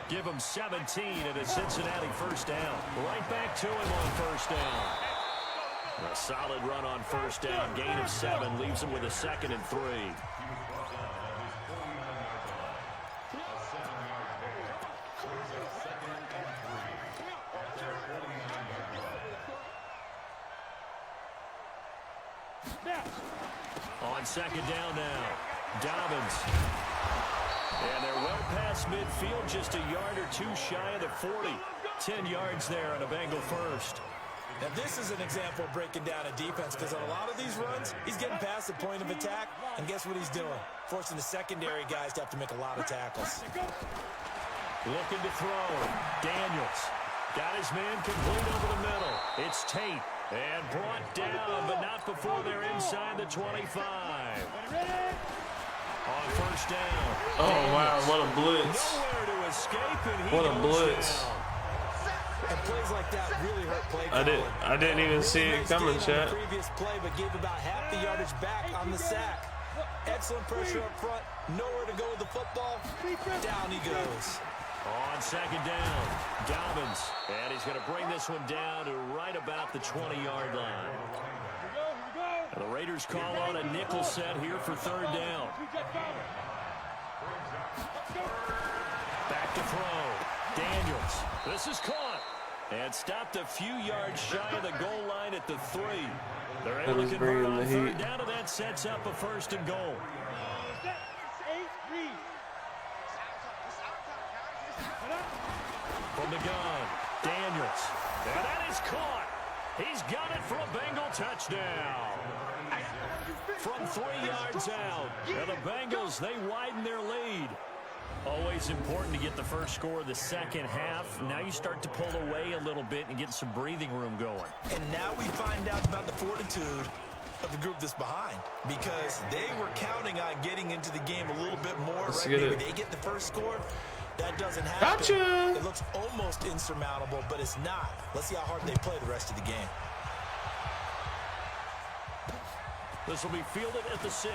Give him 17 and a Cincinnati first down. Right back to him on first down. A solid run on first down. Gain of 7 leaves him with a 2nd and 3. On 2nd down now. Dobbins. And they're well past midfield, just a yard or 2 shy of the 40. 10 yards there on a Bengal first. Now this is an example of breaking down a defense, because on a lot of these runs, he's getting past the point of attack, and guess what he's doing? Forcing the secondary guys to have to make a lot of tackles. Looking to throw. Daniels. Got his man complete over the middle. It's Tate. And brought down, but not before they're inside the 25. On first down. Oh, Daniels. wow. What a blitz. Nowhere to escape, and he What a goes blitz. down. And plays like that really hurt play. I didn't even see it coming, chat. Previous play, but gave about half the yardage back on the sack. Excellent pressure up front. Nowhere to go with the football. Down he goes. On second down, Dobbins. And he's going to bring this one down to right about the 20-yard line. And the Raiders call on a nickel set here for third down. Back to throw. Daniels. This is caught. And stopped a few yards shy of the goal line at the 3. They're able to convert on third down, and that sets up a first and goal. From the gun, Daniels. And that is caught. He's got it for a Bengal touchdown. From 3 yards out. And the Bengals, they widen their lead. Always important to get the first score of the second half. Now you start to pull away a little bit and get some breathing room going. And now we find out about the fortitude of the group that's behind, because they were counting on getting into the game a little bit more. Let's right? get Maybe it. they get the first score. That doesn't happen. Gotcha. It looks almost insurmountable, but it's not. Let's see how hard they play the rest of the game. This will be fielded at the 6.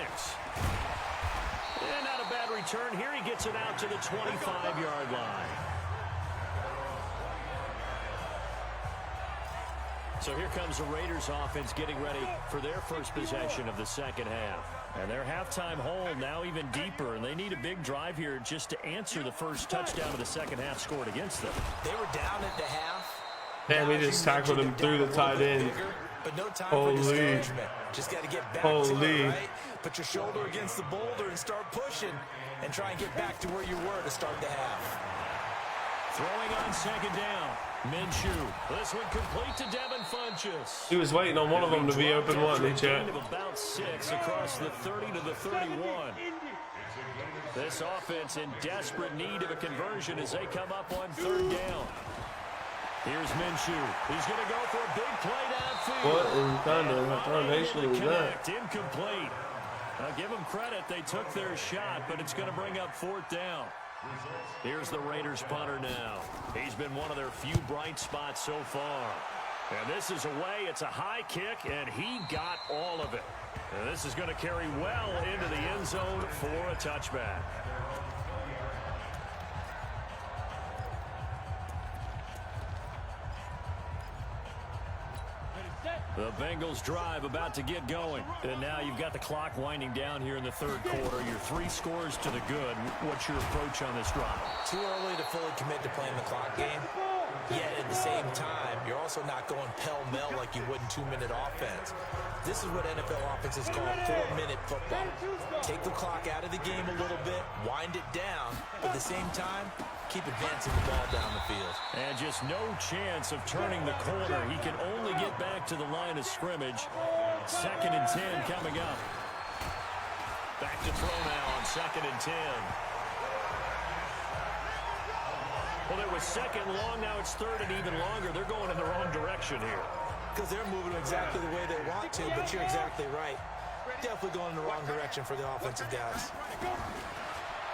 And not a bad return here. He gets it out to the 25-yard line. So here comes the Raiders offense getting ready for their first possession of the second half. And their halftime hole now even deeper, and they need a big drive here just to answer the first touchdown of the second half scored against them. They were down at the half. Damn, he just tackled him through the tight end. But no time for discouragement. Just got to get back to it, right? Put your shoulder against the boulder and start pushing, and try and get back to where you were to start the half. Throwing on second down, Minshew. This one complete to Devin Funchess. He was waiting on one of them to be open, wasn't he, chat? Of about 6 across the 30 to the 31. This offense in desperate need of a conversion as they come up on third down. Here's Minshew. He's going to go for a big play downfield. What in kind of formation is that? Incomplete. Now give them credit. They took their shot, but it's going to bring up fourth down. Here's the Raiders punter now. He's been one of their few bright spots so far. And this is away. It's a high kick, and he got all of it. And this is going to carry well into the end zone for a touchback. The Bengals drive about to get going. And now you've got the clock winding down here in the third quarter. Your 3 scores to the good. What's your approach on this drive? Too early to fully commit to playing the clock game. Yet at the same time, you're also not going pell-mell like you would in 2-minute offense. This is what NFL offenses call 4-minute football. Take the clock out of the game a little bit, wind it down, but at the same time, keep advancing the ball down the field. And just no chance of turning the corner. He can only get back to the line of scrimmage. 2nd and 10 coming up. Back to throw now on 2nd and 10. Well, it was 2nd long. Now it's 3rd and even longer. They're going in the wrong direction here. Because they're moving exactly the way they want to, but you're exactly right. Definitely going in the wrong direction for the offensive guys.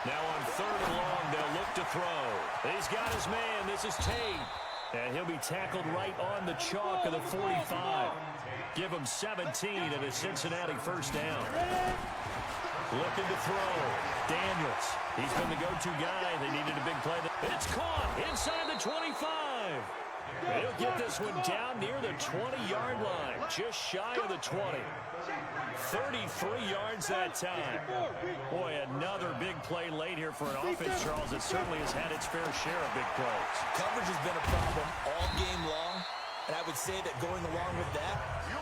Now on 3rd and long, they'll look to throw. He's got his man. This is Tate. And he'll be tackled right on the chalk of the 45. Give him 17 and a Cincinnati first down. Looking to throw. Daniels. He's been the go-to guy. They needed a big play. It's caught inside the 25. And he'll get this one down near the 20-yard line. Just shy of the 20. 33 yards that time. Boy, another big play late here for an offense, Charles, that certainly has had its fair share of big plays. Coverage has been a problem all game long. And I would say that going along with that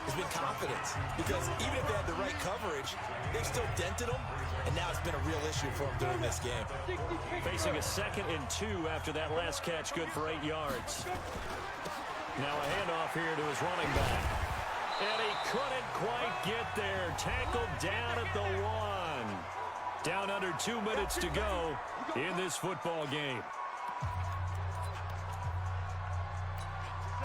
has been confidence. Because even if they had the right coverage, they've still dented them. And now it's been a real issue for them during this game. Facing a 2nd and 2 after that last catch, good for 8 yards. Now a handoff here to his running back. And he couldn't quite get there. Tackled down at the 1. Down under 2 minutes to go in this football game.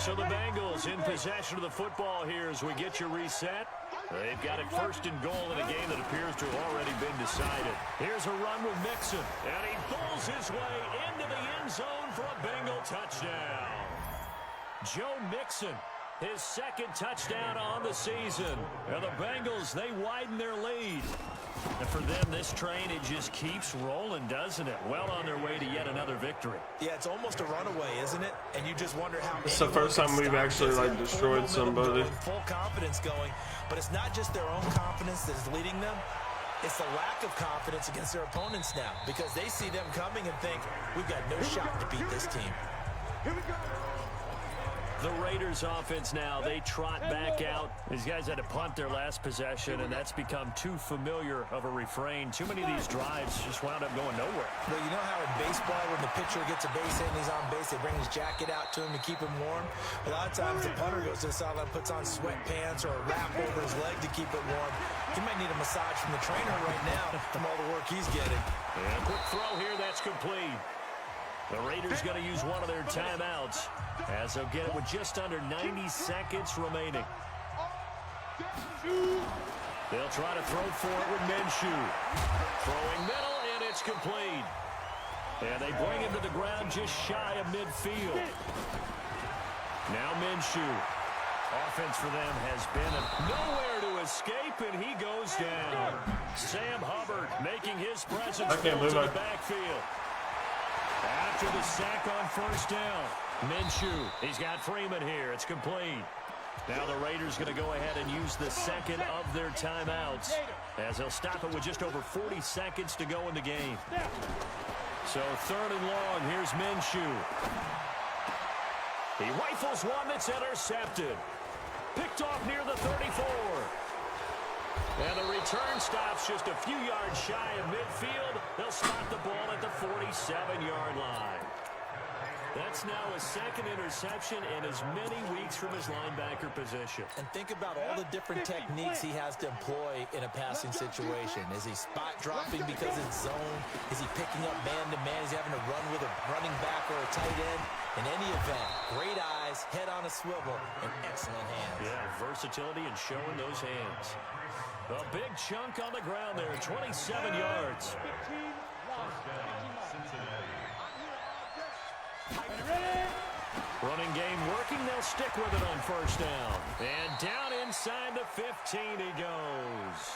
So the Bengals in possession of the football here as we get you reset. They've got it first and goal in a game that appears to have already been decided. Here's a run with Mixon, and he pulls his way into the end zone for a Bengal touchdown. Joe Mixon, his second touchdown on the season. And the Bengals, they widen their lead. And for them, this train, it just keeps rolling, doesn't it? Well on their way to yet another victory. Yeah, it's almost a runaway, isn't it? And you just wonder how. It's the first time we've actually like destroyed somebody. Full confidence going, but it's not just their own confidence that is leading them. It's the lack of confidence against their opponents now, because they see them coming and think, we've got no shot to beat this team. Here we go. The Raiders offense now, they trot back out. These guys had to punt their last possession, and that's become too familiar of a refrain. Too many of these drives just wound up going nowhere. Well, you know how in baseball, when the pitcher gets a base hit and he's on base, they bring his jacket out to him to keep him warm? A lot of times the punter goes to the sideline, puts on sweatpants or a wrap over his leg to keep it warm. He might need a massage from the trainer right now from all the work he's getting. And a quick throw here, that's complete. The Raiders going to use one of their timeouts as they'll get it with just under 90 seconds remaining. They'll try to throw for it with Minshew. Throwing middle, and it's complete. And they bring him to the ground just shy of midfield. Now Minshew. Offense for them has been nowhere to escape, and he goes down. Sam Hubbard making his presence felt to the backfield. After the sack on first down, Minshew, he's got Freeman here. It's complete. Now the Raiders going to go ahead and use the second of their timeouts as they'll stop it with just over 40 seconds to go in the game. So third and long, here's Minshew. He rifles one that's intercepted. Picked off near the 34. And the return stops just a few yards shy of midfield. They'll stop the ball at the 47-yard line. That's now his second interception in as many weeks from his linebacker position. And think about all the different techniques he has to employ in a passing situation. Is he spot dropping because it's zone? Is he picking up man-to-man? Is he having to run with a running back or a tight end? In any event, great eyes, head on a swivel, and excellent hands. Yeah, versatility and showing those hands. A big chunk on the ground there, 27 yards. Running game working, they'll stick with it on first down. And down inside the 15 he goes.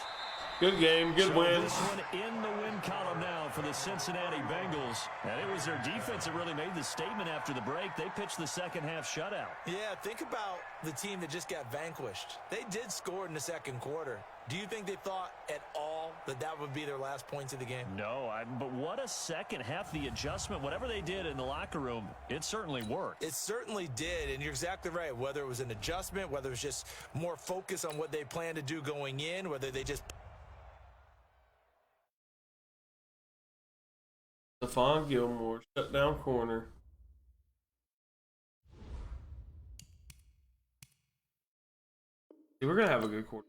Good game, good wins. This one in the win column now for the Cincinnati Bengals. And it was their defense that really made the statement after the break. They pitched the second half shutout. Yeah, think about the team that just got vanquished. They did score in the second quarter. Do you think they thought at all that that would be their last points of the game? No, but what a second half. The adjustment, whatever they did in the locker room, it certainly worked. It certainly did, and you're exactly right. Whether it was an adjustment, whether it was just more focus on what they planned to do going in, whether they just... Stephon Gilmore, shut down corner. We're going to have a good quarter,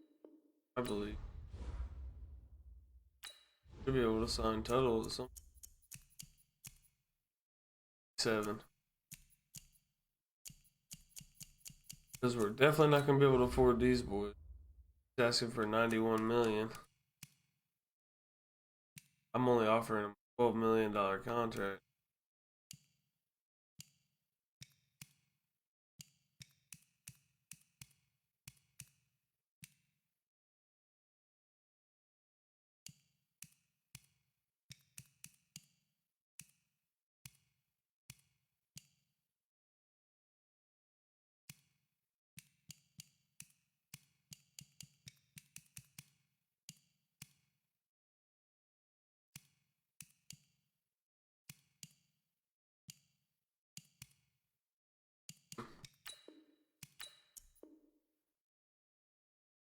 I believe. Should be able to sign Tuttle at some 7. Because we're definitely not going to be able to afford these boys. He's asking for $91 million. I'm only offering him a $12 million contract.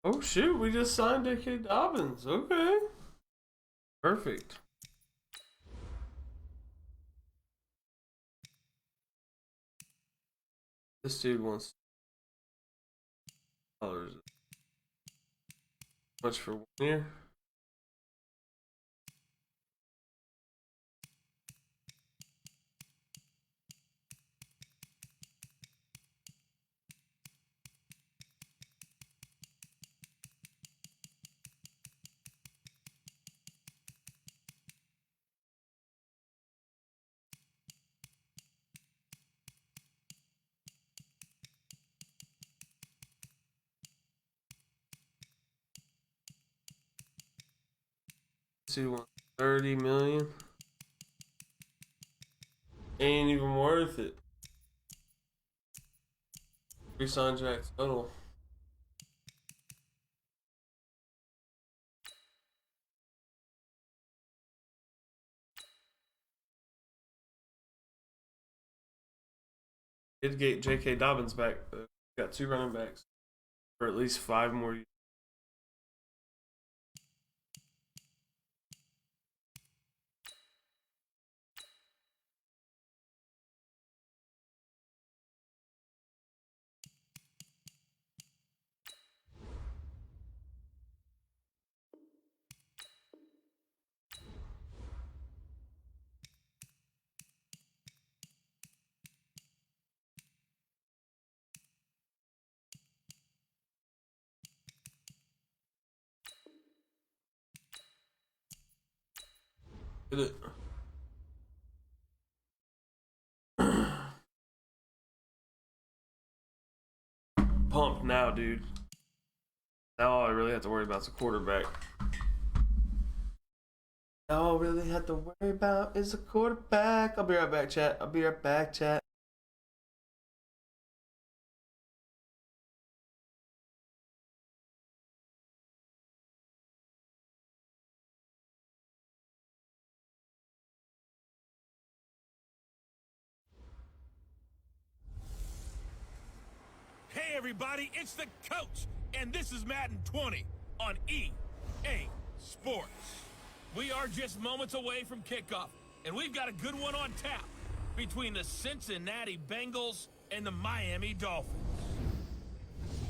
Oh shoot, we just signed J.K. Dobbins. Okay. Perfect. This dude wants $1. Much for 1 year? 2 30 million. Ain't even worth it. 3 contracts total. Did get J.K. Dobbins back. Got 2 running backs for at least 5 more years. Did it. Pumped now, dude. Now all I really have to worry about is a quarterback. Now all I really have to worry about is a quarterback. I'll be right back, chat. I'll be right back, chat. Hey everybody, it's the coach, and this is Madden 20 on EA Sports. We are just moments away from kickoff, and we've got a good one on tap between the Cincinnati Bengals and the Miami Dolphins.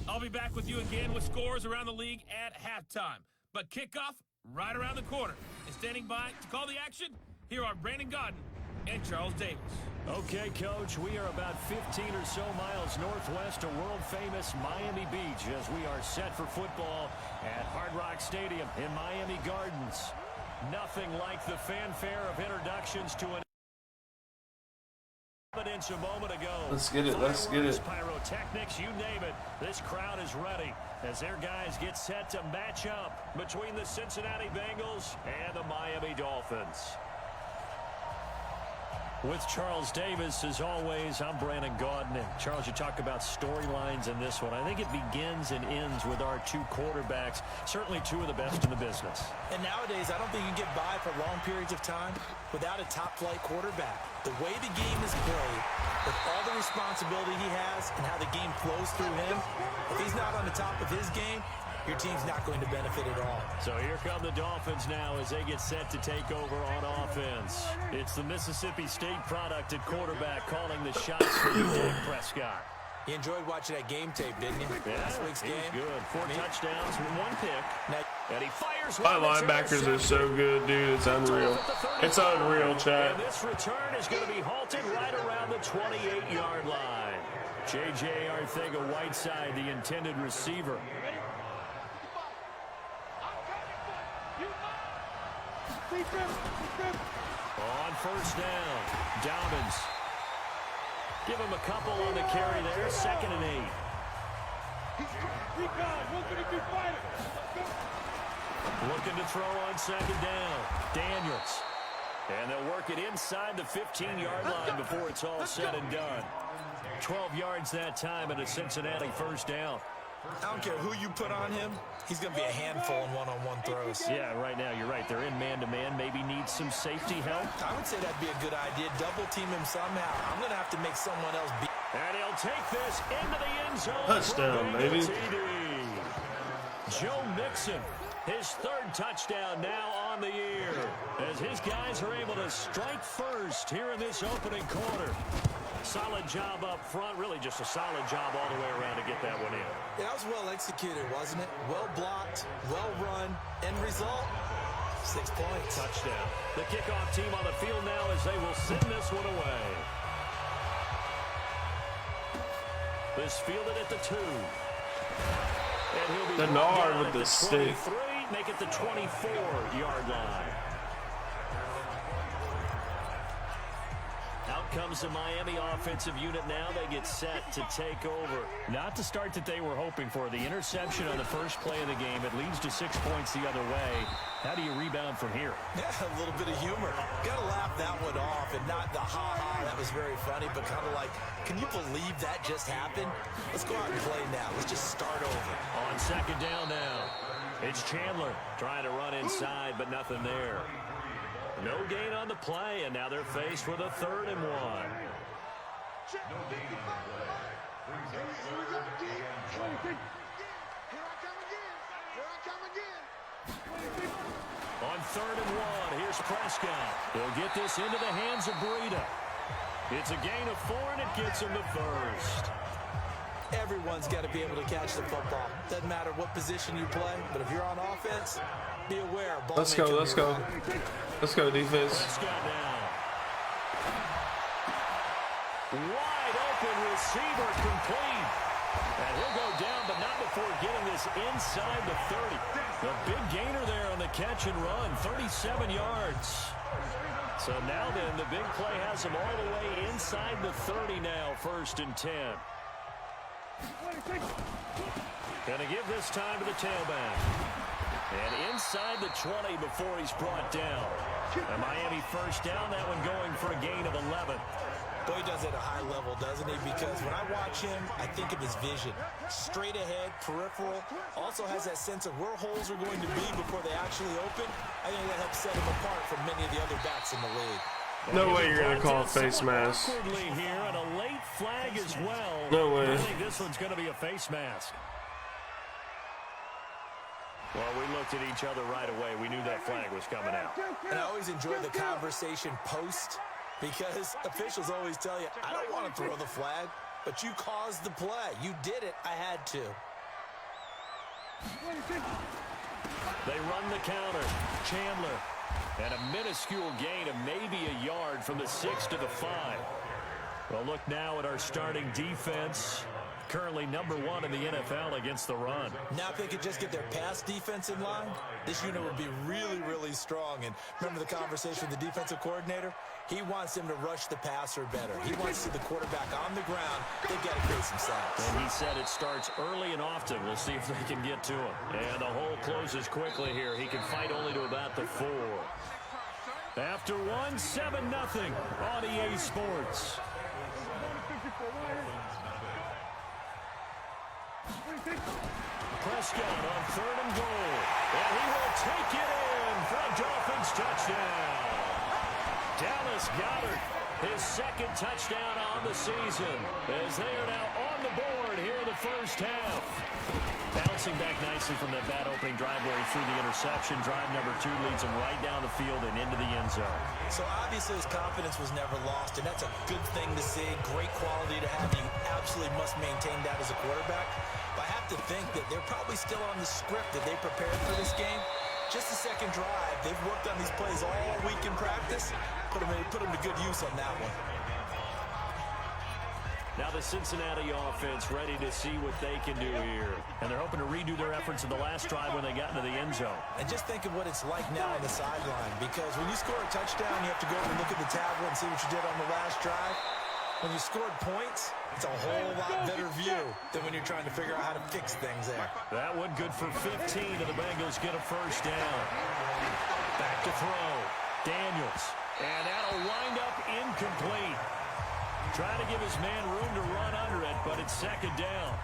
I'll be back with you again with scores around the league at halftime, but kickoff right around the corner. And standing by to call the action, here are Brandon Godden and Charles Davis. Okay, Coach, we are about 15 or so miles northwest of world-famous Miami Beach as we are set for football at Hard Rock Stadium in Miami Gardens. Nothing like the fanfare of introductions to an evidence a moment ago. Let's get it, let's get it. Pyrotechnics, you name it. This crowd is ready as their guys get set to match up between the Cincinnati Bengals and the Miami Dolphins. With Charles Davis, as always, I'm Brandon Godden. And Charles, you talk about storylines in this one. I think it begins and ends with our 2 quarterbacks, certainly 2 of the best in the business. And nowadays, I don't think you can get by for long periods of time without a top-flight quarterback. The way the game is played, with all the responsibility he has and how the game flows through him, if he's not on the top of his game, your team's not going to benefit at all. So here come the Dolphins now as they get set to take over on offense. It's the Mississippi State product at quarterback calling the shots for Dak Prescott. You enjoyed watching that game tape, didn't you? Yeah, Last week's game. Good. 4 touchdowns, 1 pick. And he fires. My linebackers are so good, dude. It's unreal. It's unreal, chat. And this return is going to be halted right around the 28-yard line. J.J. Arcega-Whiteside, the intended receiver. On first down, Dobbins. Give him a couple on the carry there. 2nd and 8. Looking to throw on 2nd down. Daniels. And they'll work it inside the 15-yard line before it's all said and done. 12 yards that time and a Cincinnati first down. I don't care who you put on him, he's going to be a handful in one-on-one throws. Yeah, right now, you're right. They're in man-to-man. Maybe needs some safety help. I would say that'd be a good idea. Double-team him somehow. I'm going to have to make someone else beat. And he'll take this into the end zone. Touchdown, baby. TD. Joe Mixon, his 3rd touchdown now on the year, as his guys are able to strike first here in this opening quarter. Solid job up front, really just a solid job all the way around to get that one in. Yeah, that was well executed, wasn't it? Well blocked, well run, end result, 6 points. Touchdown. The kickoff team on the field now as they will send this one away. This fielded at the 2. And he'll be Denard with the stick. 23, make it the 24-yard line. Out comes the Miami offensive unit now. They get set to take over. Not the start that they were hoping for. The interception on the first play of the game. It leads to 6 points the other way. How do you rebound from here? Yeah, a little bit of humor. Got to laugh that one off, and not the ha-ha, that was very funny, but kind of like, can you believe that just happened? Let's go out and play now. Let's just start over. On second down now, it's Chandler trying to run inside, but nothing there. No gain on the play, and now they're faced with a 3rd and 1. On 3rd and 1, here's Prescott. He'll get this into the hands of Breida. It's a gain of 4, and it gets him the first. Everyone's got to be able to catch the football. Doesn't matter what position you play, but if you're on offense, be aware. Let's go, let's go. Let's go, defense. Prescott now. Wide open receiver complete. And he'll go down, but not before getting this inside the 30. The big gainer there on the catch and run, 37 yards. So now then, the big play has him all the way inside the 30 now, 1st and 10. Gonna give this time to the tailback. And inside the 20 before he's brought down. A Miami first down, that one going for a gain of 11. Boy, he does it at a high level, doesn't he? Because when I watch him, I think of his vision. Straight ahead, peripheral. Also has that sense of where holes are going to be before they actually open. I think that helps set him apart from many of the other backs in the league. No way you're gonna call a face mask. Here, and a late flag as well. No way. I think this one's gonna be a face mask. Well, we looked at each other right away. We knew that flag was coming out. And I always enjoy the conversation post, because officials always tell you, I don't want to throw the flag, but you caused the play. You did it. I had to. They run the counter. Chandler. And a minuscule gain of maybe a yard from the 6 to the 5. Well, look now at our starting defense. Currently #1 in the NFL against the run. Now if they could just get their pass defense in line, this unit would be really, really strong. And remember the conversation with the defensive coordinator? He wants them to rush the passer better. He wants to see the quarterback on the ground. They've got to create some sacks. And he said it starts early and often. We'll see if they can get to him. And the hole closes quickly here. He can fight only to about the 4. After 1, 7-0 on EA Sports. Prescott on 3rd and goal. And he will take it in for a Dolphins touchdown. Dallas Goedert, his 2nd touchdown on the season, as they are now on the board here in the first half. Bouncing back nicely from that bad opening drive where he threw the interception. Drive #2 leads him right down the field and into the end zone. So obviously his confidence was never lost, and that's a good thing to see. Great quality to have. You absolutely must maintain that as a quarterback. But I have to think that they're probably still on the script that they prepared for this game. Just the 2nd drive. They've worked on these plays all week in practice. Put them to good use on that one. Now the Cincinnati offense ready to see what they can do here. And they're hoping to redo their efforts in the last drive when they got into the end zone. And just think of what it's like now on the sideline. Because when you score a touchdown, you have to go over and look at the tablet and see what you did on the last drive. When you scored points, it's a whole lot better view than when you're trying to figure out how to fix things there. That one good for 15, and the Bengals get a first down. Back to throw. Daniels. And that'll wind up incomplete. Trying to give his man room to run under it, but it's 2nd down.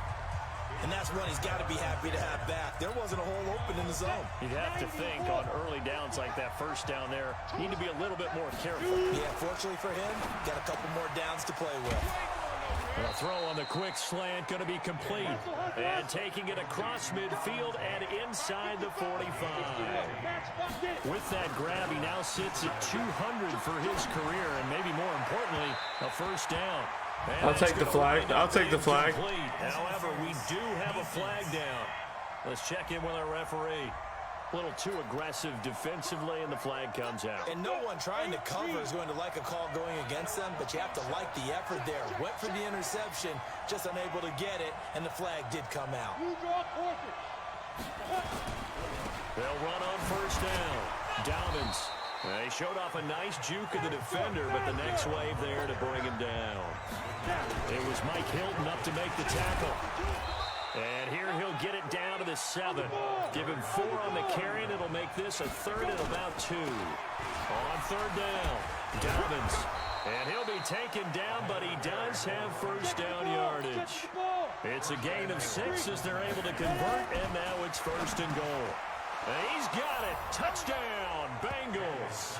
And that's one he's got to be happy to have back. There wasn't a hole open in the zone. You'd have to think on early downs like that first down there, need to be a little bit more careful. Yeah, fortunately for him, got a couple more downs to play with. A throw on the quick slant, going to be complete. And taking it across midfield and inside the 45. With that grab, he now sits at 200 for his career, and maybe more importantly, a first down. And I'll take the flag. I'll take the flag. However, we do have a flag down. Let's check in with our referee. A little too aggressive defensively, and the flag comes out. And no one trying to cover is going to like a call going against them, but you have to like the effort there. Went for the interception, just unable to get it, and the flag did come out. They'll run on first down. Dobbins They showed off a nice juke of the defender, but the next wave there to bring him down. It was Mike Hilton up to make the tackle. And here he'll get it down to the 7. Give him 4 on the carry, and it'll make this a 3rd and about 2. On 3rd down, Dobbins. And he'll be taken down, but he does have first down yardage. It's a gain of 6 as they're able to convert, and now it's 1st and goal. And he's got it. Touchdown, Bengals.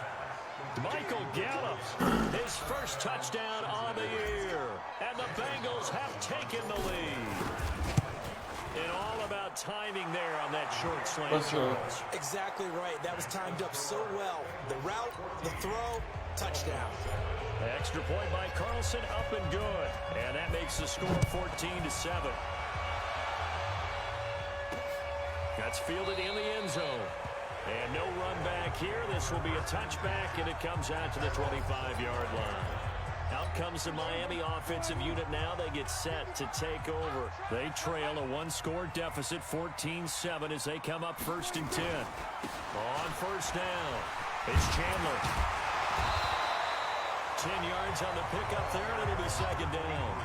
Michael Gallup, his first touchdown on the year. And the Bengals have taken the lead. And all about timing there on that short slant. Exactly right. That was timed up so well. The route, the throw, touchdown. Extra point by Carlson, up and good. And that makes the score 14-7. That's fielded in the end zone. And no run back here. This will be a touchback, and it comes out to the 25-yard line. Out comes the Miami offensive unit now. They get set to take over. They trail a 1-score deficit, 14-7, as they come up 1st and 10. On 1st down, it's Chandler. 10 yards on the pickup there, and it'll be 2nd down.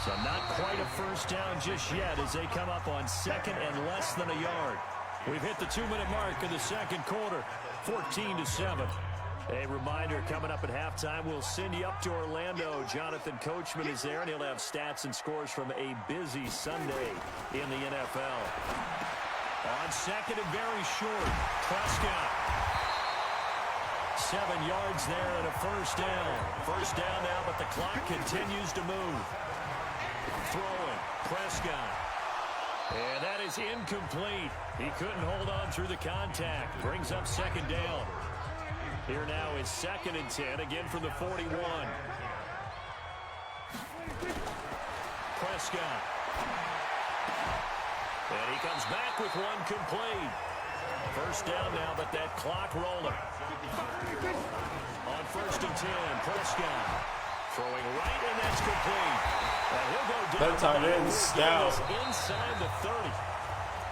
So not quite a first down just yet as they come up on 2nd and less than a yard. We've hit the 2-minute mark in the 2nd quarter, 14-7. A reminder, coming up at halftime, we'll send you up to Orlando. Jonathan Coachman is there, and he'll have stats and scores from a busy Sunday in the NFL. On 2nd and very short, Prescott. 7 yards there and a first down. First down now, but the clock continues to move. Throwing, Prescott. And that is incomplete. He couldn't hold on through the contact. Brings up 2nd down. Here now is 2nd and 10, again from the 41. Prescott. And he comes back with one complete. First down now, but that clock rolling. On 1st and 10, Prescott. Throwing right, and that's complete. And he'll go down. That tight end's down. Inside the 30.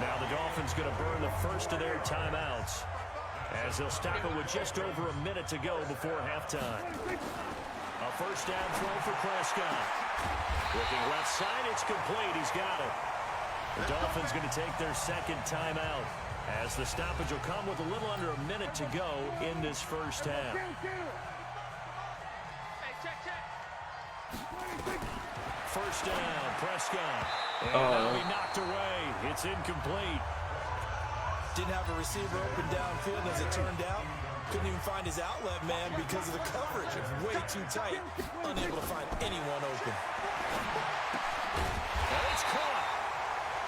Now the Dolphins going to burn the first of their timeouts, as they'll stop it with just over a minute to go before halftime. A first down throw for Prescott. Looking left side, it's complete. He's got it. The Dolphins going to take their 2nd timeout, as the stoppage will come with a little under a minute to go in this first half. First down, Prescott. And that'll be knocked away. It's incomplete. Didn't have a receiver open downfield, as it turned out. Couldn't even find his outlet man because of the coverage. It's way too tight. Unable to find anyone open. And it's caught.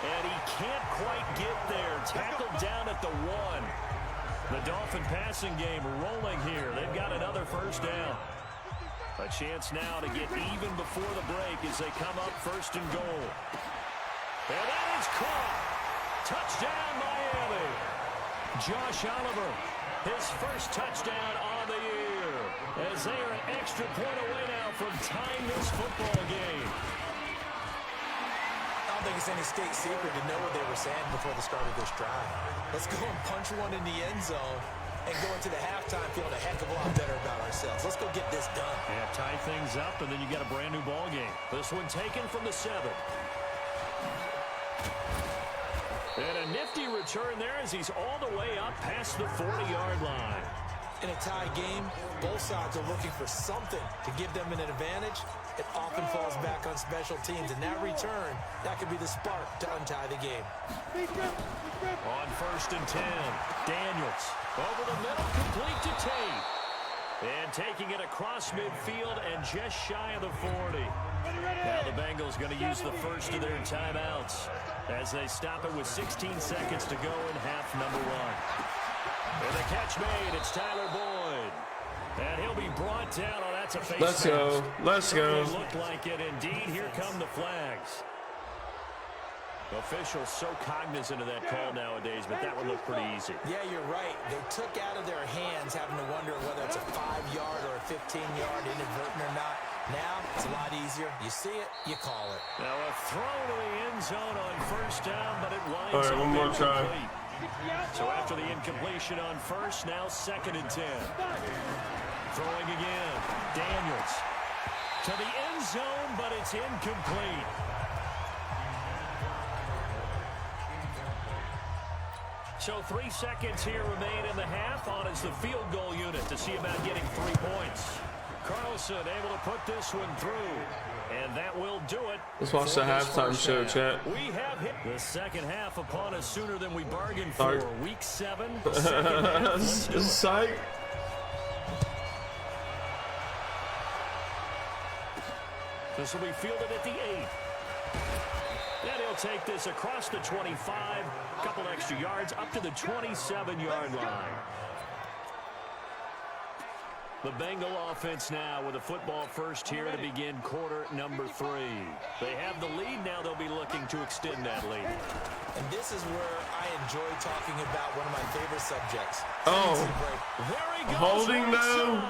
And he can't quite get there. Tackled down at the 1. The Dolphin passing game rolling here. They've got another first down. A chance now to get even before the break as they come up 1st and goal. And that is caught. Touchdown, Miami. Josh Oliver, his first touchdown on the year, as they are an extra point away now from tying this football game. I don't think it's any state secret to know what they were saying before the start of this drive. Let's go and punch one in the end zone and go into the halftime feeling a heck of a lot better about ourselves. Let's go get this done. Yeah, tie things up, and then you got a brand new ball game. This one taken from the 7. And a nifty return there as he's all the way up past the 40-yard line. In a tie game, both sides are looking for something to give them an advantage. It often falls back on special teams, and that return, that could be the spark to untie the game. On 1st and 10, Daniels over the middle, complete to Tate. And taking it across midfield and just shy of the 40. Now the Bengals going to use the first of their timeouts as they stop it with 16 seconds to go in half number 1. And the catch made, it's Tyler Boyd. And he'll be brought down. Oh, that's a face Let's go. Let's go. Looked like it indeed. Here come the flags. Officials so cognizant of that call nowadays, but that one looked pretty easy. Yeah, you're right. They took out of their hands having to wonder whether it's a 5-yard or a 15-yard, inadvertent or not. Now, it's a lot easier. You see it, you call it. Now a throw to the end zone on first down, but it winds up. All right, one more try. So after the incompletion on first. Now 2nd and 10. Throwing again. Daniels to the end zone, but it's incomplete. So 3 seconds here remain in the half. On is the field goal unit to see about getting 3 points. Carlson able to put this one through. And that will do it. Let's watch the halftime show, chat. We have hit the second half upon us sooner than we bargained for. Week 7. Second half. Psych. This will be fielded at the 8. And he'll take this across the 25. A couple extra yards up to the 27-yard line. The Bengal offense now with a football first here to begin quarter number 3. They have the lead now. They'll be looking to extend that lead. And this is where I enjoy talking about one of my favorite subjects. There he goes. Holding though.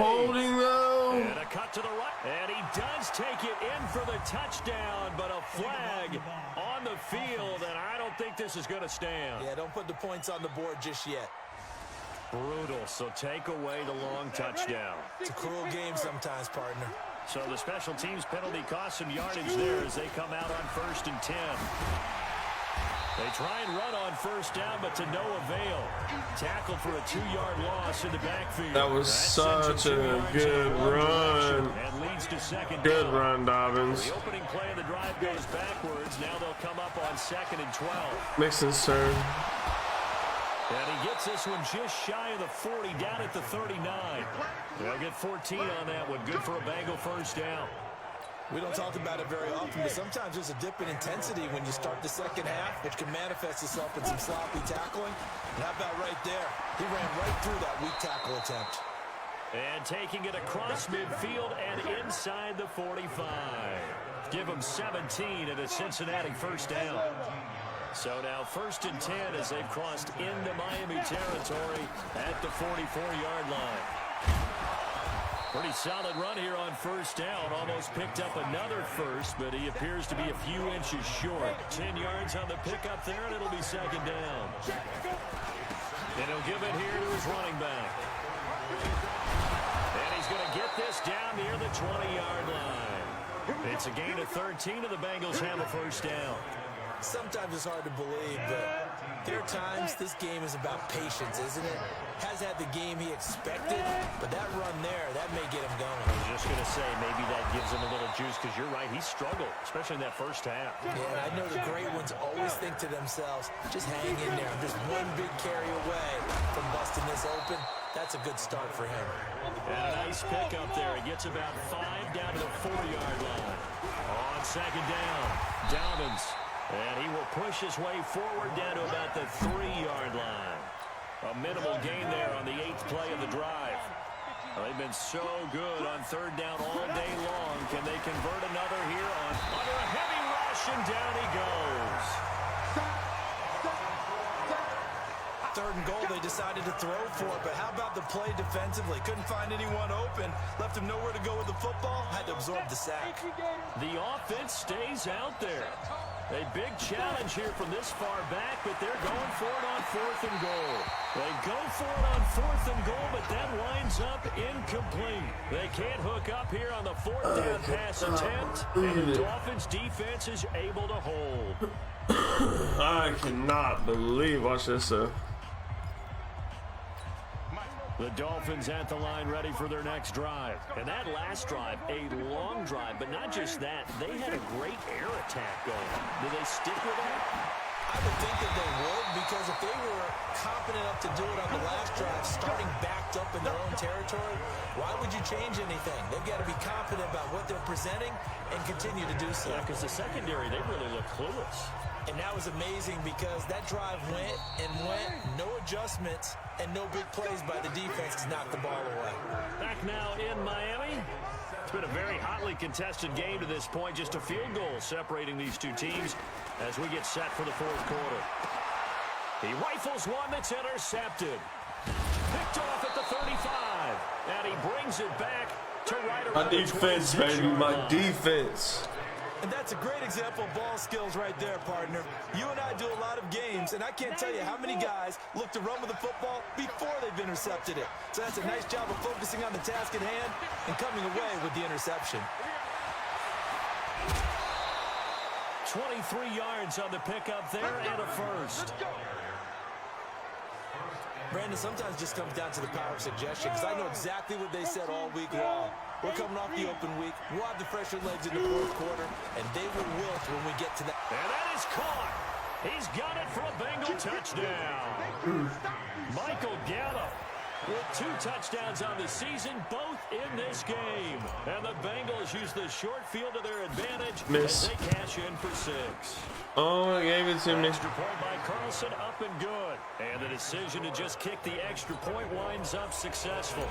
Holding though. And a cut to the right. And he does take it in for the touchdown, but a flag on the field, and I don't think this is going to stand. Yeah, don't put the points on the board just yet. Brutal, so take away the long touchdown. It's a cruel game sometimes, partner. So the special teams penalty costs some yardage there as they come out on 1st and 10. They try and run on first down, but to no avail. Tackled for a 2-yard loss in the backfield. That was such a good run. And leads to second Good down. run, Dobbins. The opening play of the drive goes backwards. Now they'll come up on 2nd and 12. Mixon's turn. And he gets this one just shy of the 40, down at the 39. They'll get 14 on that one. Good for a Bengal first down. We don't talk about it very often, but sometimes there's a dip in intensity when you start the second half, which can manifest itself in some sloppy tackling. And how about right there? He ran right through that weak tackle attempt. And taking it across midfield and inside the 45. Give him 17 at a Cincinnati first down. So now 1st and 10 as they've crossed into Miami territory at the 44-yard line. Pretty solid run here on first down. Almost picked up another first, but he appears to be a few inches short. 10 yards on the pickup there, and it'll be second down. And he'll give it here to his running back. And he's going to get this down near the 20-yard line. It's a gain of 13, and the Bengals have a first down. Sometimes it's hard to believe, but there are times this game is about patience, isn't it? Has had the game he expected, but that run there, that may get him going. I was just going to say, maybe that gives him a little juice, because you're right, he struggled, especially in that first half. Yeah, and I know the great ones always think to themselves, just hang in there. I'm just one big carry away from busting this open. That's a good start for him. And a nice pickup there. He gets about 5 down to the 4-yard line. On second down, Dobbins. And he will push his way forward down to about the 3-yard line. A minimal gain there on the 8th play of the drive. They've been so good on third down all day long. Can they convert another here under a heavy rush, and down he goes. 3rd and goal, they decided to throw for it, but how about the play defensively? Couldn't find anyone open, left him nowhere to go with the football, had to absorb the sack. The offense stays out there. A big challenge here from this far back, but they're going for it on 4th and goal. They go for it on 4th and goal, but that winds up incomplete. They can't hook up here on the 4th down pass attempt, and the Dolphins defense is able to hold. I cannot believe. Watch this, though. The Dolphins at the line ready for their next drive. And that last drive, a long drive, but not just that. They had a great air attack going. Do they stick with that? I would think that they would, because if they were confident enough to do it on the last drive, starting backed up in their own territory, why would you change anything? They've got to be confident about what they're presenting and continue to do so. Yeah, because the secondary, they really look clueless. And that was amazing because that drive went and went, no adjustments, and no big plays by the defense to knock the ball away. Back now in Miami. It's been a very hotly contested game to this point. Just a field goal separating these two teams as we get set for the 4th quarter. He rifles one that's intercepted. Picked off at the 35. And he brings it back to right around my defense, baby. My defense. And that's a great example of ball skills right there, partner. You and I do a lot of games, and I can't tell you how many guys look to run with the football before they've intercepted it. So that's a nice job of focusing on the task at hand and coming away with the interception. 23 yards on the pickup there and a first. Brandon, sometimes just comes down to the power of suggestion, because I know exactly what they said all week long. We're coming off the open week. We'll have the fresher legs in the fourth quarter, and they will wilt when we get to that. And that is caught. He's got it for a Bengal touchdown. Michael Gallup with 2 touchdowns on the season, both in this game. And the Bengals use the short field to their advantage as they cash in for 6. Oh, I gave it to me. Extra point by Carlson, up and good. And the decision to just kick the extra point winds up successful.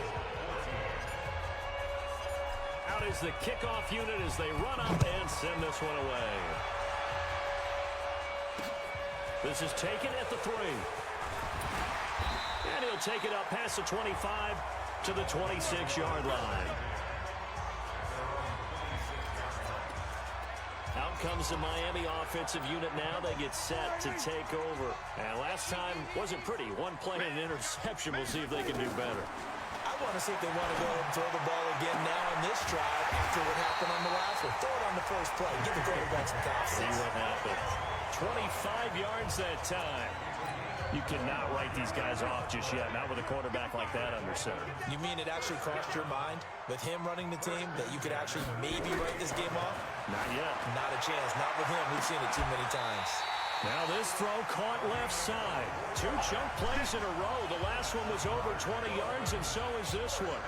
Out is the kickoff unit as they run up and send this one away. This is taken at the 3. And he'll take it up past the 25 to the 26-yard line. Out comes the Miami offensive unit now. They get set to take over. And last time wasn't pretty. 1 play and an interception. We'll see if they can do better. I want to see if they want to go ahead and throw the ball again now in this drive after what happened on the last one. Throw it on the first play. Give the quarterback some confidence. See what happens. 25 yards that time. You cannot write these guys off just yet. Not with a quarterback like that under center. You mean it actually crossed your mind with him running the team that you could actually maybe write this game off? Not yet. Not a chance. Not with him. We've seen it too many times. Now this throw caught left side. 2 chunk plays in a row. The last one was over 20 yards, and so is this one.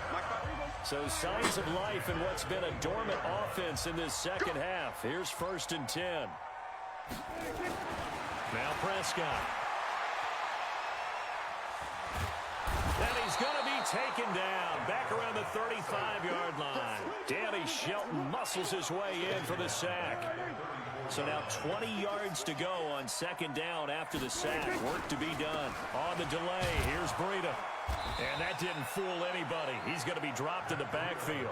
So signs of life in what's been a dormant offense in this second half. Here's 1st and 10. Now Prescott. And he's going to be taken down back around the 35-yard line. Danny Shelton muscles his way in for the sack. So now 20 yards to go on 2nd down after the sack. Work to be done. On the delay, here's Breida. And that didn't fool anybody. He's going to be dropped in the backfield.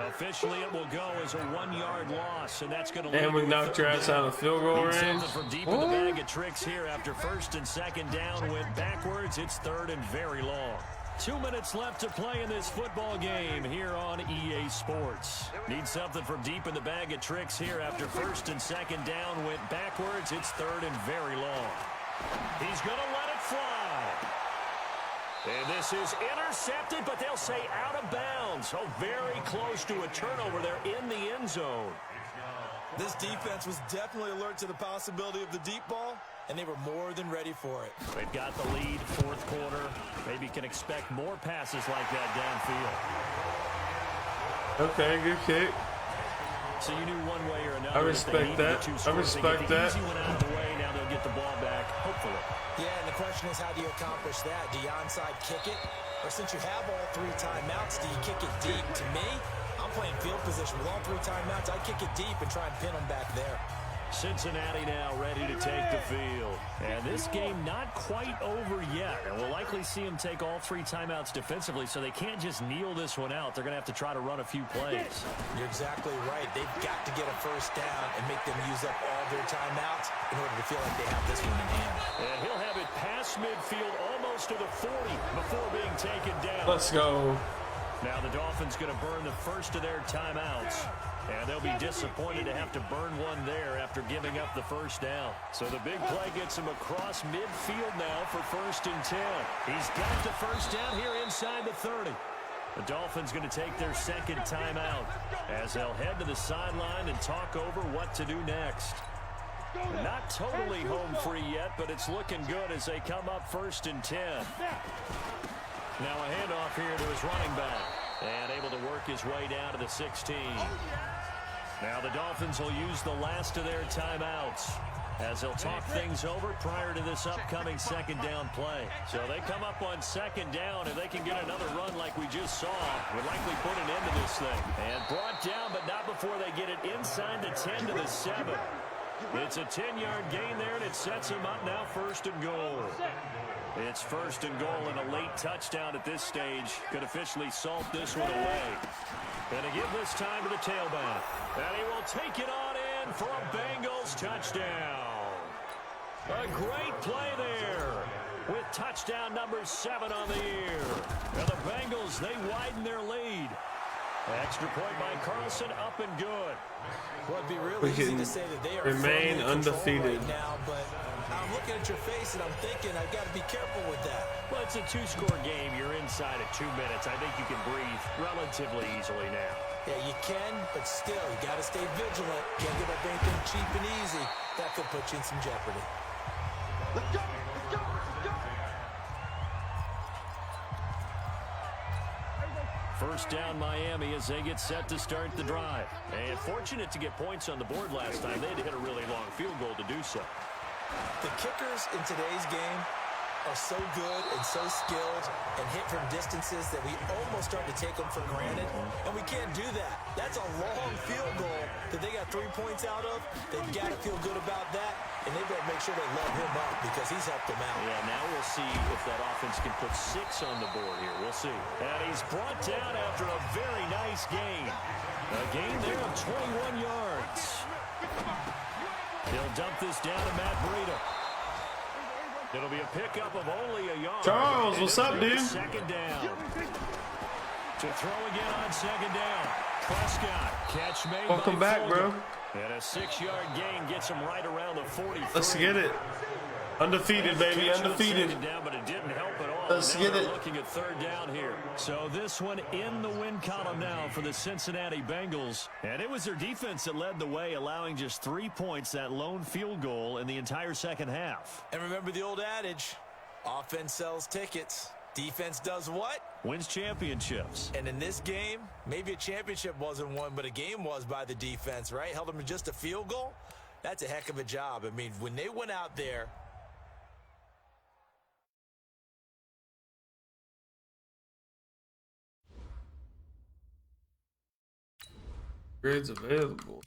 Officially, it will go as a 1-yard loss, and that's going to lead. And we knocked your ass out of field goal range. From deep in the bag of tricks here after 1st and 2nd down. Went backwards. It's 3rd and very long. 2 minutes left to play in this football game here on EA Sports. Need something from deep in the bag of tricks here after 1st and 2nd down. Went backwards. It's 3rd and very long. He's going to let it fly. And this is intercepted, but they'll say out of bounds. Oh, very close to a turnover there in the end zone. This defense was definitely alert to the possibility of the deep ball, and they were more than ready for it. They've got the lead, 4th quarter. Maybe can expect more passes like that downfield. Okay, good kick. So you knew one way or another. I respect that. I respect that. Easy one out of the way. Now they'll get the ball back, hopefully. Yeah, and the question is, how do you accomplish that? Do you onside kick it? Or since you have all 3 timeouts, do you kick it deep? To me, I'm playing field position with all 3 timeouts. I kick it deep and try and pin them back there. Cincinnati now ready to take the field. And this game not quite over yet. And we'll likely see them take all 3 timeouts defensively, so they can't just kneel this one out. They're going to have to try to run a few plays. You're exactly right. They've got to get a 1st down and make them use up all their timeouts in order to feel like they have this one in hand. And he'll have it past midfield almost to the 40 before being taken down. Let's go. Now the Dolphins going to burn the first of their timeouts. And they'll be disappointed to have to burn one there after giving up the 1st down. So the big play gets him across midfield now for 1st and 10. He's got the 1st down here inside the 30. The Dolphins going to take their 2nd timeout as they'll head to the sideline and talk over what to do next. Not totally home free yet, but it's looking good as they come up 1st and 10. Now a handoff here to his running back. And able to work his way down to the 16. Now the Dolphins will use the last of their timeouts as they'll talk things over prior to this upcoming 2nd down play. So they come up on 2nd down. If they can get another run like we just saw, would likely put an end to this thing. And brought down, but not before they get it inside the 10 to the 7. It's a 10-yard gain there, and it sets him up now 1st and goal. It's 1st and goal, and a late touchdown at this stage could officially salt this one away. And to give this time to the tailback. And he will take it on in in for a Bengals touchdown. A great play there with touchdown number 7 on the year. And the Bengals, they widen their lead. Extra point by Carlson, up and good. Well, it'd be really easy to say that they are remain undefeated right now, but I'm looking at your face and I'm thinking I've got to be careful with that. Well, it's a 2-score game. You're inside of 2 minutes. I think you can breathe relatively easily now. Yeah, you can, but still, you got to stay vigilant. Can't give up anything cheap and easy. That could put you in some jeopardy. Let's go! Let's go! Let's go! First down, Miami, as they get set to start the drive. And fortunate to get points on the board last time. They had to hit a really long field goal to do so. The kickers in today's game are so good and so skilled and hit from distances that we almost start to take them for granted, and we can't do that. That's a long field goal that they got 3 points out of. They've got to feel good about that, and they better make sure they love him up because he's helped them out. Yeah, now we'll see if that offense can put 6 on the board here. We'll see. And he's brought down after a very nice gain. A gain there of 21 yards. He'll dump this down to Matt Breida. It'll be a pickup of only a yard. Charles, what's up, dude? Second down. To throw again on second down. Prescott, catch made. Welcome back, bro. And a 6-yard gain gets him right around the 40. Let's get it. Undefeated, baby, undefeated. Down, but it didn't help at all. Let's get it. Looking at third down here. So this one in the win column now for the Cincinnati Bengals. And it was their defense that led the way, allowing just 3 points, that lone field goal in the entire second half. And remember the old adage, offense sells tickets. Defense does what? Wins championships. And in this game, maybe a championship wasn't won, but a game was by the defense, right? Held them to just a field goal. That's a heck of a job. I mean, when they went out there, Grades available.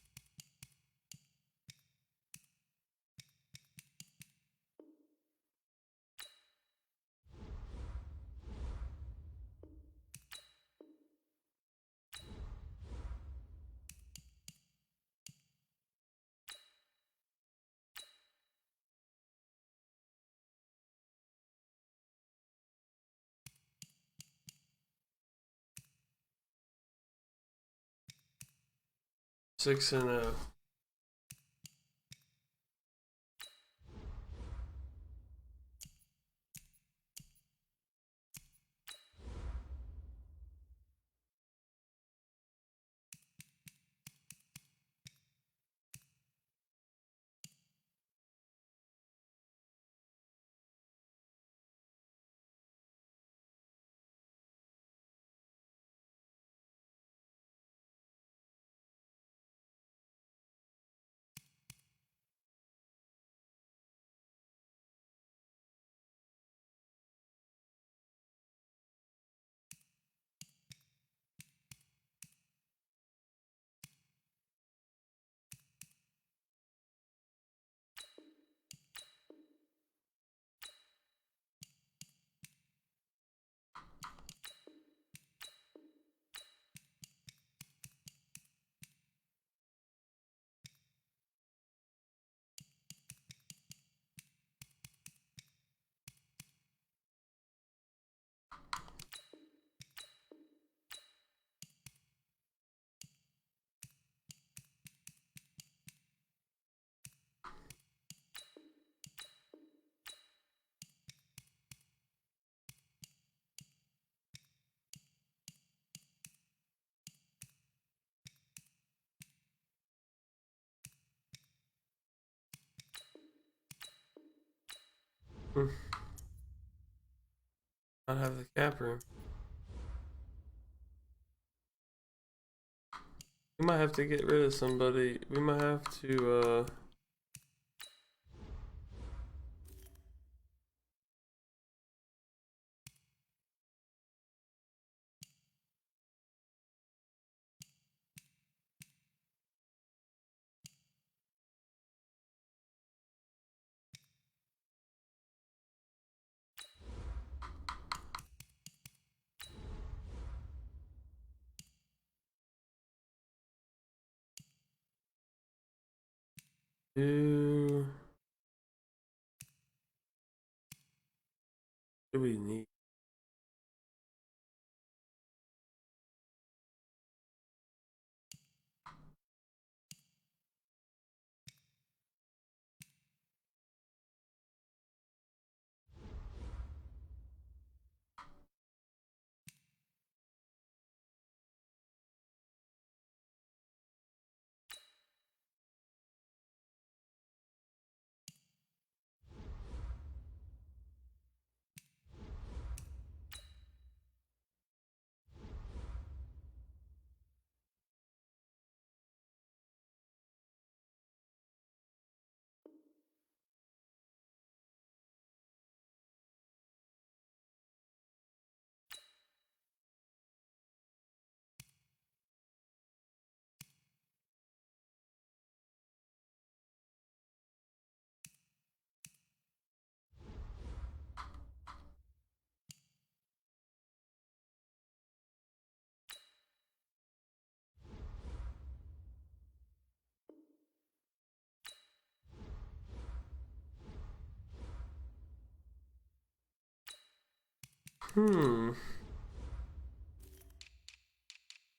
Six and a. Not have the cap room. We might have to get rid of somebody. We might have to Do we need?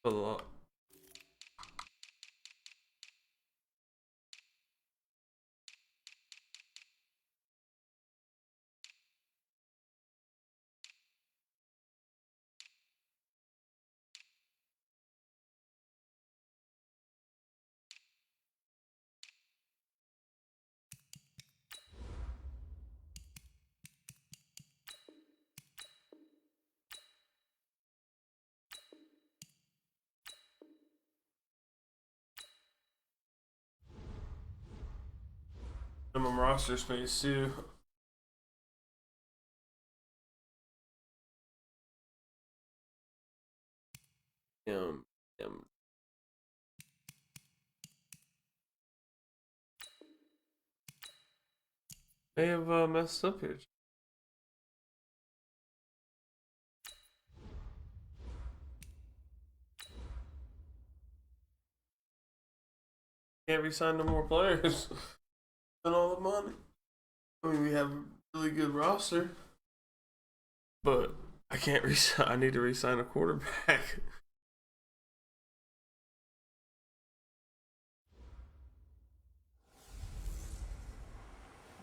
A lot. Minimum roster space too. They have messed up here. Can't re-sign no more players. Spend all the money. I mean, we have a really good roster, but I can't re-sign. I need to re-sign a quarterback.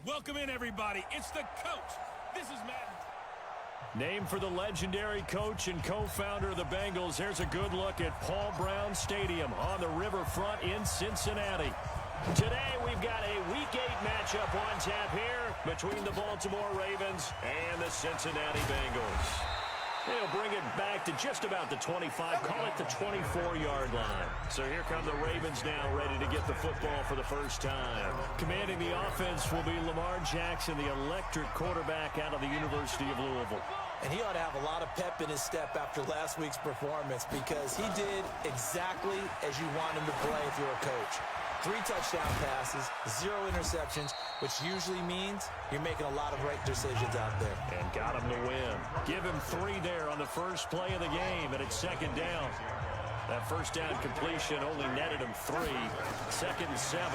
Welcome in, everybody. It's the coach. This is Madden. Named for the legendary coach and co-founder of the Bengals, here's a good look at Paul Brown Stadium on the riverfront in Cincinnati. Today, we've got a Week 8 matchup on tap here between the Baltimore Ravens and the Cincinnati Bengals. They'll bring it back to just about the 25, call it the 24-yard line. So here come the Ravens now, ready to get the football for the first time. Commanding the offense will be Lamar Jackson, the electric quarterback out of the University of Louisville. And he ought to have a lot of pep in his step after last week's performance because he did exactly as you want him to play if you're a coach. 3 touchdown passes, 0 interceptions, which usually means you're making a lot of right decisions out there. And got him to win. Give him 3 there on the first play of the game, and it's second down. That first down completion only netted him 3. Second and 7.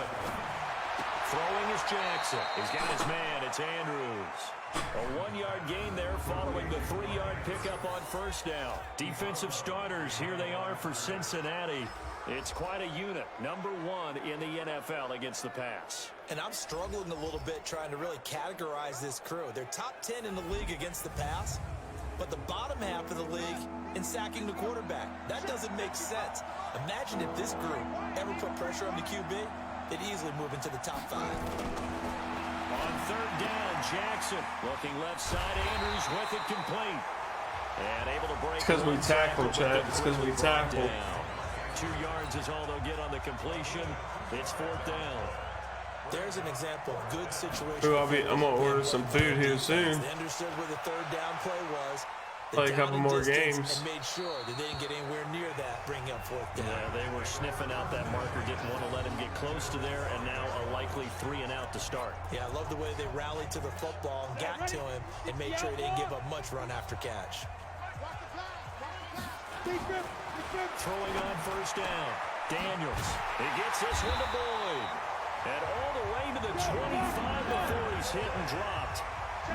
Throwing is Jackson. He's got his man. It's Andrews. A 1-yard gain there following the 3-yard pickup on first down. Defensive starters, here they are for Cincinnati. It's quite a unit, number 1 in the NFL against the pass. And I'm struggling a little bit trying to really categorize this crew. They're top 10 in the league against the pass, but the bottom half of the league in sacking the quarterback. That doesn't make sense. Imagine if this group ever put pressure on the QB, they'd easily move into the top 5. On third down, Jackson looking left side, Andrews with it complete. And able to break. It's because we tackle, Chad. It's because we tackle. 2 yards is all they'll get on the completion. It's 4th down. There's an example of good situation. Ooh, I'm gonna order some food here soon. They understood where the third down play was. Play a couple more games. And made sure that they didn't get anywhere near that, bringing up 4th down. Yeah, they were sniffing out that marker, didn't want to let him get close to there, and now a likely 3 and out to start. Yeah, I love the way they rallied to the football and got to him and made sure he didn't give up much run after catch. Throwing on first down. Daniels. He gets this one to Boyd. And all the way to the 25 before he's hit and dropped.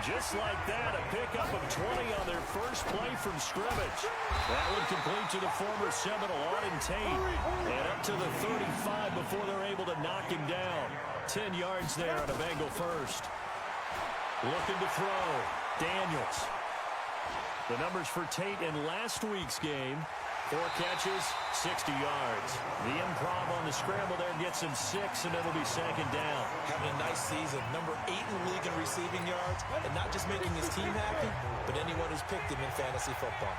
Just like that, a pickup of 20 on their first play from scrimmage. That would complete to the former Seminole, Auden Tate. And up to the 35 before they're able to knock him down. 10 yards there on a Bengal first. Looking to throw. Daniels. The numbers for Tate in last week's game. 4 catches, 60 yards. The improv on the scramble there gets him 6, and it'll be second down. Having a nice season. Number 8 in the league in receiving yards. And not just making his team happy, but anyone who's picked him in fantasy football.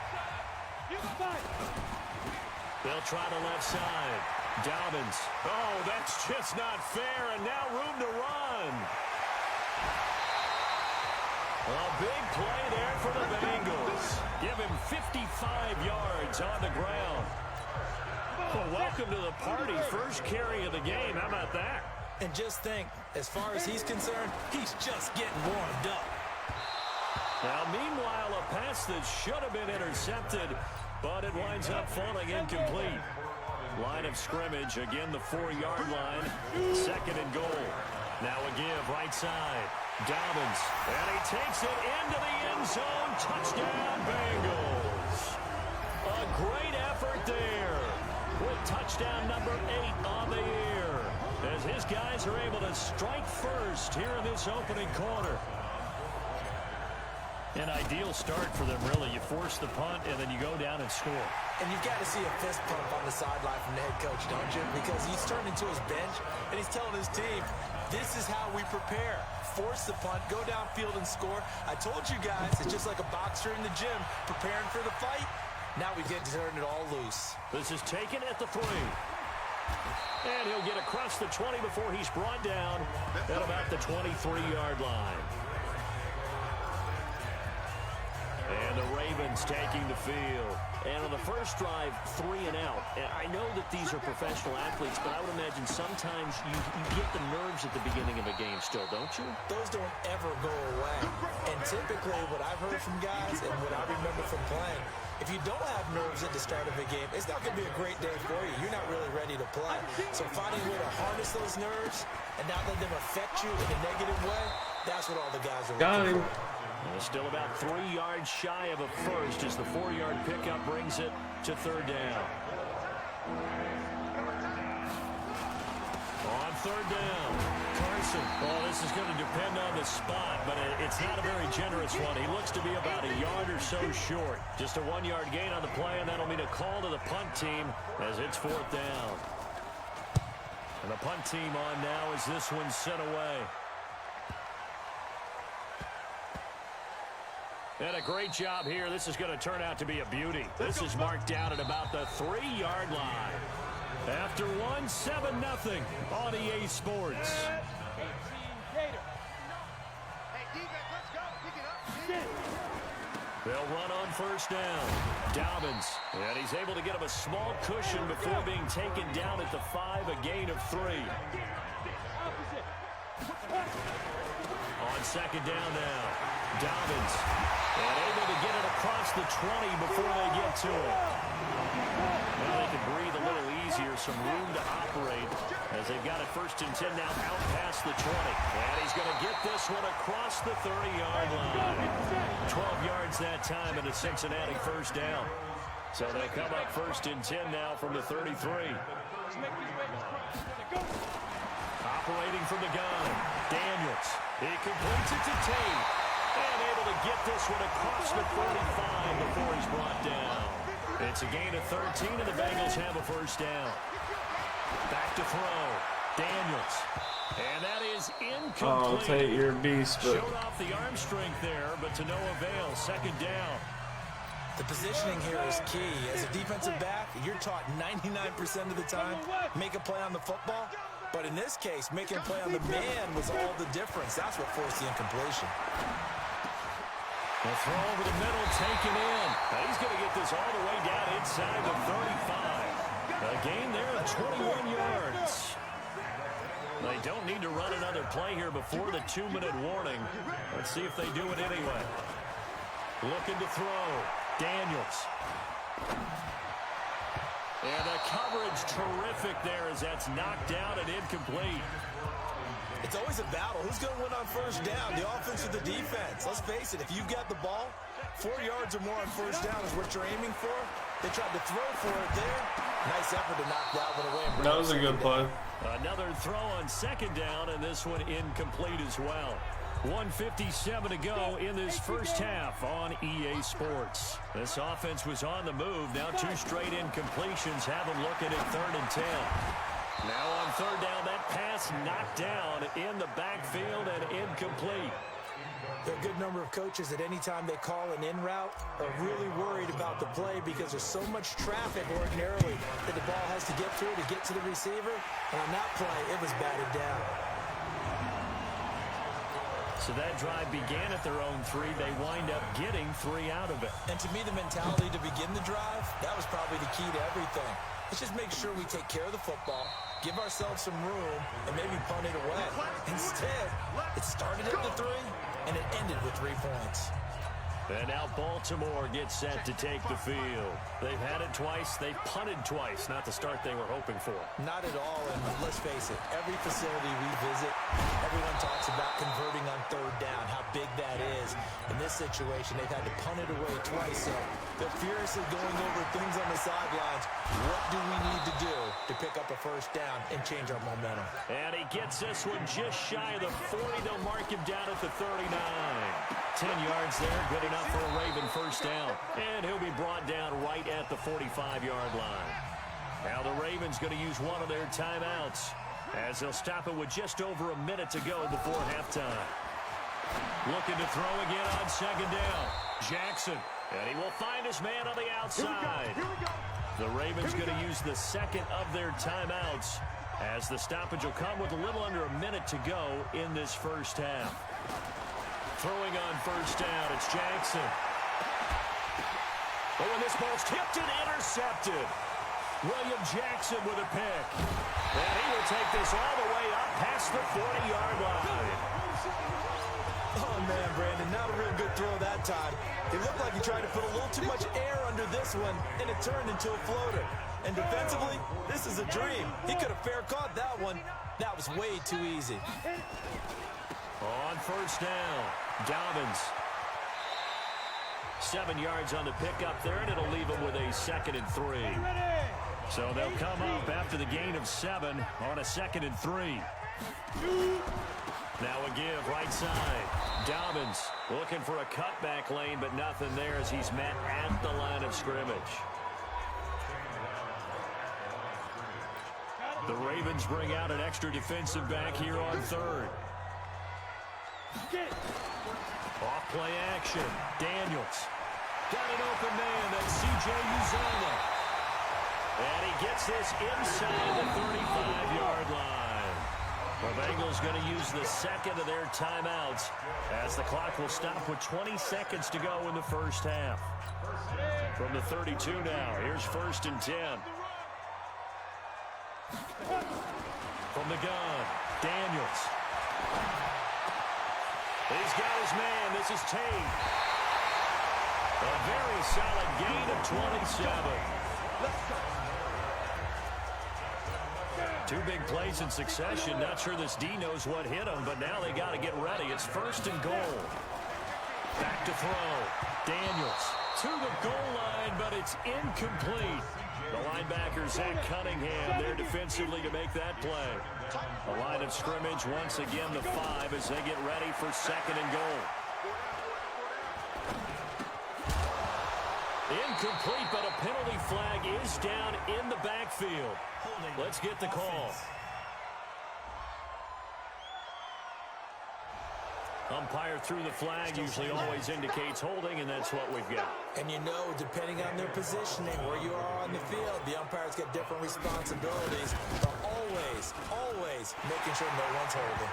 They'll try the left side. Dobbins. Oh, that's just not fair, and now room to run. A big play there for the Bengals. Give him 55 yards on the ground. Well, welcome to the party. First carry of the game. How about that? And just think, as far as he's concerned, he's just getting warmed up. Now, meanwhile, a pass that should have been intercepted, but it winds up falling incomplete. Line of scrimmage, again the 4-yard line. Second and goal. Now a give, right side. Dobbins, and he takes it into the end zone. Touchdown, Bengals. A great effort there with touchdown number 8 on the year as his guys are able to strike first here in this opening quarter. An ideal start for them, really. You force the punt, and then you go down and score. And you've got to see a fist pump on the sideline from the head coach, don't you? Because he's turned into his bench, and he's telling his team, this is how we prepare. Force the punt, go downfield and score. I told you guys, it's just like a boxer in the gym preparing for the fight. Now we get to turn it all loose. This is taken at the 3. And he'll get across the 20 before he's brought down at about the 23-yard line. And the Ravens taking the field. And on the first drive, 3 and out. And I know that these are professional athletes, but I would imagine sometimes you get the nerves at the beginning of a game still, don't you? Those don't ever go away. And typically what I've heard from guys and what I remember from playing, if you don't have nerves at the start of a game, it's not going to be a great day for you. You're not really ready to play. So finding a way to harness those nerves and not let them affect you in a negative way, that's what all the guys are looking for. Still about 3 yards shy of a first as the 4-yard pickup brings it to third down. On third down, Carson. Oh, this is going to depend on the spot, but it's not a very generous one. He looks to be about a yard or so short. Just a 1-yard gain on the play, and that'll mean a call to the punt team as it's 4th down. And the punt team on now as this one's sent away. And a great job here. This is going to turn out to be a beauty. This is marked down at about the 3-yard line. After one, 7-0 on EA Sports. They'll run on first down. Dobbins, and he's able to get him a small cushion before being taken down at the 5, a gain of 3. On second down now, Dobbins, and able to get it across the 20 before they get to it. Now they can breathe a little easier, some room to operate as they've got it first and 10 now out past the 20. And he's going to get this one across the 30-yard line. 12 yards that time and a Cincinnati first down. So they'll come up first and 10 now from the 33. Operating from the gun, Daniels. He completes it to Tate. And able to get this one across the 45 before he's brought down. It's a gain of 13, and the Bengals have a first down. Back to throw. Daniels. And that is incomplete. Oh, Tate, you're a beast. But showed off the arm strength there, but to no avail. Second down. The positioning here is key. As a defensive back, you're taught 99% of the time, make a play on the football. But in this case, making a play on the man was all the difference. That's what forced the incompletion. The throw over the middle, taken in. Now he's going to get this all the way down inside the 35. A gain there of 21 yards. They don't need to run another play here before the 2-minute warning. Let's see if they do it anyway. Looking to throw. Daniels. And the coverage terrific there as that's knocked down and incomplete. It's always a battle. Who's going to win on first down, the offense or the defense? Let's face it, if you've got the ball, 4 yards or more on first down is what you're aiming for. They tried to throw for it there. Nice effort to knock that one away. That was a good play. Another throw on second down, and this one incomplete as well. 1:57 to go in this first half on EA Sports. This offense was on the move. Now 2 straight incompletions have them looking at 3rd and 10. Now on 3rd down, that pass knocked down in the backfield and incomplete. There are a good number of coaches at any time they call an in route are really worried about the play because there's so much traffic ordinarily that the ball has to get through to get to the receiver. And on that play, it was batted down. So that drive began at their own 3. They wind up getting 3 out of it. And to me, the mentality to begin the drive, that was probably the key to everything. Let's just make sure we take care of the football, give ourselves some room, and maybe punt it away. Instead, it started at the 3, and it ended with 3 points. And now Baltimore gets set to take the field. They've had it twice. They've punted twice. Not the start they were hoping for. Not at all, and let's face it, every facility we visit, everyone talks about converting on 3rd down, how big that is. In this situation, they've had to punt it away twice, so they're furiously going over things on the sidelines. What do we need to do to pick up a first down and change our momentum? And he gets this one just shy of the 40. They'll mark him down at the 39. 10 yards there, good enough for a Raven first down. And he'll be brought down right at the 45-yard line. Now the Ravens going to use one of their timeouts as they'll stop it with just over a minute to go before halftime. Looking to throw again on second down. Jackson, and he will find his man on the outside. The Ravens going to use the second of their timeouts as the stoppage will come with a little under a minute to go in this first half. Throwing on first down, it's Jackson. Oh, and this ball's tipped and intercepted. William Jackson with a pick. And he will take this all the way up past the 40-yard line. Oh, man, Brandon, not a real good throw that time. It looked like he tried to put a little too much air under this one, and it turned into a floater. And defensively, this is a dream. He could have fair caught that one. That was way too easy. On first down, Dobbins. 7 yards on the pickup there, and it'll leave him with a 2nd and 3. So they'll come up after the gain of 7 on a 2nd and 3. Now a give right side. Dobbins looking for a cutback lane, but nothing there as he's met at the line of scrimmage. The Ravens bring out an extra defensive back here on 3rd. Off play action. Daniels. Got an open man. That's C.J. Uzomah. And he gets this inside the 35-yard line. The Bengals going to use the second of their timeouts as the clock will stop with 20 seconds to go in the first half. From the 32 now, here's 1st and 10. From the gun, Daniels. He's got his man. This is Tate. A very solid gain of 27. Two big plays in succession. Not sure this D knows what hit him, but now they got to get ready. It's 1st and goal. Back to throw. Daniels to the goal line, but it's incomplete. The linebacker, Zach Cunningham, there defensively to make that play. The line of scrimmage, once again, the 5 as they get ready for 2nd and goal. Incomplete, but a penalty flag is down in the backfield. Let's get the call. Umpire threw the flag, usually always indicates holding, and that's what we've got. And you know, depending on their positioning, where you are on the field, the umpires get different responsibilities, but always making sure no one's holding.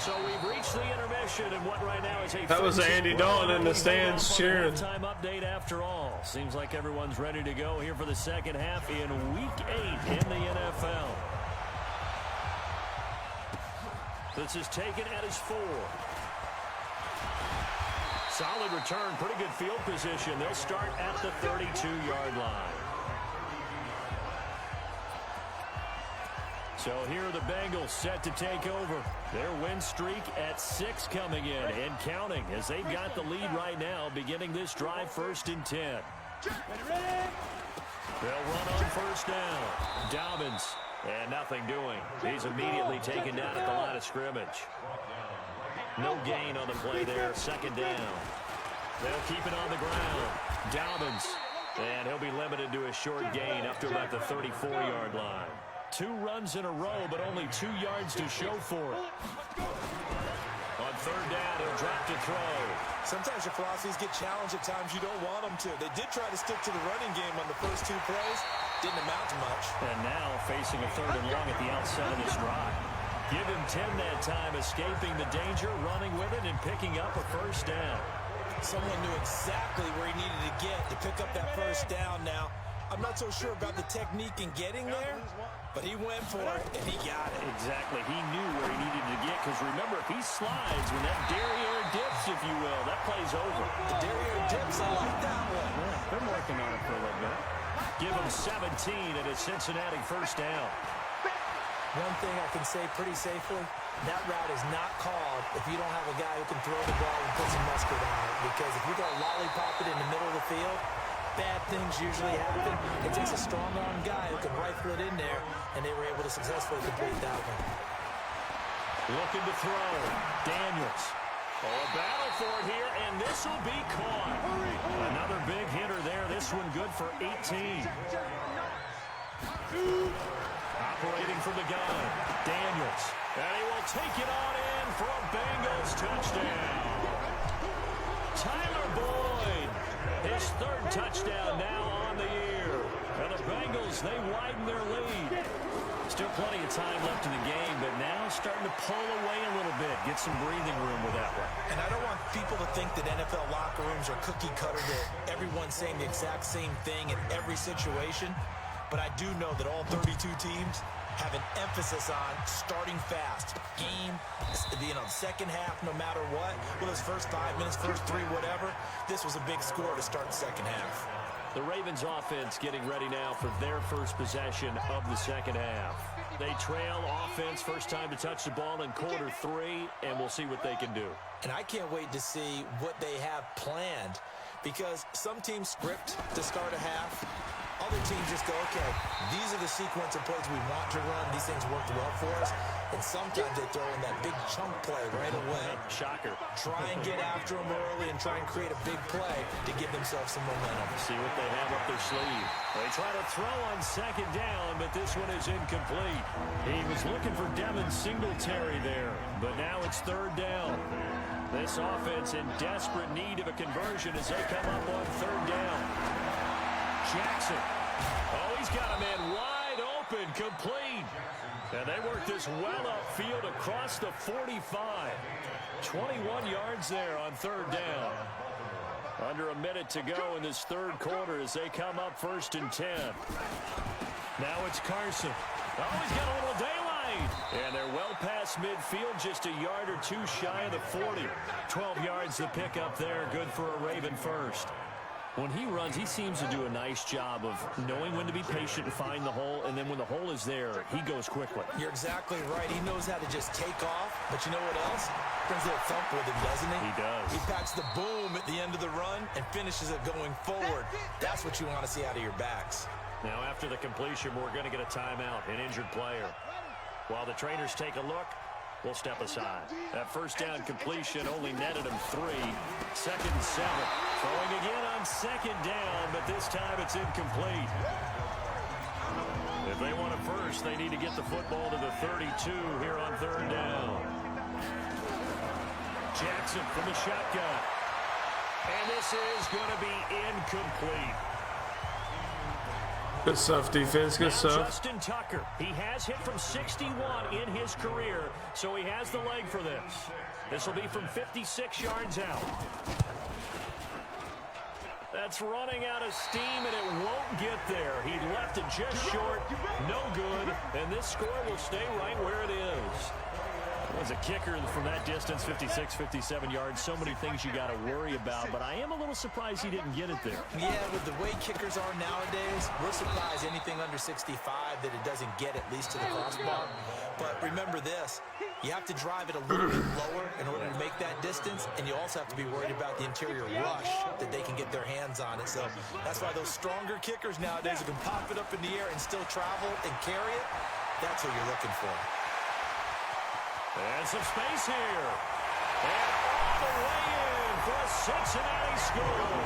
So we've reached the intermission, and what right now is a... That was Andy Dalton in the stands cheering. Time update after all. Seems like everyone's ready to go here for the second half in Week 8 in the NFL. This is taken at his 4. Solid return, pretty good field position. They'll start at the 32-yard line. So here are the Bengals set to take over. Their win streak at 6 coming in and counting as they've got the lead right now, beginning this drive 1st and 10. They'll run on 1st down. Dobbins, and nothing doing. He's immediately taken down at the line of scrimmage. No gain on the play there, 2nd down. They'll keep it on the ground. Dobbins, and he'll be limited to a short gain up to about the 34-yard line. 2 runs in a row, but only 2 yards to show for it. On 3rd down, he'll drop to throw. Sometimes your philosophies get challenged at times you don't want them to. They did try to stick to the running game on the first 2 plays. Didn't amount to much. And now facing a 3rd and long at the outset of this drive. Give him 10 that time, escaping the danger, running with it, and picking up a 1st down. Someone knew exactly where he needed to get to pick up that 1st down now. I'm not so sure about the technique in getting there, but he went for it, and he got it. Exactly. He knew where he needed to get, because remember, if he slides when that derriere dips, if you will, that play's over. The derriere dips, I like that one. Yeah, they're working on it for a little bit. Give him 17 at a Cincinnati 1st down. One thing I can say pretty safely, that route is not called if you don't have a guy who can throw the ball and put some mustard on it, because if you're going to lollipop it in the middle of the field, bad things usually happen. It takes a strong-arm guy who can rifle it in there, and they were able to successfully complete that one. Looking to throw. Daniels. Oh, a battle for it here, and this will be caught. Another big hitter there. This one good for 18. Operating from the gun. Daniels. And he will take it on in for a Bengals touchdown. Tyler Boyd. His 3rd touchdown now on the year. And the Bengals, they widen their lead. Still plenty of time left in the game, but now starting to pull away a little bit. Get some breathing room with that one. And I don't want people to think that NFL locker rooms are cookie cutter, that everyone's saying the exact same thing in every situation. But I do know that all 32 teams have an emphasis on starting fast. Game, second half, no matter what. Well, those first 5 minutes, first 3, whatever. This was a big score to start the second half. The Ravens offense getting ready now for their first possession of the second half. They trail offense, first time to touch the ball in quarter 3, and we'll see what they can do. And I can't wait to see what they have planned, because some teams script to start a half. Other teams just go, okay, these are the sequence of plays we want to run. These things worked well for us. And sometimes they throw in that big chunk play right away. Shocker. Try and get after them early and try and create a big play to give themselves some momentum. See what they have up their sleeve. They try to throw on 2nd down, but this one is incomplete. He was looking for Devin Singletary there, but now it's 3rd down. This offense in desperate need of a conversion as they come up on 3rd down. Jackson. Oh, he's got a man wide open, complete. And they work this well upfield across the 45. 21 yards there on 3rd down. Under a minute to go in this 3rd quarter as they come up 1st and 10. Now it's Carson. Oh, he's got a little daylight. And they're well past midfield, just a yard or 2 shy of the 40. 12 yards to pick up there, good for a Raven first. When he runs, he seems to do a nice job of knowing when to be patient and find the hole, and then when the hole is there, he goes quickly. You're exactly right. He knows how to just take off, but you know what else? Brings a little thump with him, doesn't he? He does. He packs the boom at the end of the run and finishes it going forward. That's what you want to see out of your backs. Now, after the completion, we're going to get a timeout, an injured player. While the trainers take a look, we'll step aside. That 1st down completion only netted him 3. 2nd and 7. Throwing again on 2nd down, but this time it's incomplete. If they want it first, they need to get the football to the 32 here on 3rd down. Jackson from the shotgun. And this is going to be incomplete. Good stuff, defense. Good stuff. Justin Tucker. He has hit from 61 in his career, so he has the leg for this. This will be from 56 yards out. That's running out of steam, and it won't get there. He left it just short. No good. And this score will stay right where it is. As a kicker from that distance, 56, 57 yards, so many things you got to worry about, but I am a little surprised he didn't get it there. Yeah, with the way kickers are nowadays, we're surprised anything under 65 that it doesn't get at least to the crossbar. But remember this, you have to drive it a little bit lower in order to make that distance, and you also have to be worried about the interior rush that they can get their hands on it. So that's why those stronger kickers nowadays who can pop it up in the air and still travel and carry it, that's what you're looking for. And some space here. And all the way in for a Cincinnati score.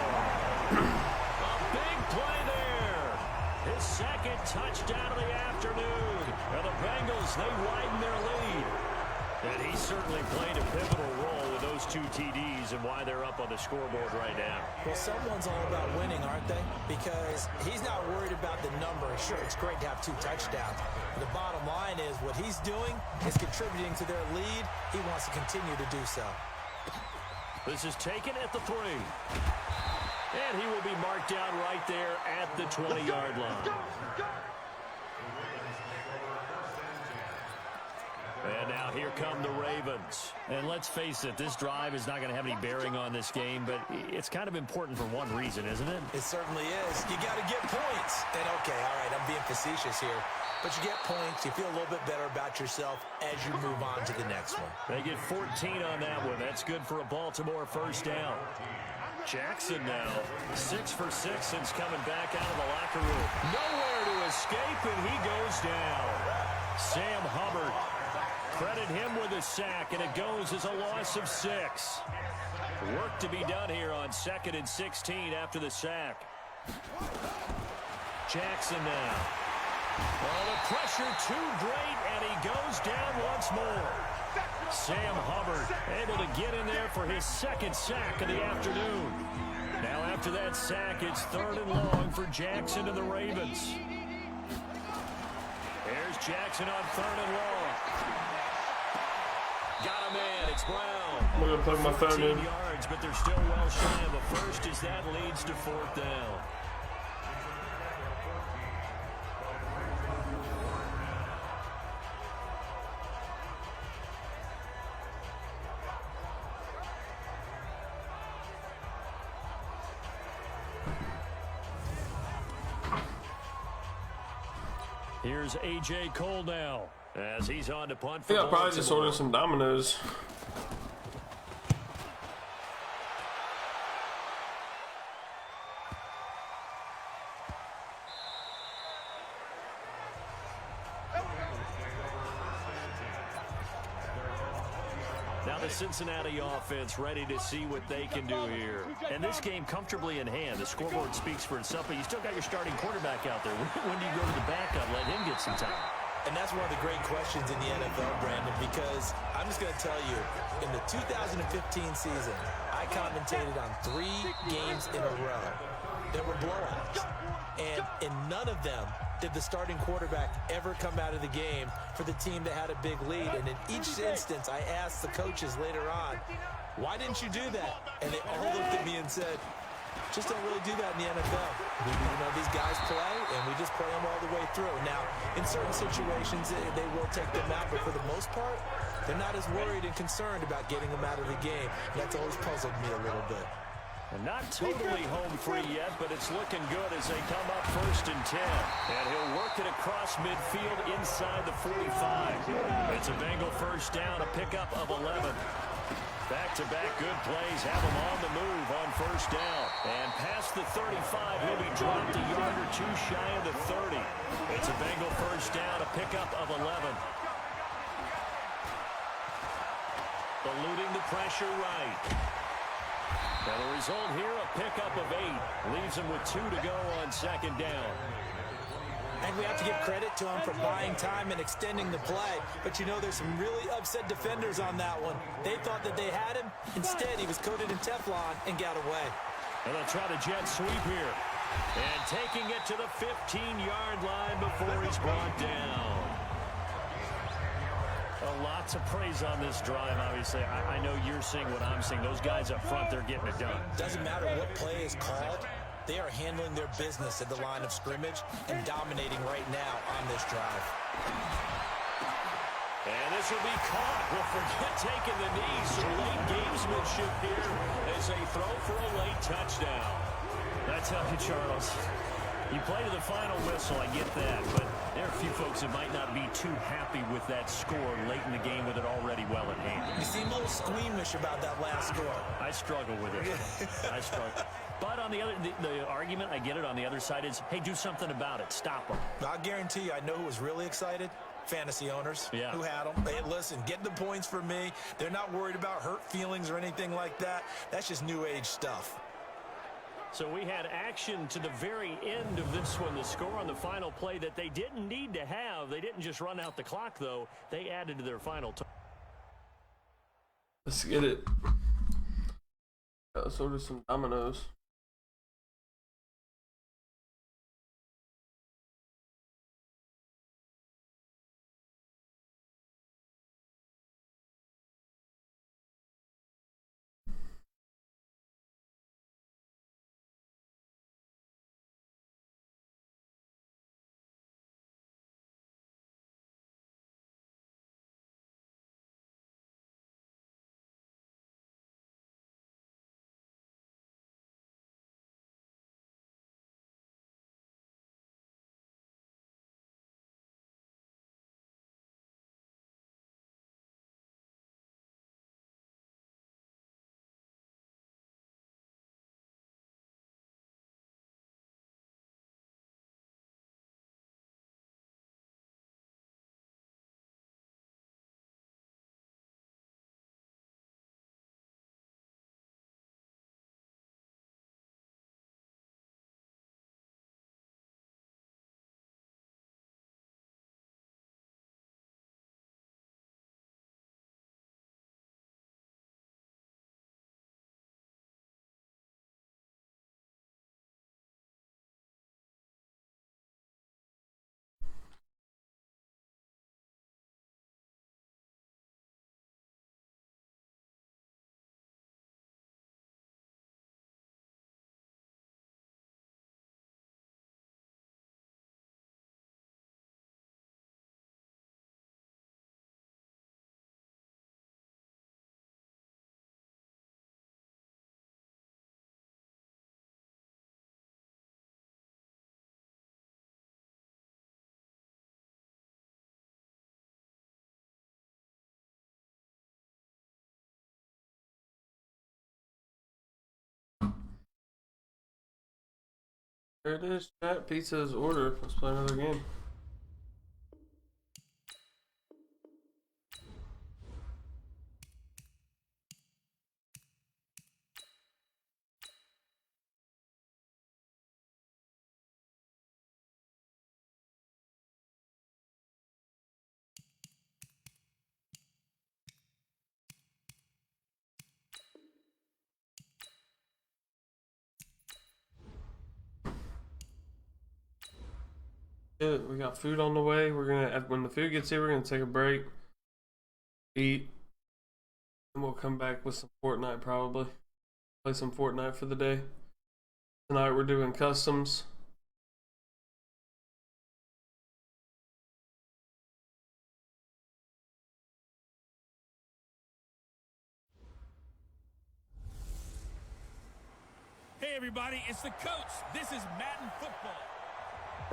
A big play there. His second touchdown of the afternoon. And the Bengals, they widen their lead. And he certainly played a pivotal role with those 2 TDs and why they're up on the scoreboard right now. Well, someone's all about winning, aren't they? Because he's not worried about the number. Sure, it's great to have 2 touchdowns. But the bottom line is what he's doing is contributing to their lead. He wants to continue to do so. This is taken at the 3. And he will be marked down right there at the 20-yard line. And now here come the Ravens. And let's face it, this drive is not going to have any bearing on this game, but it's kind of important for one reason, isn't it? It certainly is. You got to get points. And okay, all right, I'm being facetious here. But you get points, you feel a little bit better about yourself as you move on to the next one. They get 14 on that one. That's good for a Baltimore first down. Jackson now, 6 for 6 since coming back out of the locker room. Nowhere to escape, and he goes down. Sam Hubbard. Credit him with a sack, and it goes as a loss of 6. Work to be done here on 2nd and 16 after the sack. Jackson now. Oh, the pressure too great, and he goes down once more. Sam Hubbard able to get in there for his 2nd sack of the afternoon. Now after that sack, it's 3rd and long for Jackson and the Ravens. There's Jackson on 3rd and long. Got a man, it's Brown. I'm going to plug my phone in. Yards, but they're still well shy of a first as that leads to 4th down. Here's A.J. Cole now as he's on to punt for I think I'll probably just order some Domino's. Now the Cincinnati offense ready to see what they can do here. And this game comfortably in hand. The scoreboard speaks for itself, but you still got your starting quarterback out there. When do you go to the backup, let him get some time? And that's one of the great questions in the NFL, Brandon, because I'm just going to tell you, in the 2015 season, I commentated on 3 games in a row. There were blowouts. And in none of them did the starting quarterback ever come out of the game for the team that had a big lead. And in each instance, I asked the coaches later on, why didn't you do that? And they all looked at me and said, just don't really do that in the NFL. These guys play, and we just play them all the way through. Now, in certain situations, they will take them out, but for the most part, they're not as worried and concerned about getting them out of the game. And that's always puzzled me a little bit. And not totally home free yet, but it's looking good as they come up 1st and 10. And he'll work it across midfield inside the 45. It's a Bengal first down, a pickup of 11. Back-to-back good plays have him on the move on 1st down. And past the 35, he'll be dropped a yard or 2 shy of the 30. It's a Bengal first down, a pickup of 11. Eluding the pressure right. And the result here, a pickup of 8. Leaves him with 2 to go on 2nd down. And we have to give credit to him for buying time and extending the play. But there's some really upset defenders on that one. They thought that they had him. Instead, he was coated in Teflon and got away. And they'll try the jet sweep here. And taking it to the 15-yard line before he's brought down. Lots of praise on this drive, obviously. I know you're seeing what I'm seeing. Those guys up front, they're getting it done. Doesn't matter what play is called. They are handling their business at the line of scrimmage and dominating right now on this drive. And this will be caught. Well, forget taking the knee. Some late gamesmanship here as they throw for a late touchdown. I tell you, Charles, you play to the final whistle, I get that, but there are a few folks that might not be too happy with that score late in the game with it already well at hand. You seem a little squeamish about that last score. I struggle with it. I struggle. But on the other, the argument, I get it, on the other side is, hey, do something about it. Stop them. I guarantee you, I know who was really excited. Fantasy owners who had them. Hey, listen, get the points for me. They're not worried about hurt feelings or anything like that. That's just new age stuff. So we had action to the very end of this one. The score on the final play that they didn't need to have. They didn't just run out the clock, though. They added to their final time. Let's get it. Let's order some Domino's. There it is, chat. Pizza's ordered. Let's play another game. We got food on the way. We're gonna, when the food gets here, we're gonna take a break, eat, and we'll come back with some Fortnite probably. Play some Fortnite for the day. Tonight we're doing customs. Hey everybody, it's the coach. This is Madden football.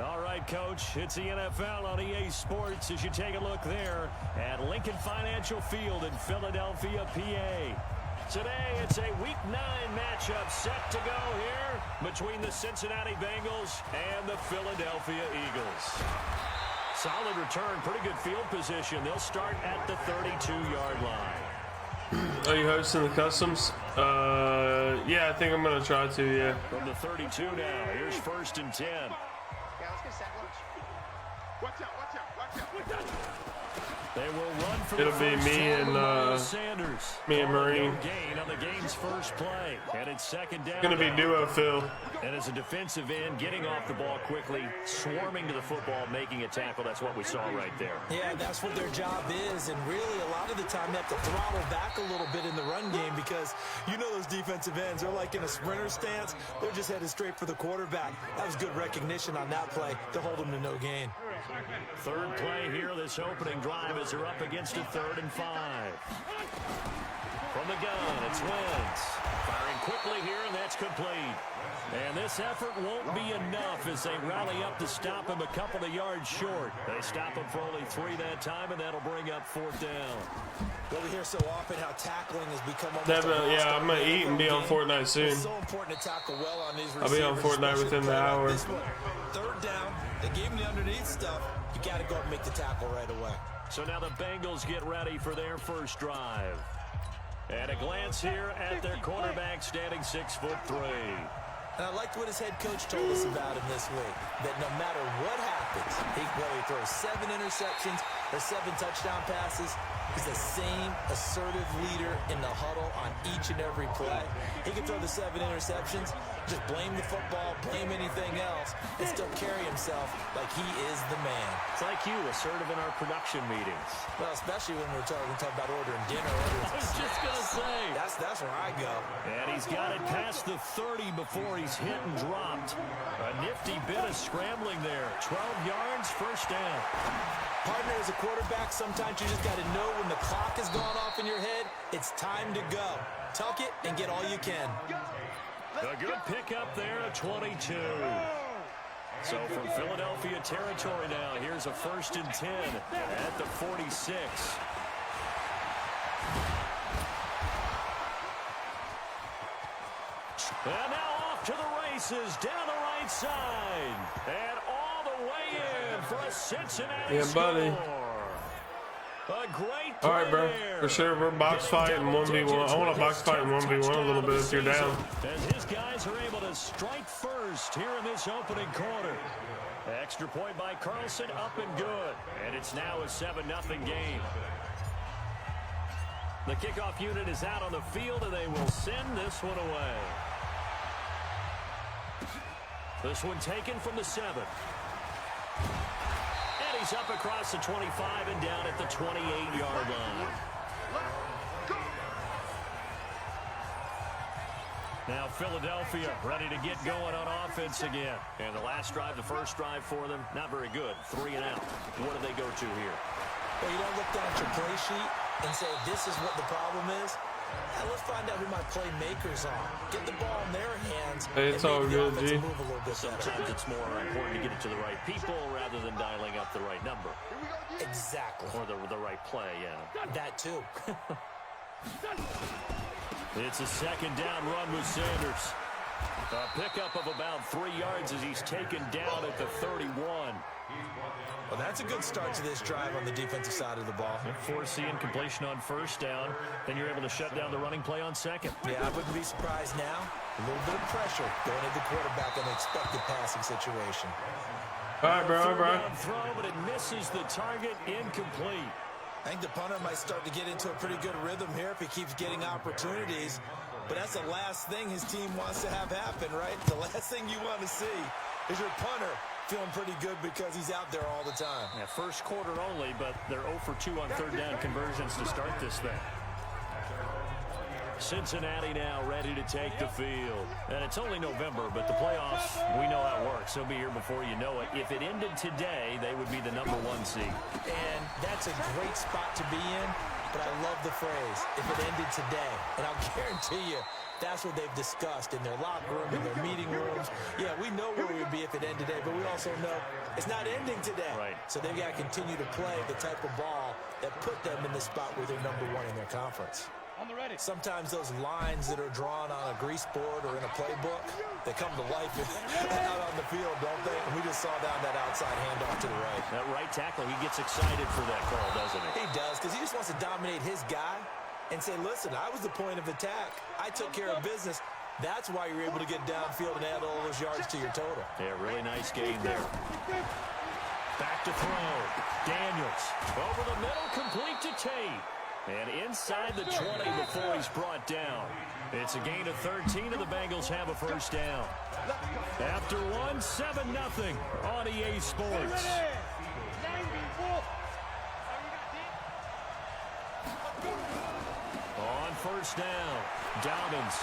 All right, Coach, it's the NFL on EA Sports as you take a look there at Lincoln Financial Field in Philadelphia, PA. Today, it's a Week 9 matchup set to go here between the Cincinnati Bengals and the Philadelphia Eagles. Solid return, pretty good field position. They'll start at the 32-yard line. Are you hosting the customs? Yeah, I think I'm gonna try to, yeah. From the 32 now, here's 1st and 10. Watch out, watch out, watch out. They will run for It'll the be first me down. and Sanders. me and Marine. Gain on the game's first play. And it's 2nd down. It's gonna be duo Phil. And as a defensive end, getting off the ball quickly, swarming to the football, making a tackle. That's what we saw right there. Yeah, that's what their job is, and really a lot of the time they have to throttle back a little bit in the run game because you know those defensive ends, they're like in a sprinter stance. They're just headed straight for the quarterback. That was good recognition on that play to hold them to no gain. Third play here, this opening drive as they're up against a 3rd and 5. From the gun, it's Wentz. Firing quickly here, and that's complete. And this effort won't be enough as they rally up to stop him a couple of yards short. They stop him for only 3 that time, and that'll bring up 4th down. Well, we hear so often how tackling has become almost Definitely, yeah, I'm going to eat and be on Fortnite soon. It's so important to tackle well on these I'll be on Fortnite within the hour. This one, 3rd down, they gave him the underneath stuff. You got to go and make the tackle right away. So now the Bengals get ready for their first drive. And a glance here at their quarterback standing 6'3". And I liked what his head coach told us about him this week, that no matter what happens, whether he throws 7 interceptions or 7 touchdown passes, he's the same assertive leader in the huddle on each and every play. He can throw the 7 interceptions, just blame the football, blame anything else, and still carry himself like he is the man. It's like you, assertive in our production meetings. Well, especially when we're talking about ordering dinner. I was just going to say. That's where I go. And he's got it past the 30 before he's hit and dropped. A nifty bit of scrambling there. 12 yards, first down. Partner, as a quarterback, sometimes you just got to know when the clock has gone off in your head, it's time to go. Tuck it and get all you can. A good pickup there, a 22. So from Philadelphia territory now, here's a 1st and 10 at the 46. And now off to the races, down the right side. And all the way in for a Cincinnati buddy. score. A great All right, bro. there. For sure, we're box fighting 1v1. I want to box fight in 1v1 a little bit if you're down. As his guys are able to strike first here in this opening quarter. Extra point by Carlson, up and good. And it's now a 7-0 game. The kickoff unit is out on the field, and they will send this one away. This one taken from the 7. And he's up across the 25 and down at the 28-yard line. Now Philadelphia ready to get going on offense again. And the last drive, the first drive for them, not very good. 3 and out. What do they go to here? Well, you don't look down at your play sheet and say, this is what the problem is. Now let's find out who my playmakers are. Get the ball in their hands. Hey, it's all good, G. Move a little bit Sometimes it's more important to get it to the right people rather than dialing up the right number. Exactly. Or the right play, yeah. That too. It's a 2nd down run with Sanders. A pickup of about 3 yards as he's taken down at the 31. Well, that's a good start to this drive on the defensive side of the ball. Forcing completion on 1st down. Then you're able to shut down the running play on 2nd. Yeah, I wouldn't be surprised now. A little bit of pressure going at the quarterback in an expected passing situation. All right, bro. All right, bro. Throw, but it misses the target, incomplete. I think the punter might start to get into a pretty good rhythm here if he keeps getting opportunities. But that's the last thing his team wants to have happen, right? The last thing you want to see is your punter feeling pretty good because he's out there all the time. Yeah, first quarter only, but they're 0 for 2 on 3rd down conversions to start this thing. Cincinnati now ready to take the field. And it's only November, but the playoffs, we know how it works. They'll be here before you know it. If it ended today, they would be the number 1 seed. And that's a great spot to be in, but I love the phrase, if it ended today. And I'll guarantee you, that's what they've discussed in their locker room, in their meeting rooms. Yeah, we know where we would be if it ended today, but we also know it's not ending today. Right. So they've got to continue to play the type of ball that put them in the spot where they're number 1 in their conference. Sometimes those lines that are drawn on a grease board or in a playbook, they come to life out on the field, don't they? And we just saw down that outside handoff to the right. That right tackle, he gets excited for that call, doesn't he? He does, because he just wants to dominate his guy and say, listen, I was the point of attack. I took care of business. That's why you're able to get downfield and add all those yards to your total. Yeah, really nice game there. Back to throw. Daniels over the middle, complete to Tate. And inside the 20 before he's brought down. It's a gain of 13, and the Bengals have a first down. After 1, 7-0 on EA Sports. On first down, Dobbins.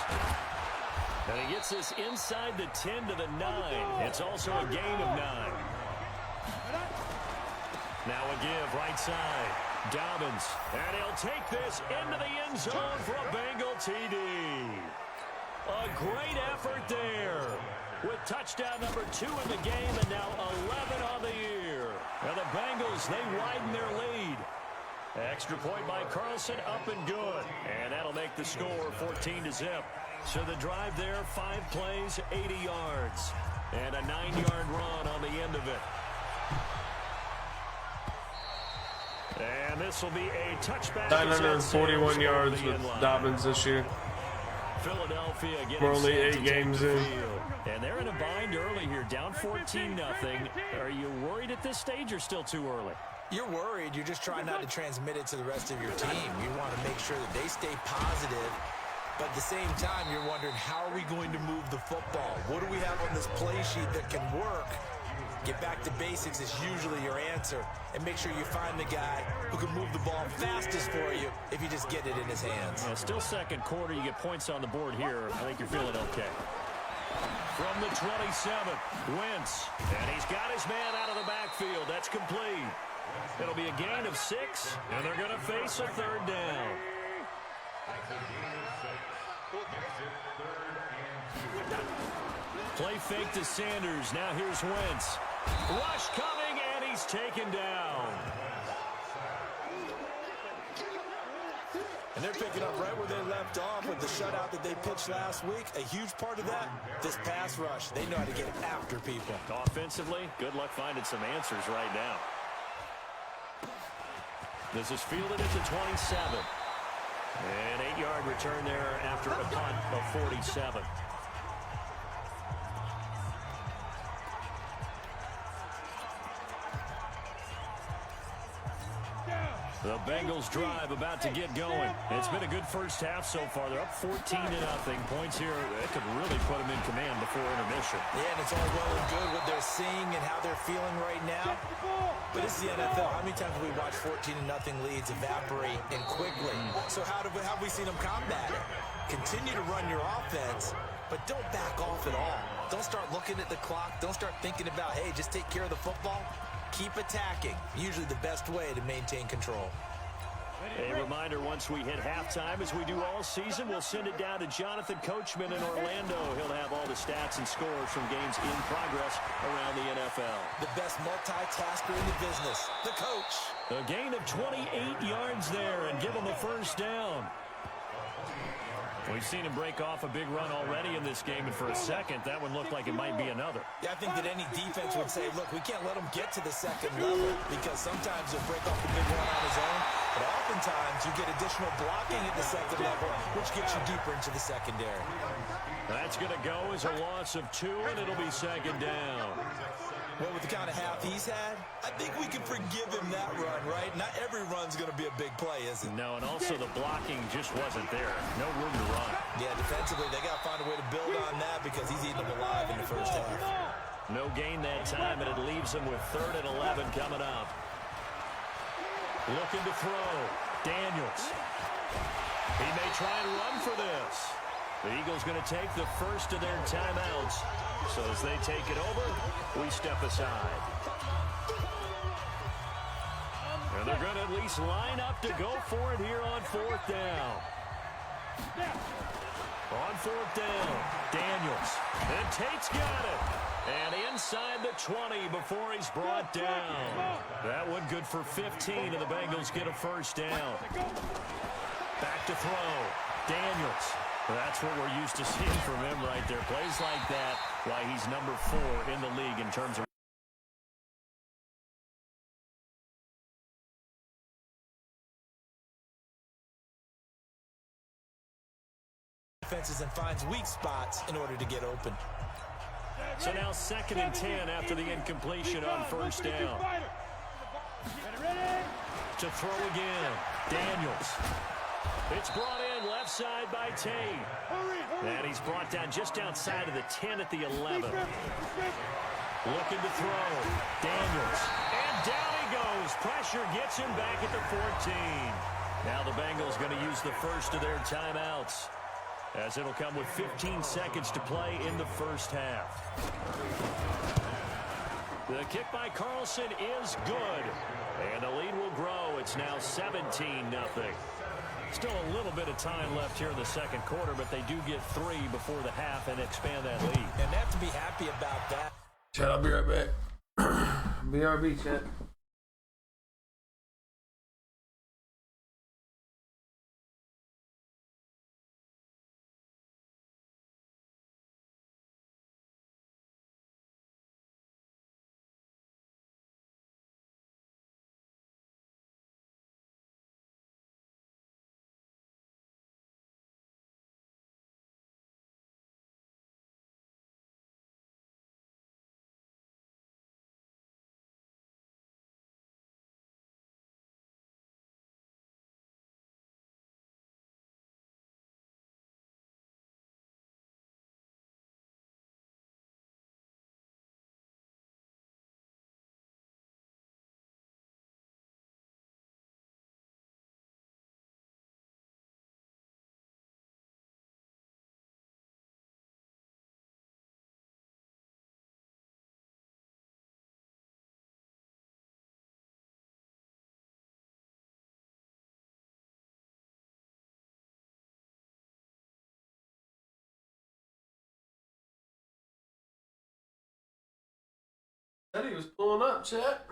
And he gets this inside the 10 to the 9. It's also a gain of 9. Now a give right side. Dobbins. And he'll take this into the end zone for a Bengal TD. A great effort there. With touchdown number 2 in the game and now 11 on the year. Now the Bengals, they widen their lead. Extra point by Carlson, up and good. And that'll make the score 14-0. So the drive there, 5 plays, 80 yards. And a 9-yard run on the end of it. And this will be a touchback. 941 yards with Dobbins this year. Philadelphia getting We're only 8 games in. And they're in a bind early here, down 14-0. Are you worried at this stage or still too early? You're worried. You're just trying not to transmit it to the rest of your team. You want to make sure that they stay positive. But at the same time, you're wondering, how are we going to move the football? What do we have on this play sheet that can work? Get back to basics is usually your answer. And make sure you find the guy who can move the ball fastest for you if you just get it in his hands. Yeah, still second quarter. You get points on the board here. I think you're feeling okay. From the 27, Wentz. And he's got his man out of the backfield. That's complete. It'll be a gain of 6, and they're going to face a 3rd down. Play fake to Sanders. Now here's Wentz. Rush coming, and he's taken down. And they're picking up right where they left off with the shutout that they pitched last week. A huge part of that, this pass rush. They know how to get after people. Offensively, good luck finding some answers right now. This is fielded at the 27. An 8-yard return there after a punt of 47. The Bengals drive about to get going. It's been a good first half so far. They're up 14-0. Points here that could really put them in command before intermission. Yeah, and it's all well and good what they're seeing and how they're feeling right now. But it's the NFL. How many times have we watched 14-0 leads evaporate and quickly? So how have we seen them combat it? Continue to run your offense, but don't back off at all. Don't start looking at the clock. Don't start thinking about, hey, just take care of the football. Keep attacking. Usually the best way to maintain control. A reminder, once we hit halftime, as we do all season, we'll send it down to Jonathan Coachman in Orlando. He'll have all the stats and scores from games in progress around the NFL. The best multitasker in the business, the coach. A gain of 28 yards there and give him a first down. We've seen him break off a big run already in this game, and for a second, that one looked like it might be another. Yeah, I think that any defense would say, look, we can't let him get to the second level because sometimes he'll break off the big run on his own, but oftentimes you get additional blocking at the second level, which gets you deeper into the secondary. That's going to go as a loss of 2, and it'll be second down. Well, with the kind of half he's had, I think we can forgive him that run, right? Not every run's going to be a big play, is it? No, and also the blocking just wasn't there. No room to run. Yeah, defensively, they got to find a way to build on that because he's eating them alive in the first half. No gain that time, and it leaves him with 3rd and 11 coming up. Looking to throw. Daniels. He may try and run for this. The Eagles going to take the first of their timeouts. So as they take it over, we step aside. And they're going to at least line up to go for it here on 4th down. On 4th down, Daniels. And Tate's got it. And inside the 20 before he's brought down. That one good for 15, and the Bengals get a first down. Back to throw. Daniels. That's what we're used to seeing from him right there. Plays like that, why he's number 4 in the league in terms of defenses and finds weak spots in order to get open. So now 2nd and 10 after the incompletion on first down. To throw again. Daniels. It's brought in left side by Tate. And he's brought down just outside of the 10 at the 11. Looking to throw. Daniels. And down he goes. Pressure gets him back at the 14. Now the Bengals going to use the first of their timeouts, as it'll come with 15 seconds to play in the first half. The kick by Carlson is good. And the lead will grow. It's now 17-0. Still a little bit of time left here in the second quarter, but they do get 3 before the half and expand that lead. And they have to be happy about that. Chat, I'll be right back. BRB, chat. He was pulling up, chat.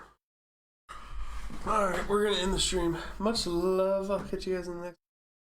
Alright, we're gonna end the stream. Much love. I'll catch you guys in the next